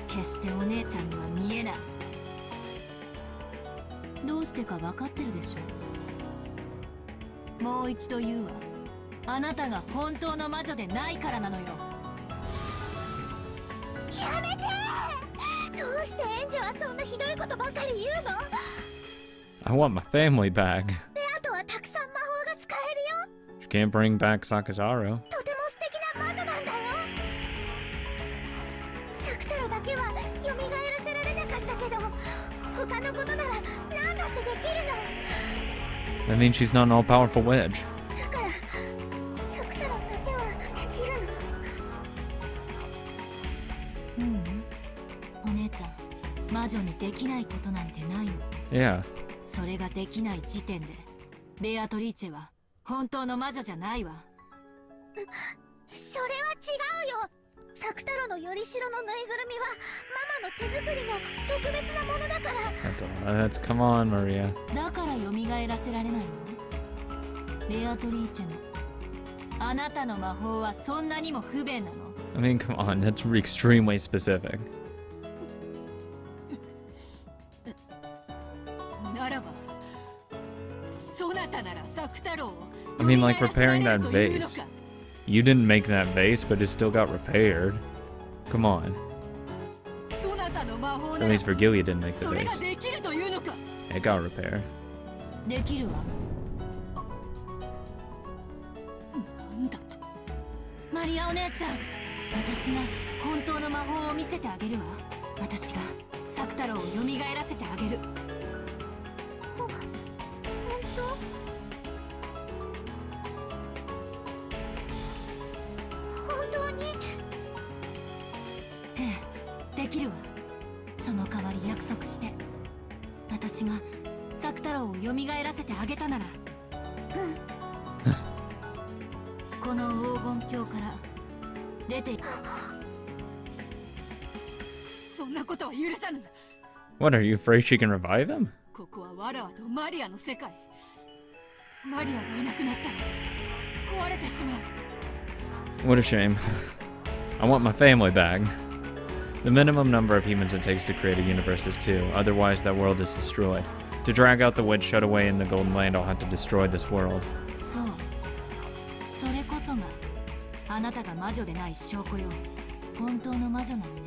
決してお姉ちゃんには見えない。どうしてか分かってるでしょ。もう一度言うわ。あなたが本当の魔女でないからなのよ。やめて。どうしてエンジはそんなひどいことばかり言うの？ I want my family back. で、あとはたくさん魔法が使えるよ。 She can't bring back Sakataro. とても素敵な魔女なんだよ。作太郎だけは蘇らせられなかったけど、他のことなら何だってできるの。 That means she's not an all-powerful witch. だから作太郎だけはできるの。ううん、お姉ちゃん、魔女にできないことなんてないの。 Yeah. それができない時点でベアトリーチェは本当の魔女じゃないわ。それは違うよ。作太郎のよりしろのぬいぐるみはママの手作りの特別なものだから。 That's come on, Maria. だから蘇らせられないの？ベアトリーチェのあなたの魔法はそんなにも不便なの？ I mean, come on, that's extremely specific. ならばそなたなら作太郎を I mean, like 蘇らせら repairing れ that るというの vase. か。 You didn't make that vase, but it still got repaired. Come on. そなたの魔法 At なら least Vergilia didn't make the それが vase. できるというのか。 It got repaired. できるわ。なんだと。マリアお姉ちゃん、私が本当の魔法を見せてあげるわ。私が作太郎を蘇らせてあげる。本当？本当に？ええ、できるわ。その代わり約束して。私が作太郎を蘇らせてあげたなら。この黄金鏡から出て。そんなことは許さぬ。 What, are you afraid she can revive him? ここはわらわとマリアの世界。マリアがいなくなったら壊れてしまう。 What a shame. I want my family back. The minimum number of humans it takes to create a universe is 2, otherwise that world is destroyed. To drag out the witch shut away in the Golden Land, I'll have to destroy this world. そう、そがあなたが魔女でない証拠よ。本当の魔女なのね。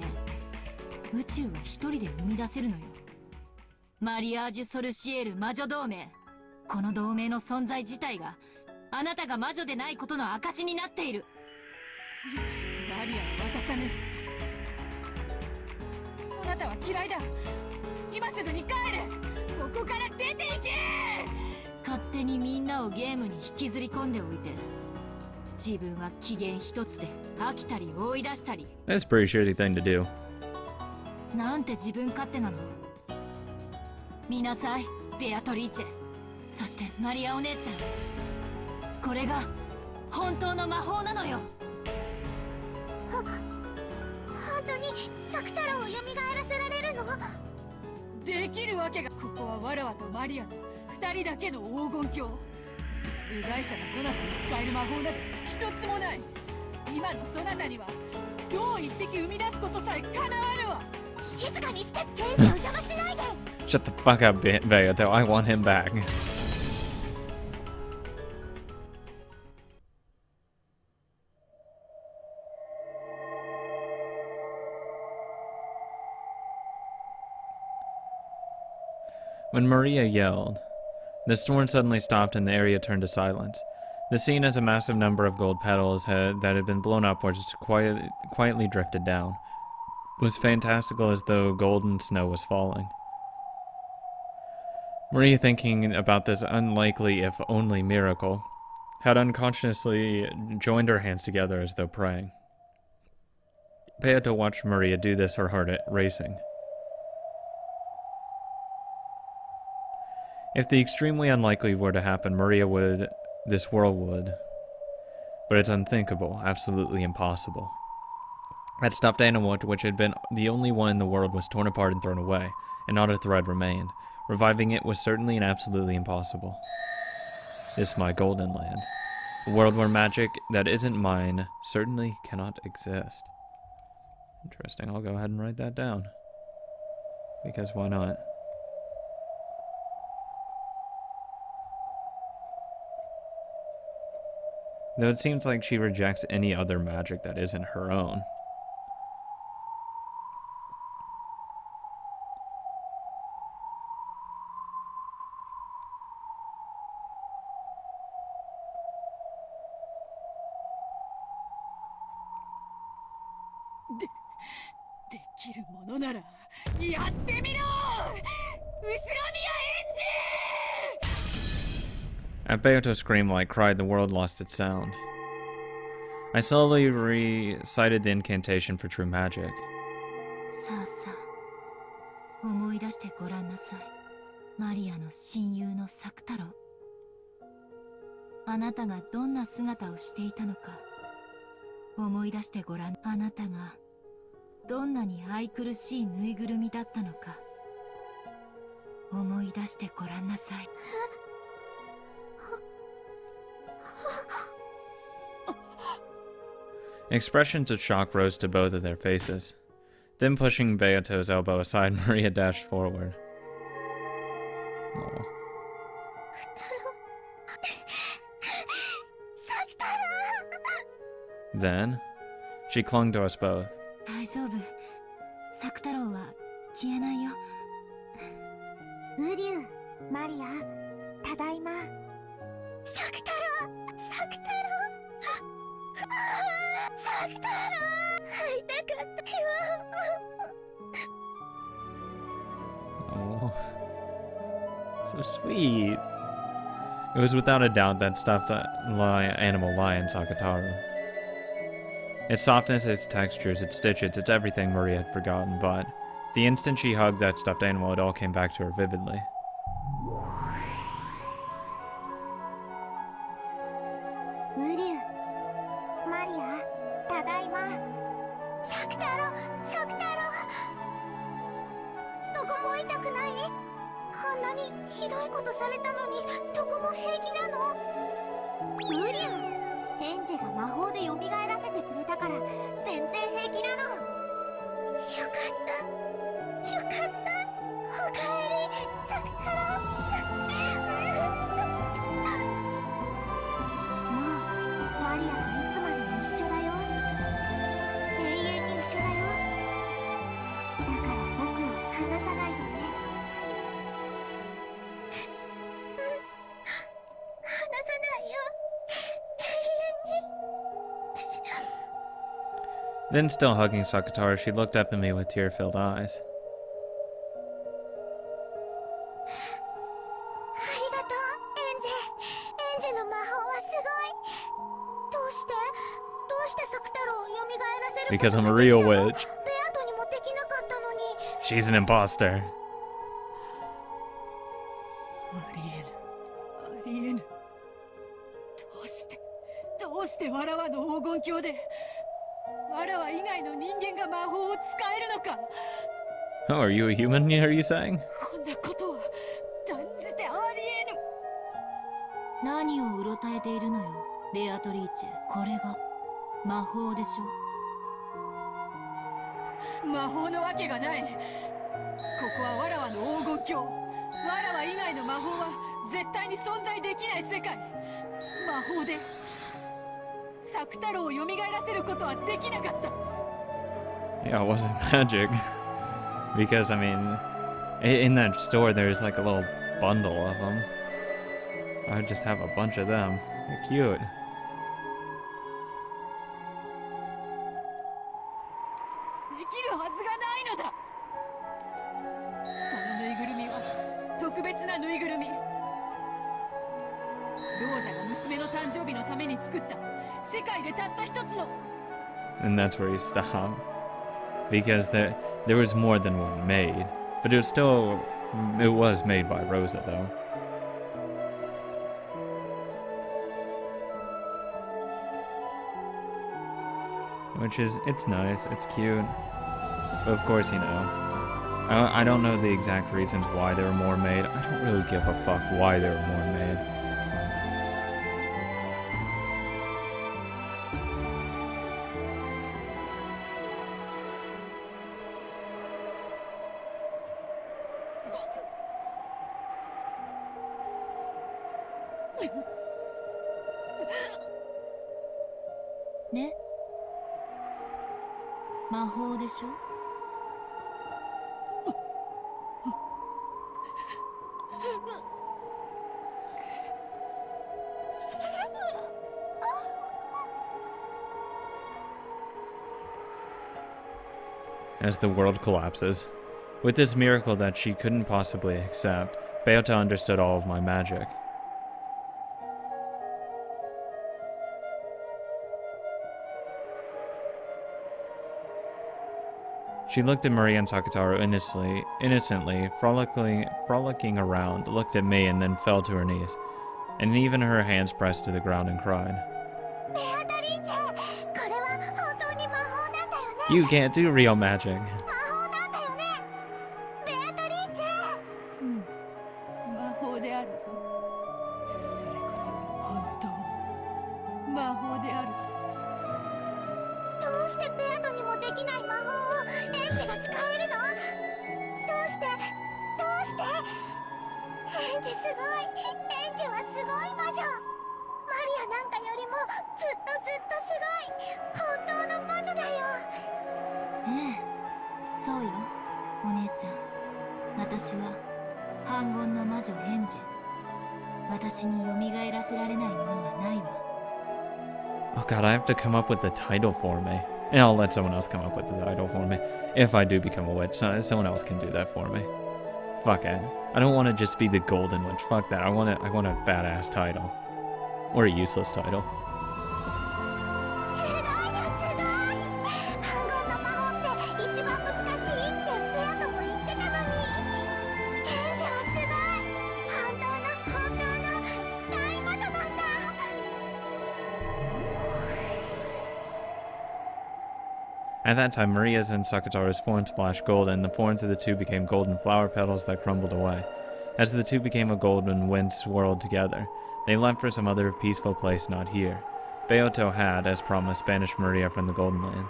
宇宙は一人で生み出せるのよ。マリアージュ・ソルシエール魔女同盟。この同盟の存在自体があなたが魔女でないことの証になっている。マリアは渡さぬ。そなたは嫌いだ。今すぐに帰れ。ここから出て行け。勝手にみんなをゲームに引きずり込んでおいて、自分は機嫌一つで飽きたり追い出したり。 That's a pretty shitty thing to do. なんて自分勝手なの。見なさい、ベアトリーチェ。そしてマリアお姉ちゃん。これが本当の魔法なのよ。本当にサク太郎を蘇らせられるの？できるわけが。ここはわらわとマリアの二人だけの黄金鏡。部外者がそなたに使える魔法など一つもない。今のそなたには超一匹生み出すことさえ叶わぬわ。静かにして。ペンチを邪魔しないで。 Shut the fuck up, Beato. I want him back. When Maria yelled, the storm suddenly stopped and the area turned to silence. The scene as a massive number of gold petals that had been blown upwards quietly drifted down was fantastical, as though golden snow was falling. Maria, thinking about this unlikely if only miracle, had unconsciously joined her hands together as though praying. Beato watched Maria do this, her heart racing. If the extremely unlikely were to happen, this world would. But it's unthinkable, absolutely impossible. That stuffed animal, which had been the only one in the world, was torn apart and thrown away, and not a thread remained. Reviving it was certainly and absolutely impossible. This my golden land. A world where magic that isn't mine certainly cannot exist. Interesting, I'll go ahead and write that down. Because why not? Though it seems like she rejects any other magic that isn't her own. At Beato's scream like cried, the world lost its sound. I slowly recited the incantation for true magic. さあさあ、思い出してごらんなさい。マリアの親友のサク太郎。あなたがどんな姿をしていたのか思い出してごらん。あなたがどんなに愛くるしいぬいぐるみだったのか思い出してごらんなさい。Expressions of shock rose to both of their faces. Then, pushing Beato's elbow aside, Maria dashed forward. Oh. Then, she clung to us both. 大丈夫。サク太郎は消えないよ。ウリュウ、マリア、ただいま。サク太郎、サク太郎。サク太郎、会いたかったよ。Oh. So sweet. It was without a doubt that stuffed animal lion Sakataru. Its softness, its textures, its stitches, it's everything Maria had forgotten, but the instant she hugged that stuffed animal, it all came back to her vividly. ウリュウ、マリア、ただいま。サク太郎、サク太郎。どこも痛くない？あんなにひどいことされたのに、どこも平気なの？ウリュウ、エンジェが魔法で蘇らせてくれたから全然平気なの。よかった、よかった。おかえり、サク太郎。もうマリアと Then, still hugging Sakataro, she looked up at me with tear-filled eyes. ありがとうエンジェ。エンジェの魔法はすごい。どうしてサクタロウを蘇らせる Because こと I'm a ができ real たの？ witch. ベアトにもできなかったのに。 She's an imposter. ありえぬありえぬ。どうしてわらわの黄金鏡でわらわ以外の人間が魔法を使えるのか。 Oh, are you a human, are you saying? こんなことは断じてありえぬ。何をうろたえているのよベアトリーチェ。これが魔法でしょ。魔法のわけがない。ここはわらわの黄金鏡。わらわ以外の魔法は絶対に存在できない世界。魔法でサク太郎を蘇らせることはできなかった。 Yeah, it wasn't magic. Because, I mean, in that store there's like a little bundle of them. I'd just have a bunch of them. They're cute. できるはずがないのだ。そのぬいぐるみは特別なぬいぐるみ。ローザが娘の誕生日のために作った世界でたった一つの。 And that's where you stop. Because there was more than one made. But it was made by Rosa though. Which is, it's nice, it's cute. But of course, you know, I don't know the exact reasons why there were more made. I don't really give a fuck why there were more made. Ne? 魔法でしょ。 As the world collapses. With this miracle that she couldn't possibly accept, Beota understood all of my magic. She looked at Maria and Sakataro innocently, frolicking around, looked at me and then fell to her knees, and even her hands pressed to the ground and cried. You can't do real magic. 魔法であるぞ。それこそ本当の魔法であるぞ。どうしてベアトにもできない魔法をエンジが使えるの？どうしてエンジすごい。エンジはすごい魔女。マリアなんかよりもずっとすごい本当の魔女だよ。ええ、そうよお姉ちゃん。私は反言の魔女ヘンジェ。私に蘇らせられないものはないわ。 Oh god, I have to come up with the title for me. And I'll let someone else come up with the title for me. If I do become a witch, someone else can do that for me. Fuck it. I don't want to just be the golden witch. Fuck that. I want a badass title. Or a useless title. すごいよすごい。反言の魔法って一番難しいってベアトも言ってたのに。エンジはすごい。本当の大魔女なんだ。 At that time, Maria's and Sakataro's forms flashed gold, and the forms of the two became golden flower petals that crumbled away. As the two became a golden wind swirled together, they left for some other peaceful place not here. Beoto had, as promised, banished Maria from the Golden Land.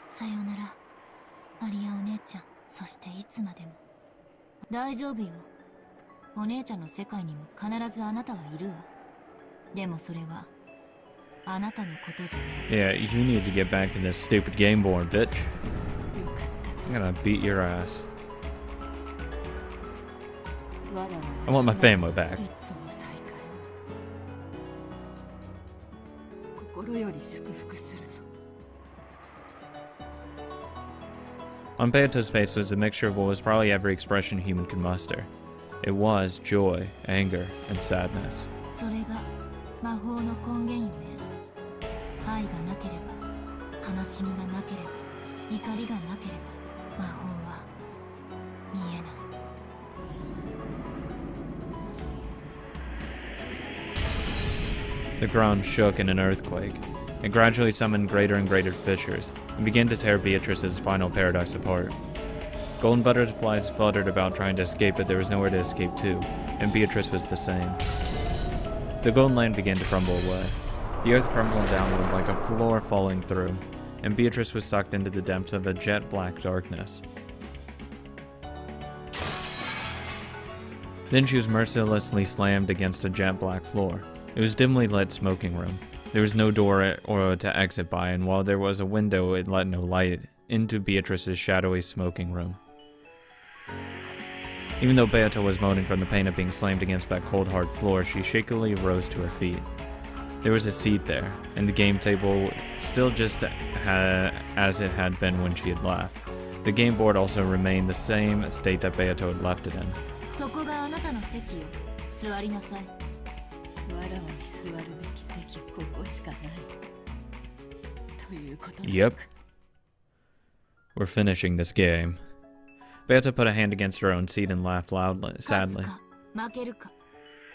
さよならマリアお姉ちゃん。そしていつまでも大丈夫よ。お姉ちゃんの世界にも必ずあなたはいるわ。でもそれはあなたのことじゃない。 Yeah, you need to get back to this stupid game board, bitch. よかった。 I'm gonna beat your ass. わらわ I want my family back. その再会心より祝福するぞ。 On Beato's face was a mixture of what was probably every expression a human could muster. It was joy, anger, and sadness. それが魔法の根源よね。愛がなければ、悲しみがなければ、怒りがなければ、魔法は見えない。The ground shook in an earthquake. It gradually summoned greater and greater fissures, and began to tear Beatrice's final paradox apart. Golden butterflies fluttered about trying to escape, but there was nowhere to escape to, and Beatrice was the same. The golden land began to crumble away. The earth crumbled downward like a floor falling through, and Beatrice was sucked into the depths of a jet-black darkness. Then she was mercilessly slammed against a jet-black floor. It was a dimly lit smoking room. There was no door or to exit by, and while there was a window, it let no light into Beatrice's shadowy smoking room. Even though Beato was moaning from the pain of being slammed against that cold, hard floor, she shakily rose to her feet. There was a seat there, and the game table still just as it had been when she had left. The game board also remained the same state that Beato had left it in. そこがあなたの席よ。座りなさい。わらわに座るべき席ここしかない。ということだ。 Yep. We're finishing this game. Beata put a hand against her own seat and laughed loudly, 勝つ sadly. か負けるか、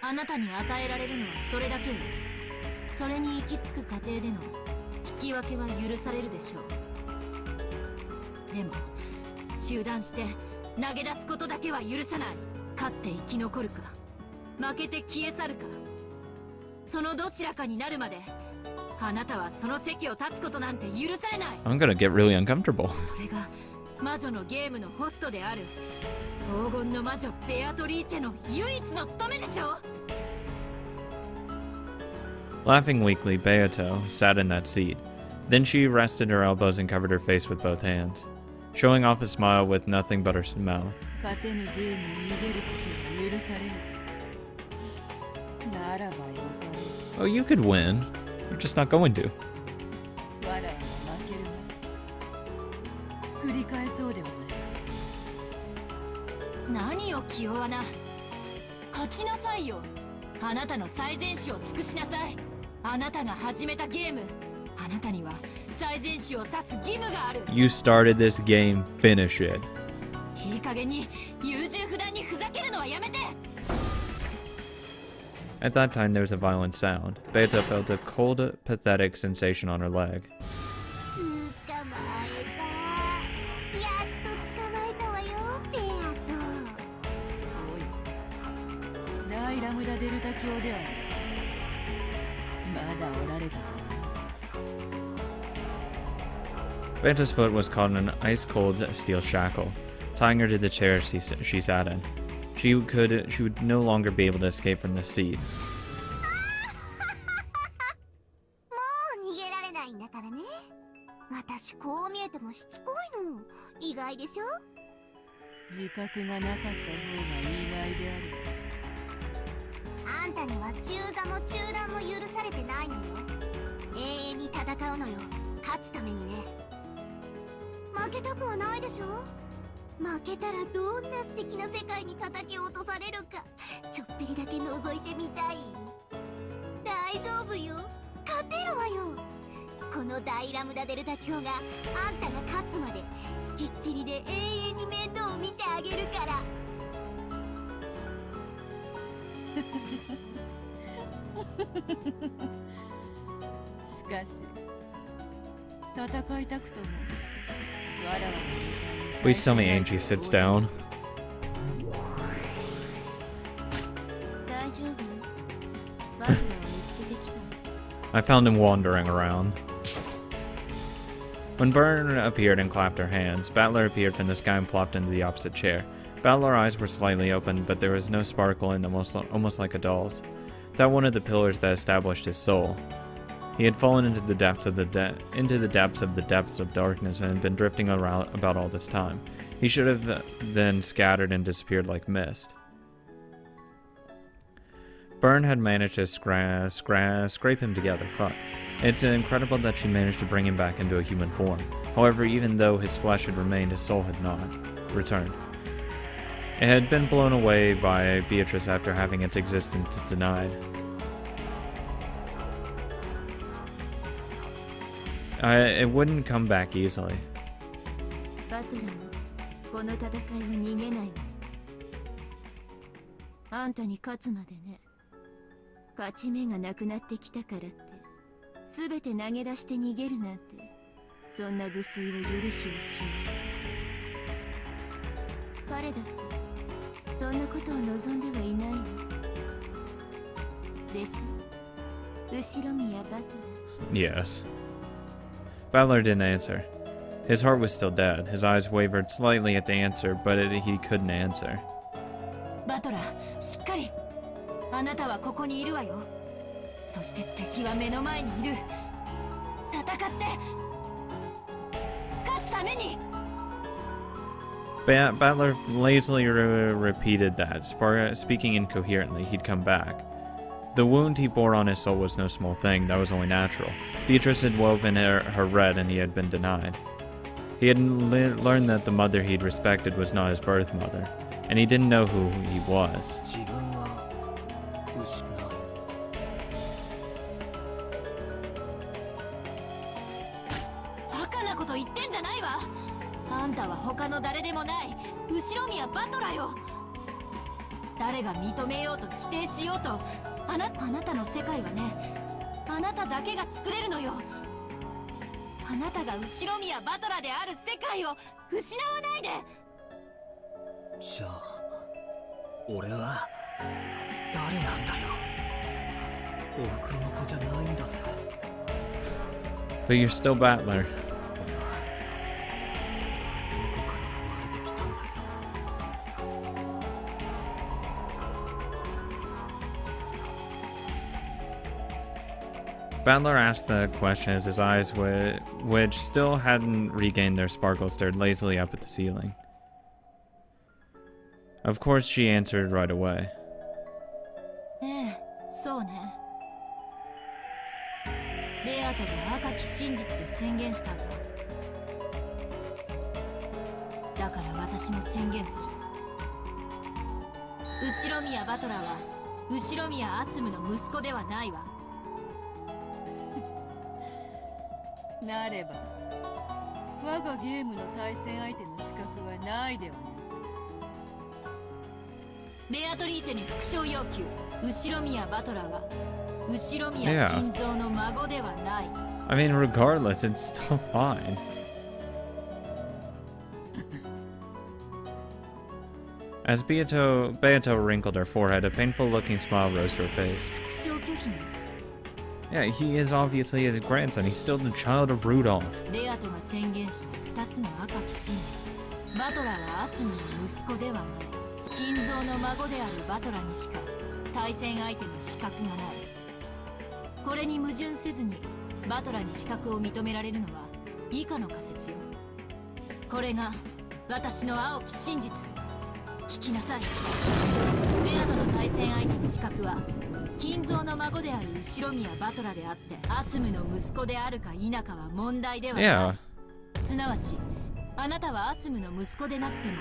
あなたに与えられるのはそれだけよ。それに行き着く過程での引き分けは許されるでしょう。でも中断して投げ出すことだけは許さない。勝って生き残るか、負けて消え去るか、そのどちらかになるまであなたはその席を立つことなんて許されない。 I'm gonna get really uncomfortable. それが魔女のゲームのホストである黄金の魔女ベアトリーチェの唯一の務めでしょ。 Laughing weakly, Beato sat in that seat. Then she rested her elbows and covered her face with both hands, showing off a smile with nothing but her mouth. 勝てぬゲームに逃げることが許される。ならばよかろ Oh, you could win. You're just not going to. う。わらわは負けるまで。繰り返そうではないか。何よ気弱な。勝ちなさいよ。あなたの最善手を尽くしなさい。あなたが始めたゲーム、あなたには最善手を指す義務がある。 You started this game, finish it. いい加減に優柔不断にふざけるのはやめて。 At that time, there was a violent sound. Beata felt a cold, pathetic sensation on her leg. 捕まえた。やっと捕まえたわよ、ベアおい。大ラムダデルタ教ではまだおられたか。 Beata's foot was caught in an ice-cold steel shackle, tying her to the chair she sat in. She would no longer be able to escape from the seat. もう逃げられないんだからね。私こう見えてもしつこいの。意外でしょ。自覚がなかった方が意外である。あんたには中座も中断も許されてないのよ。永遠に戦うのよ。勝つためにね。負けたくはないでしょ。負けたらどんな素敵な世界に叩き落とされるかちょっぴりだけ覗いてみたい。大丈夫よ、勝てるわよ。この大ラムダデルタ教があんたが勝つまでつきっきりで永遠に面倒を見てあげるから。しかし戦いたくともわらわの Please tell me Angie sits down. 大丈夫よ。バトルを見つけてきた。 I found him wandering around. When Byrne appeared and clapped her hands, Battler appeared from the sky and plopped into the opposite chair. Battler's eyes were slightly open, but there was no sparkle in them, almost like a doll's. That one of the pillars that established his soul. He had fallen into the depths of the depths of darkness and had been drifting around about all this time. He should have then scattered and disappeared like mist. Byrne had managed to scrape him together. Fuck. It's incredible that she managed to bring him back into a human form. However, even though his flesh had remained, his soul had not returned. It had been blown away by Beatrice after having its existence denied. It wouldn't come back easily. バトラもこの戦いは逃げないわ。あんたに勝つまでね。勝ち目がなくなってきたからって全て投げ出して逃げるなんて、そんな無粋を許しはしない。彼だってそんなことを望んではいないわ。でしょ、後ろ宮バトル。 Yes. Battler didn't answer. His heart was still dead. His eyes wavered slightly at the answer, but he couldn't answer. バトラー、しっかり。あなたはここにいるわよ。そして敵は目の前にいる。戦って勝つために。Battler lazily repeated that, speaking incoherently. He'd come back. The wound he bore on his soul was no small thing. That was only natural. Beatrice had woven her red, and he had been denied. He had learned that the mother he'd respected was not his birth mother, and he didn't know who he was. 自分は失う。バカなこと言ってんじゃないわ。あんたは他の誰でもない後ろ宮バトラよ。誰が認めようと否定しようと、あなたの世界はね、あなただけが作れるのよ。あなたが後ろ宮バトラである世界を失わないで。じゃあ俺は誰なんだよ。お袋の子じゃないんだぜ。 But you're still Battler. 俺はどこから生まれてきたんだよ。 Battler asked the question as his eyes, which still hadn't regained their sparkle, stared lazily up at the ceiling. Of course, she answered right away. ええ、そうね。レアトが赤き真実で宣言したわ。だから私も宣言する。後ろ宮バトラーは後ろ宮アスムの息子ではないわ。なれば我がゲームの対戦相手の資格はないではない。ベアトリーチェに復讐要求。後ろ宮バトラーは後ろ宮金蔵の孫ではない。I mean, regardless, it's still fine. As Beato wrinkled her forehead, a painful-looking smile rose to her face. 復讐拒否ね。Yeah, he is obviously his grandson. He's still the child of Rudolph. レアトが宣言した2つの赤き真実。バトラーはアスムの息子ではない。金蔵の孫であるバトラーにしか対戦相手の資格がない。これに矛盾せずにバトラーに資格を認められるのは以下の仮説よ。これが私の青き真実。聞きなさい。レアトの対戦相手の資格は金蔵の孫である後ろ宮バトラーであって、アスムの息子であるか否かは問題ではない。Yeah. すなわちあなたはアスムの息子でなくても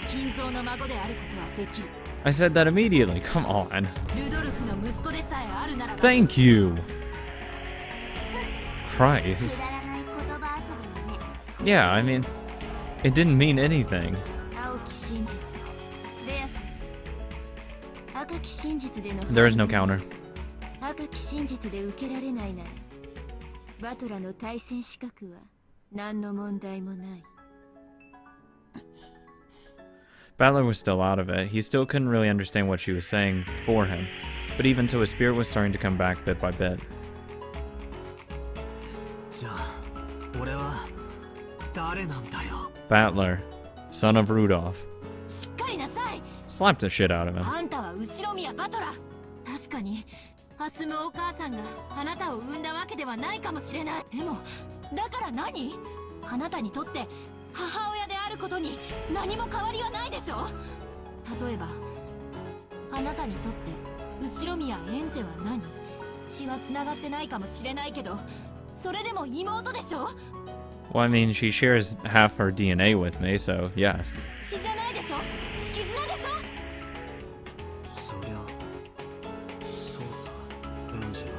金蔵の孫であることはできる。 I said that immediately. Come on. ルドルフの息子でさえあるならば。 Thank you. Christ. くだらない言葉遊びよね。 Yeah, I mean, it didn't mean anything. 青き真実。レア赤き真実での There is no counter. 赤き真実で受けられないならバトラの対戦資格は何の問題もない。 Battler was still out of it. He still couldn't really understand what she was saying for him. But even so, his spirit was starting to come back bit by bit. じゃあ俺は誰なんだよ。 Battler, son of Rudolph. しっかりなさい。 Slapped the shit out of him. あんたは後ろ宮バトラー。確かにアスムお母さんがあなたを産んだわけではないかもしれない。でもだから何？あなたにとって母親であることに何も変わりはないでしょ。例えばあなたにとって後ろ宮エンジェは何？血は繋がってないかもしれないけど、それでも妹でしょ。 Well, I mean, she shares half her DNA with me, so yes. 血じゃないでしょ、絆でしょ。そりゃそうさ、エンジェラ。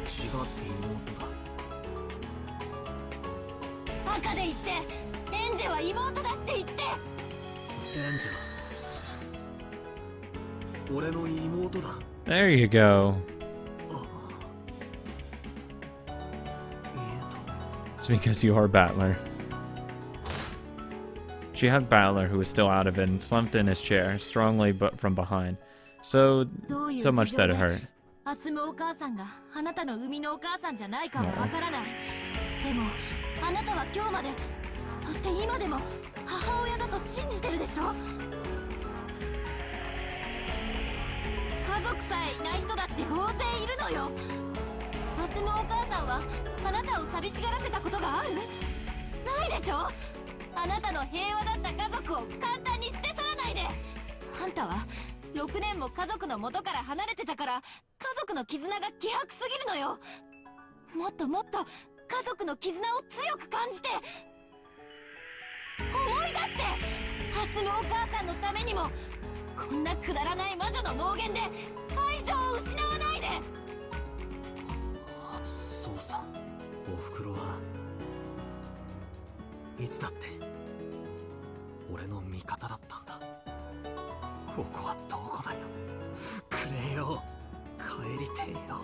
血が妹だ。赤で言って、エンジェは妹だって言って。エンジェラ、俺の妹だ。 There you go. It's because you are Battler. She had Battler, who was still out of it, and slumped in his chair, strongly but from behind. So much that it hurt. アスムお母さんがあなたの生みのお母さんじゃないかはわからない。でもあなたは今日まで、そして今でも母親だと信じてるでしょ。家族さえいない人だって大勢いるのよ。アスムお母さんはあなたを寂しがらせたことがある？ないでしょ。あなたの平和だった家族を簡単に捨て去らないで。あんたは6年も家族の元から離れてたから、家族の絆が希薄すぎるのよ。もっともっと家族の絆を強く感じて、思い出して。アスムお母さんのためにも、こんなくだらない魔女の妄言で愛情を失わないで。そうさ、おふくろはいつだって俺の味方だったんだ。ここはどこだよ。くれよ、帰りてえよ。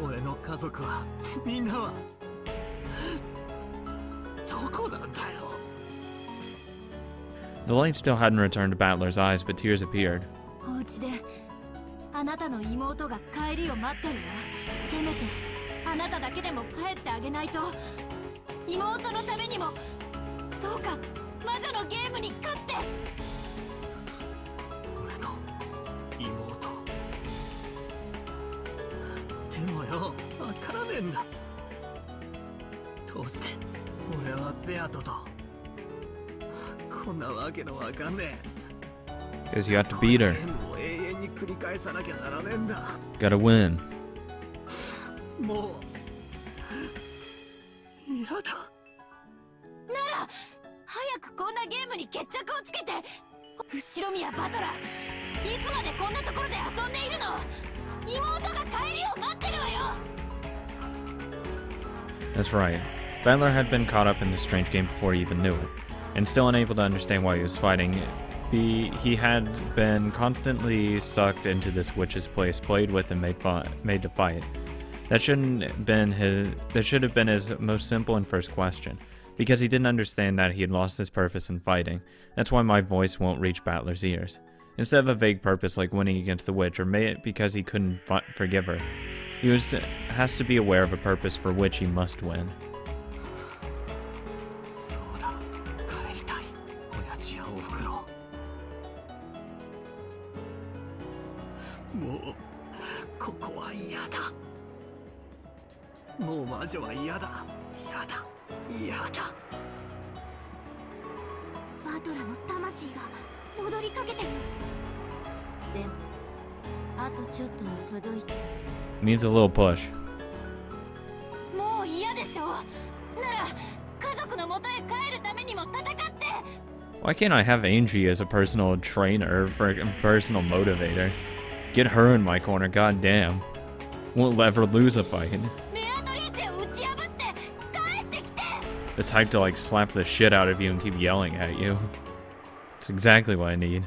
俺の家族は、みんなはどこなんだよ。 The light still hadn't returned to Battler's eyes, but tears appeared. お家であなたの妹が帰りを待ってるわ。せめてあなただけでも帰ってあげないと。妹のためにもどうか魔女のゲームに勝って。俺の妹でもよ、わからねえんだ。どうして俺はベアトとこんなわけのわかんねえ。 Because you have to beat her. ゲームを永遠に繰り返さなきゃならねえんだ。 Gotta win. もう嫌だ。なら早くこんなゲームに決着をつけて。後ろ宮バトラー、いつまでこんなところで遊んでいるの。妹が帰りを待ってるわよ。 That's right. Battler had been caught up in this strange game before he even knew it, and still unable to understand why he was fighting. He had been constantly stuck into this witch's place, played with and made to fight. That should have been his most simple and first question, because he didn't understand that he had lost his purpose in fighting. That's why my voice won't reach Battler's ears. Instead of a vague purpose like winning against the witch, or may it because he couldn't forgive her, he has to be aware of a purpose for which he must win. そうだ、帰りたい。親父やおふくろ。もうここは嫌だ。もう魔女は嫌だ。嫌だ、嫌だ。バトラの魂が戻りかけてる。でもあとちょっとに届いて。 Needs a little push. もう嫌でしょ。なら家族の元へ帰るためにも戦って。 Why can't I have Angie as a personal trainer, for a personal motivator? Get her in my corner, goddamn. Won't let her lose a fight. メアトリーチェを打ち破って帰ってきて。 The type to like slap the shit out of you and keep yelling at you. It's exactly what I need.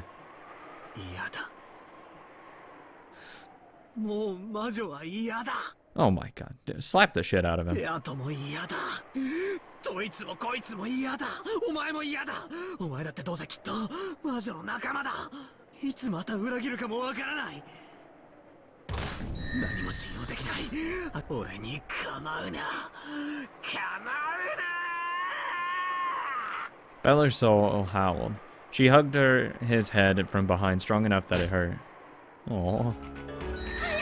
嫌だ。もう魔女は嫌だ。 Oh my god. Slap the shit out of him. ベアトも嫌だ。どいつもこいつも嫌だ。お前も嫌だ。お前だってどうせきっと魔女の仲間だ。いつまた裏切るかもわからない。何も信用できない。俺に構うな。構うな。 Beller's soul howled. She hugged his head from behind strong enough that it hurt. Aww. 早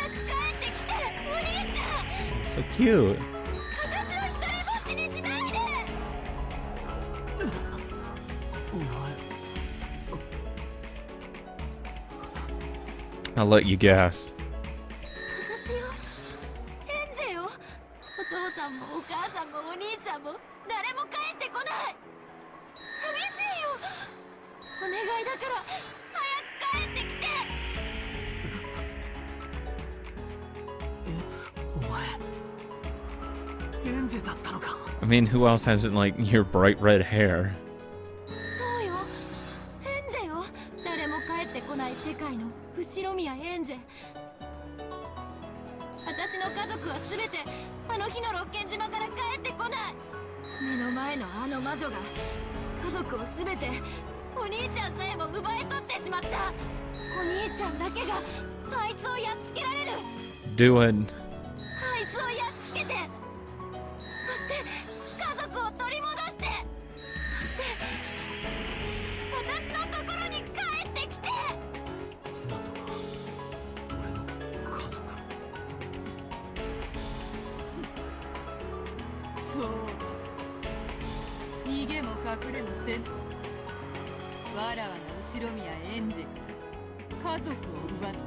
く帰ってきて、お兄ちゃん。 So cute. 私を一人ぼっちにしないで。お前 I'll let you guess. 私よ、エンジェよ。お父さんもお母さんもお兄ちゃんも誰も帰ってこない。寂しいよ。お願いだから早く帰ってきて。お前エンジェだったのか。 I mean, who else has like your bright red hair? そうよ、エンジェよ。誰も帰ってこない世界の後ろ宮エンジェ。私の家族は全てあの日の六軒島から帰ってこない。目の前のあの魔女が家族を全て、お兄ちゃんさえも奪い取ってしまった。お兄ちゃんだけがあいつをやっつけられる。 Do it. あいつをやっつけて、そして家族を取り戻して、そして私のところに帰ってきて。俺の家族。そう逃げも隠れもせぬ。わらわの後ろ宮エンジェが家族を奪った。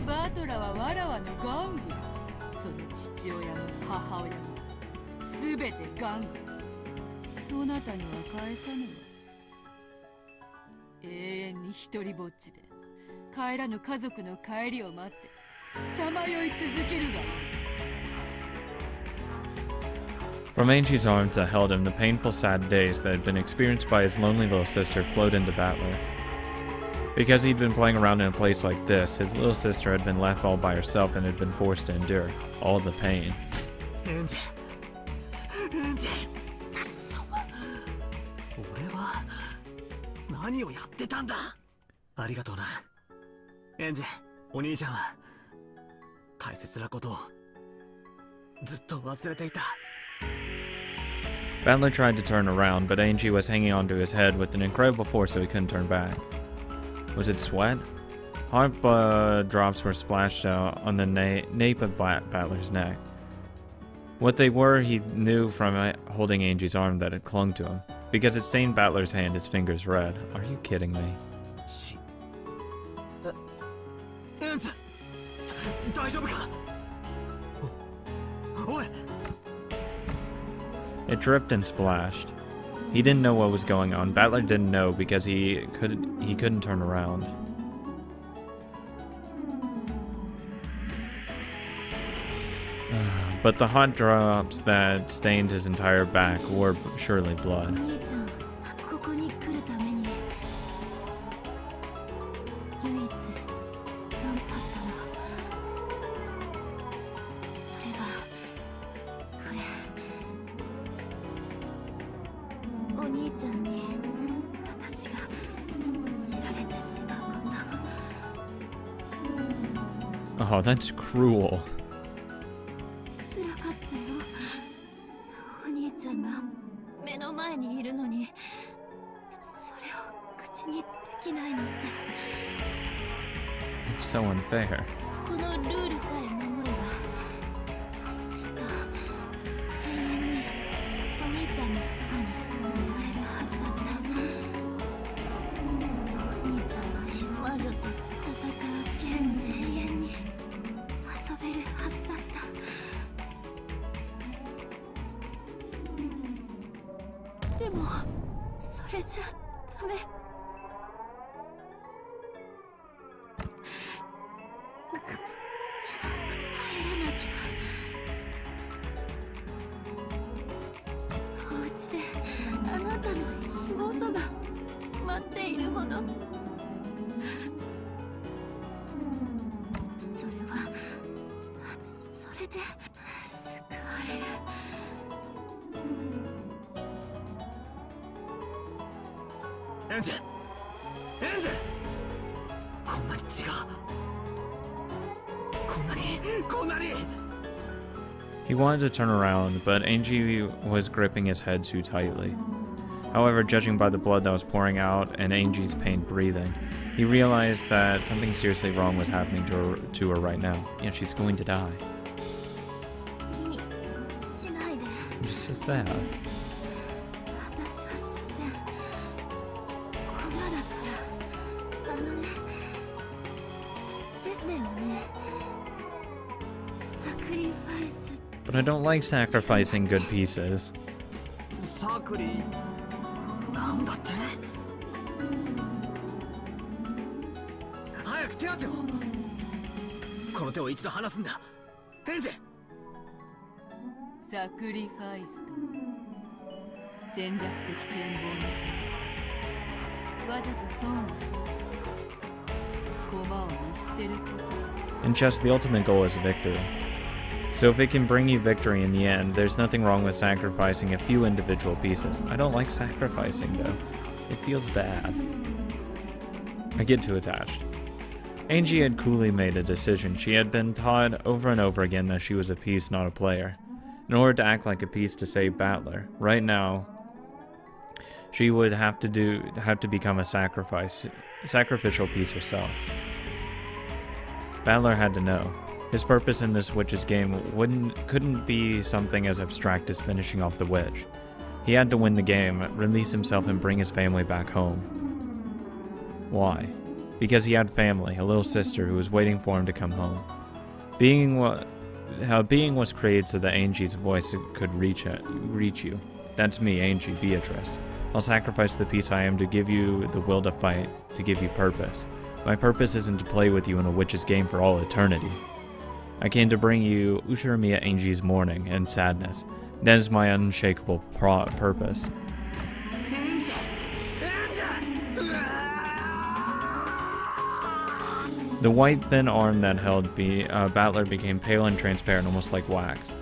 バトラはわらわの玩具。その父親も母親もすべて玩具。そなたには返さぬわ。永遠に一人ぼっちで帰らぬ家族の帰りを待ってさまよい続けるが。 From Angie's arms that held him, the painful, sad days that had been experienced by his lonely little sister flowed into Battler. Because he'd been playing around in a place like this, his little sister had been left all by herself and had been forced to endure all the pain. エンジェ、くそ。俺は何をやってたんだ。ありがとうなエンジェ。お兄ちゃんは大切なことをずっと忘れていた。 Battler tried to turn around, but Angie was hanging onto his head with an incredible force so he couldn't turn back. Was it sweat? Hot blood drops were splashed out on the nape of Battler's neck. What they were, he knew from holding Angie's arm that had clung to him. Because it stained Battler's hand, his fingers red. Are you kidding me? エンジェ、大丈夫か。おい。 It dripped and splashed. He didn't know what was going on. Battler didn't know because he couldn't turn around. But the hot drops that stained his entire back were surely blood. 兄ちゃん、ここに来るために唯一頑張ったの。それがこれ。お兄ちゃんに私が知られてしまうこと。 Oh, that's cruel. 辛かったよ。お兄ちゃんが目の前にいるのにそれを口にできないなんて。 It's so unfair. このルールさえ守ればずっと永遠にお兄ちゃんのそばにいられるはずだった。お兄ちゃんは魔女と戦うゲームで永遠に遊べるはずだった。でもそれじゃダメ。お家であなたの妹が待っているもの。それはそれで救われる。エンジェ、エンジェ。こんなに違う。こんなに。 He wanted to turn around, but Angie was gripping his head too tightly. However, judging by the blood that was pouring out and Angie's pain breathing, he realized that something seriously wrong was happening to her right now. Yeah, she's going to die. 気にしないで。 Just as that. 私は所詮駒だから。But I don't like sacrificing good pieces. サクリなんだって。早く手当てを。この手を一度離すんだ。ヘンゼ。サクリファイスと戦略的展望のわざと損を生じ駒を見捨てること。 In chess, the ultimate goal is victory. So if it can bring you victory in the end, there's nothing wrong with sacrificing a few individual pieces. I don't like sacrificing, though. It feels bad. I get too attached. Angie had coolly made a decision. She had been taught over and over again that she was a piece, not a player. In order to act like a piece to save Battler, right now, she would have to become a sacrificial piece herself. Battler had to know. His purpose in this witch's game couldn't be something as abstract as finishing off the witch. He had to win the game, release himself, and bring his family back home. Why? Because he had family, a little sister who was waiting for him to come home. Being was created so that Angie's voice could reach you. That's me, Angie, Beatrice. I'll sacrifice the piece I am to give you the will to fight, to give you purpose. My purpose isn't to play with you in a witch's game for all eternity. I came to bring you Ushiromiya Angie's mourning and sadness. That is my unshakable purpose. The white thin arm that held Battler became pale and transparent, almost like wax.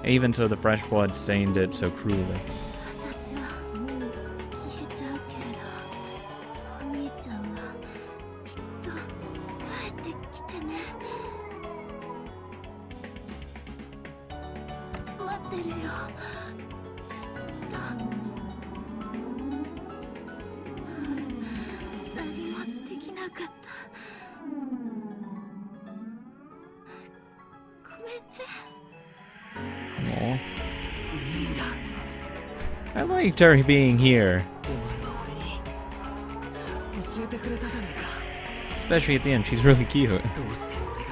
Even so, the fresh blood stained it so cruelly. 私は消えちゃうけれど、お兄ちゃんはきっと帰ってきてね。待ってるよ。ずっと。何もできなかった。ごめんね。 Aw. いいんだ。 I liked her being here, お前が俺に教えてくれたじゃねえか。 especially at the end. She's really cute. どうして俺が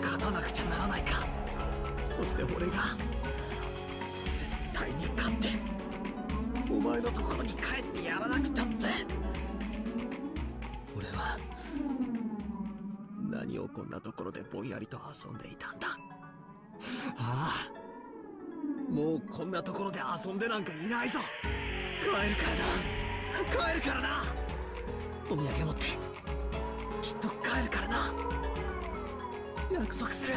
勝たなくちゃならないか。そして俺が絶対に勝ってお前のところに帰ってやらなくちゃって。俺は何をこんなところでぼんやりと遊んでいたんだ。ああ、もうこんなところで遊んでなんかいないぞ。帰るからな、帰るからな。お土産持ってきっと帰るからな。約束する。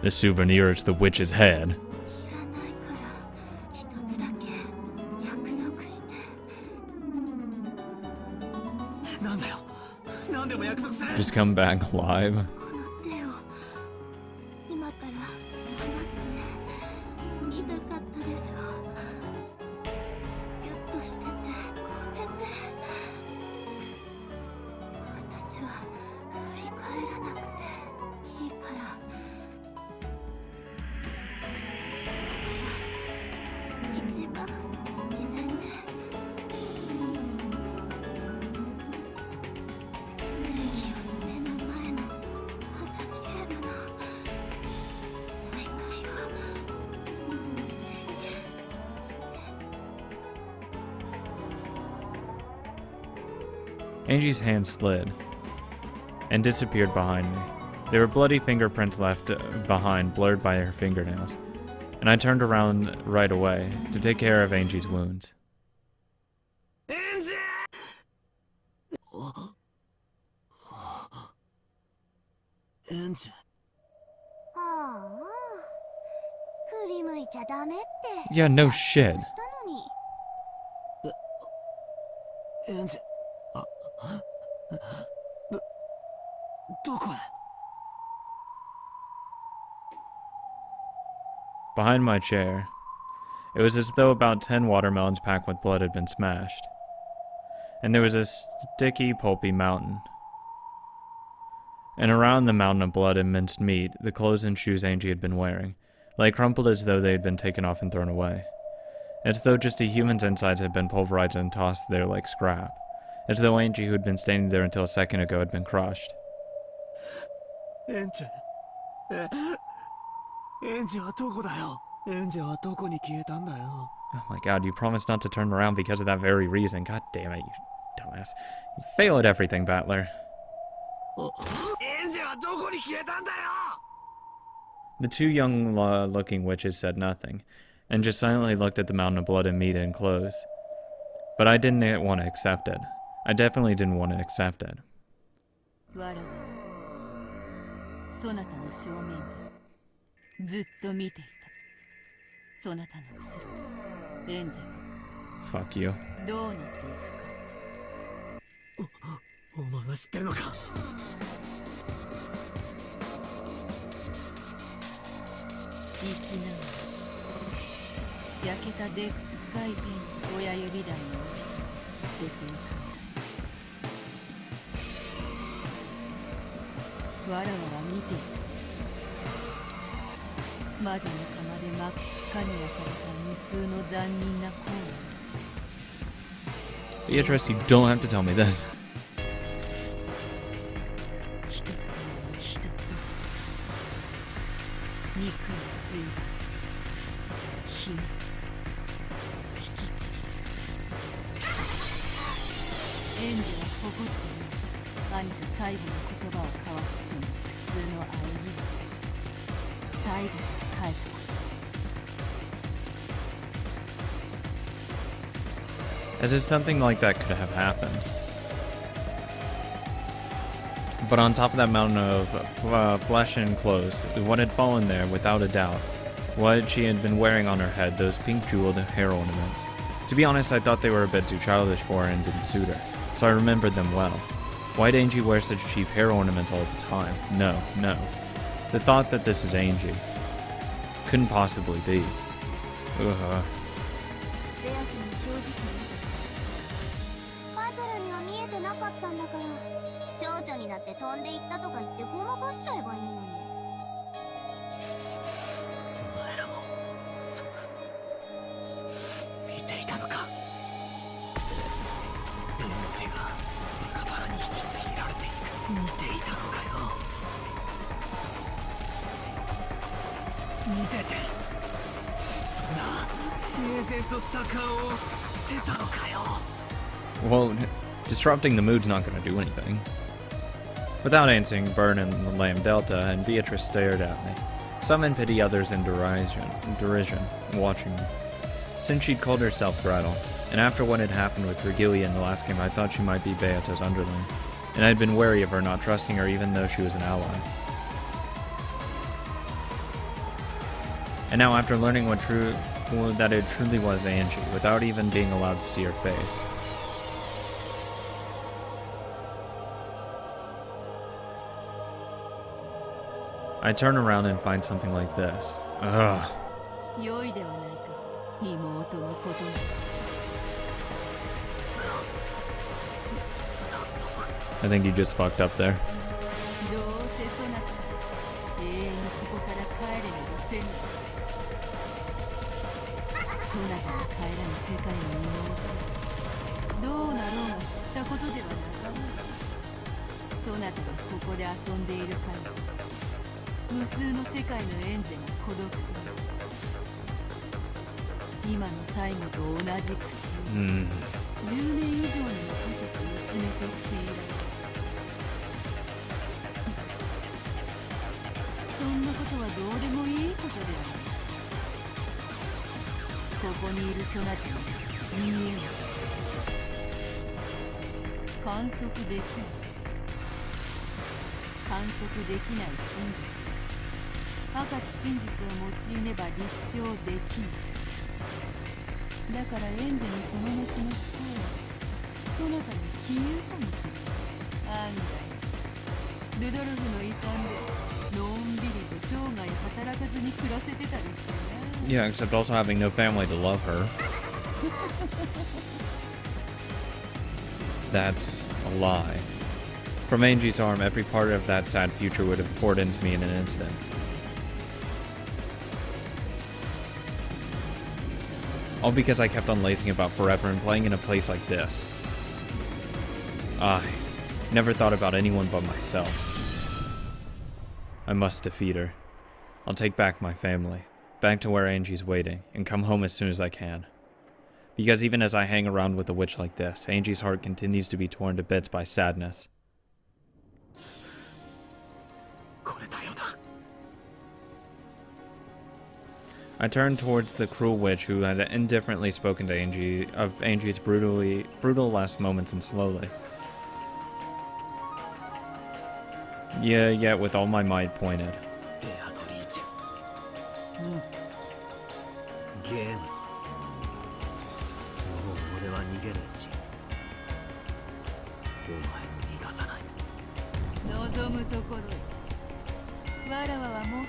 The souvenir is the witch's head. いらないから一つだけ約束して。なんだよ、なんでも約束する。 Just come back alive. この手を今から離すね。痛かったでしょ。ギュッとしててごめんね。私は振り返らなくていいから。一番見せて。正義を目の前の覇者ゲームの再会を宣言して。 Angie's hand slid and disappeared behind me. There were bloody fingerprints left behind, blurred by her fingernails, and I turned around right away to take care of Angie's wounds. エンジエンジ。ああ、振り向いちゃダメって。 Yeah, no shit. したのに。エンジ。どこへ。 Behind my chair, it was as though about 10 watermelons packed with blood had been smashed. And there was a sticky, pulpy mountain. And around the mountain of blood and minced meat, the clothes and shoes Angie had been wearing lay crumpled as though they had been taken off and thrown away. As though just a human's insides had been pulverized and tossed there like scrap. As though Angie, who had been standing there until a second ago, had been crushed. エンジエンジはどこだよ。エンジはどこに消えたんだよ。 Oh my god, you promised not to turn around because of that very reason. God damn it, you dumbass. You fail at everything, Battler. エンジはどこに消えたんだよ。 The two young-looking witches said nothing, and just silently looked at the mountain of blood and meat and clothes. But I didn't want to accept it. I definitely didn't want to accept it. わらわそなたの正面でずっと見ていた。そなたの後ろでエンジェ Fuck you. はどうなっていくか。お前は知ってるのか。生きながら焼けたでっかいペンチ親指台の大きさ捨てていくんだ。わらわは見ていた。魔女の釜で真っ赤に焼かれた無数の残忍な行為。 Beatrice, you don't have to tell me this. 一つも一つも肉をついば火に引きちぎる。エンジは誇って兄と最後の言葉を交わすその普通の喘ぎ声。最後に帰ったこと。 As if something like that could have happened. But on top of that mountain of flesh and clothes, what had fallen there, without a doubt, what she had been wearing on her head, those pink jeweled hair ornaments. To be honest, I thought they were a bit too childish for her and didn't suit her, so I remembered them well. Why'd Angie wear such cheap hair ornaments all the time? No, no. The thought that this is Angie couldn't possibly be. Ugh. レア君に正直にバトルには見えてなかったんだから蝶々になって飛んでいったとか言ってごまかしちゃえばいいのに。お前らも見ていたのか。エンジがバラバラに引きちぎられていく見ていたのかよ。見ててそんな平然とした顔をしてたのかよ。 Well, disrupting the mood's not going to do anything. Without answering, Bern and Lamb Delta and Beatrice stared at me. Some in pity, others in derision, watching me. Since she'd called herself Gretel, and after what had happened with Regilia in the last game, I thought she might be Beata's underling, and I'd been wary of her, not trusting her even though she was an ally. And now, after learning that it truly was Angie, without even being allowed to see her face, I turn around and find something like this. Ugh. 良いではないか、妹のことな。 I think you just fucked up there. どうせそなた永遠にここから帰れなどせぬ。そなたが帰らぬ世界の妹がどうなろうが知ったことではなかろう。そなたがここで遊んでいる限り無数の世界のエンジェが孤独だ。今の最後と同じ苦痛、10年以上にもかけて薄めて強いられる。そんなことはどうでもいいことである。ここにいるそなたに見えない。観測できない。観測できない真実。赤き真実を用いねば立証できない。だからエンジェのその後の不幸はそなたに消えるかもしれない。案外ルドルフの遺産でのんびりと生涯働かずに暮らせてたりしてね。 Yeah, except also having no family to love her. That's a lie. From Angie's arm, every part of that sad future would have poured into me in an instant. All because I kept on lazing about forever and playing in a place like this. I never thought about anyone but myself. I must defeat her. I'll take back my family, back to where Angie's waiting, and come home as soon as I can. Because even as I hang around with a witch like this, Angie's heart continues to be torn to bits by sadness. これだよな。 I turned towards the cruel witch who had indifferently spoken to Angie of Angie's brutal last moments and slowly. Yet with all my might pointed. ベアトリーチェ。ゲーム。もう俺は逃げねえし。お前も逃がさない。望むところへ。わらわはもはや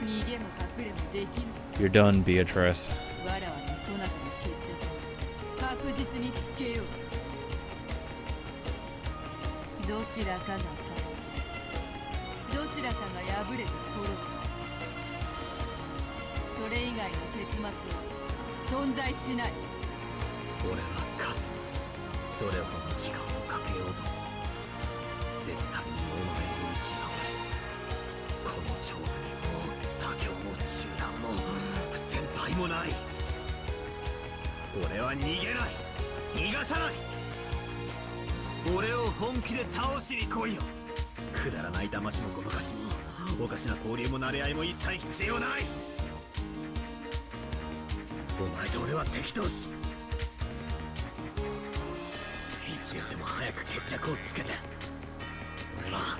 逃げも隠れもできぬ。 You're done, Beatrice. わらわのそなたの決着を確実につけよう。どちらかが勝つ。どちらかが敗れて滅ぶ。それ以外の結末は存在しない。俺は勝つ。どれほどの時間をかけようとも絶対にお前を打ち破る。この勝負にもう妥協も中断も不先輩もない。俺は逃げない。逃がさない。俺を本気で倒しに来いよ。くだらない騙しもごまかしもおかしな交流も馴れ合いも一切必要ない。お前と俺は敵同士。一夜でも早く決着をつけて俺は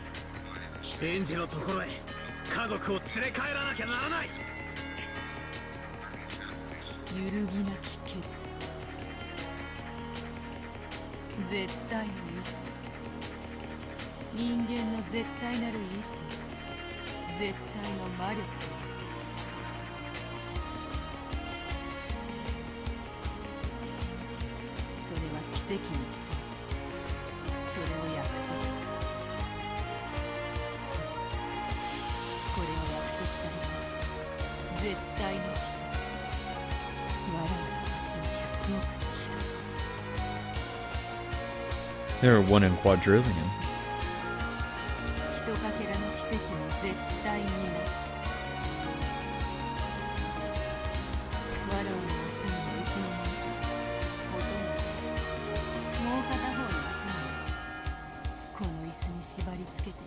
エンジェのところへ家族を連れ帰らなきゃならない。揺るぎなき決意。絶対の意志。人間の絶対なる意志。絶対の魔力。それは奇跡に通じ、それを約束する。そう、これは約束された絶対の奇跡。我々の町の100億に一つ。 There are 1 in quadrillion. ひとかけらの奇跡の絶対になる。わらわの足にはいつの間にかほとんどもう片方の足にこの椅子に縛り付けてい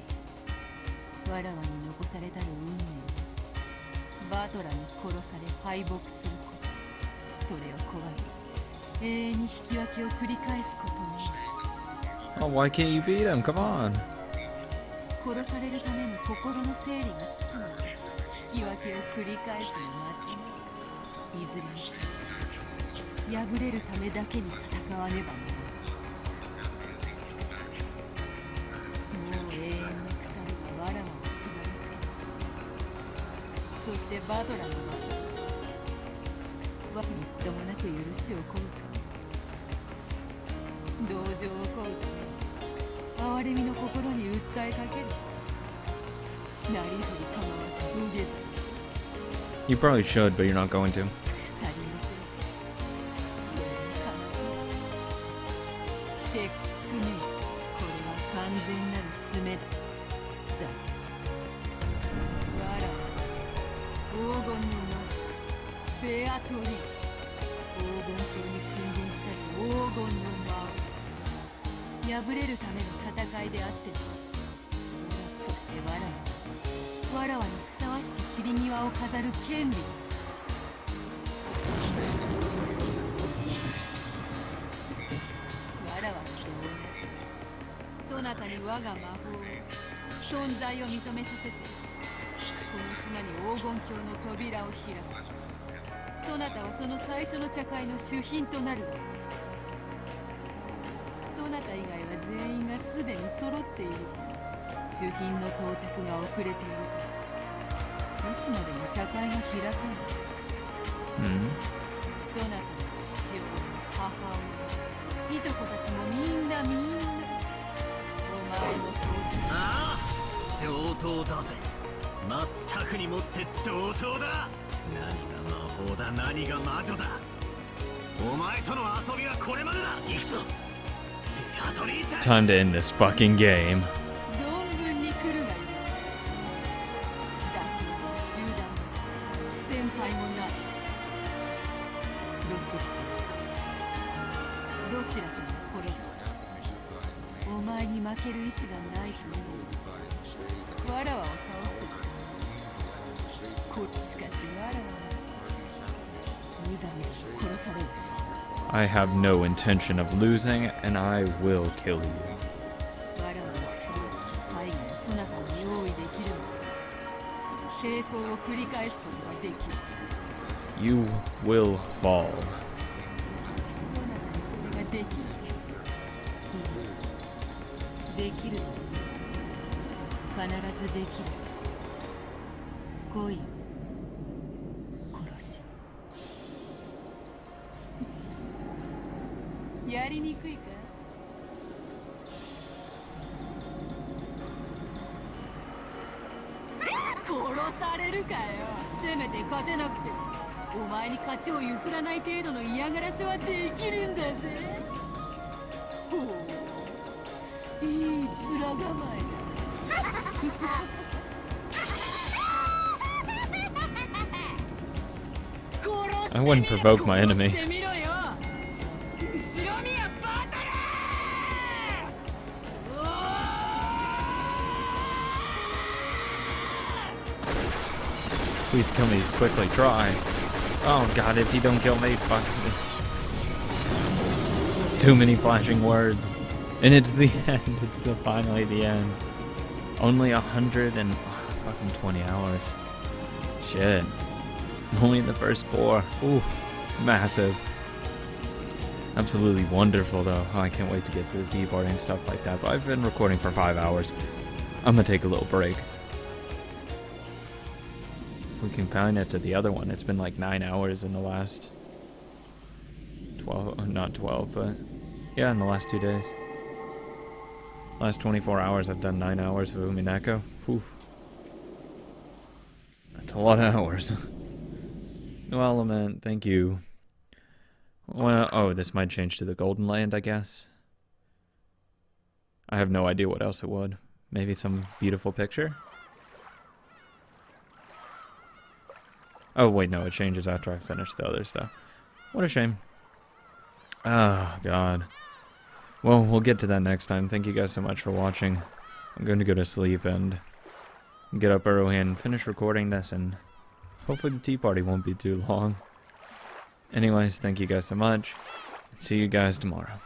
る。わらわに残されたる運命にバトラに殺され敗北すること、それを怖い永遠に引き分けを繰り返すことになる。 Oh, why can't you beat him? Come on. 殺されるために心の整理がつくのに引き分けを繰り返すの間違い。いずれにせよ敗れるためだけに戦わねばならない。もう永遠の鎖がわらわを縛り付けた。そしてバトラのわみっともなく許しを請うか同情を請うため哀れみの心に訴えかける。なりふり構わず土下座し You probably should, but you're not going to. 鎖のせいそれにかなう。チェックメイト。これは完全なる詰めだ。だわらわ黄金の魔女ベアトリーチェ。黄金鏡に君臨したる黄金の魔王。敗れるための戦いであってもそしてわらわにふさわしき散り際を飾る権利。わらわと同じそなたに我が魔法を存在を認めさせてこの島に黄金鏡の扉を開く。そなたはその最初の茶会の主賓となるだろう。そなた以外は全員がすでに揃っているぞ。主賓の到着が遅れているからいつまでも茶会が開かない。そなたの父親、母親、いとこたちもみんなお前の到着。ああ上等だぜ。まったくにもって上等だ。何が魔法だ何が魔女だ。お前との遊びはこれまでだ。行くぞ。 Time to end this fucking game. 存分に来るがいい。だけど中戦敗もない。どちらかが勝ち、どちらかが滅ぶ。お前に負ける意志がないというわらわを倒すしかこっちしかしわらわは無残に殺されるし。 I have no intention of losing, and I will kill you. わらわのそれしき最後のそなたに用意できるのは成功を繰り返すことができる。 You will fall. そなたにそれができる。できる。必ずできるさ。来い。殺し。やりにくいか。殺されるかよ。せめて勝てなくてお前に勝ちを譲らない程度の嫌がらせはできるんだぜ。ほう、いい面構えだ。I wouldn't provoke my enemy. Please kill me quickly, try. Oh god, if you don't kill me, fuck me. Too many flashing words. And it's the end, it's finally the end. Only 120 hours. Shit. Only in the first 4. Ooh, massive. Absolutely wonderful though. Oh, I can't wait to get to the tea party and stuff like that. But I've been recording for 5 hours. I'm gonna take a little break. We can compare it to the other one. It's been like 9 hours in the last 12, not 12, but yeah, in the last 2 days. Last 24 hours, I've done 9 hours of Umineko. Whew. That's a lot of hours. No element, thank you. Well, oh, this might change to the Golden Land, I guess. I have no idea what else it would. Maybe some beautiful picture? Oh, wait, no, it changes after I finish the other stuff. What a shame. Oh, God. Well, we'll get to that next time. Thank you guys so much for watching. I'm going to go to sleep and get up early and finish recording this, and hopefully the tea party won't be too long. Anyways, thank you guys so much. See you guys tomorrow.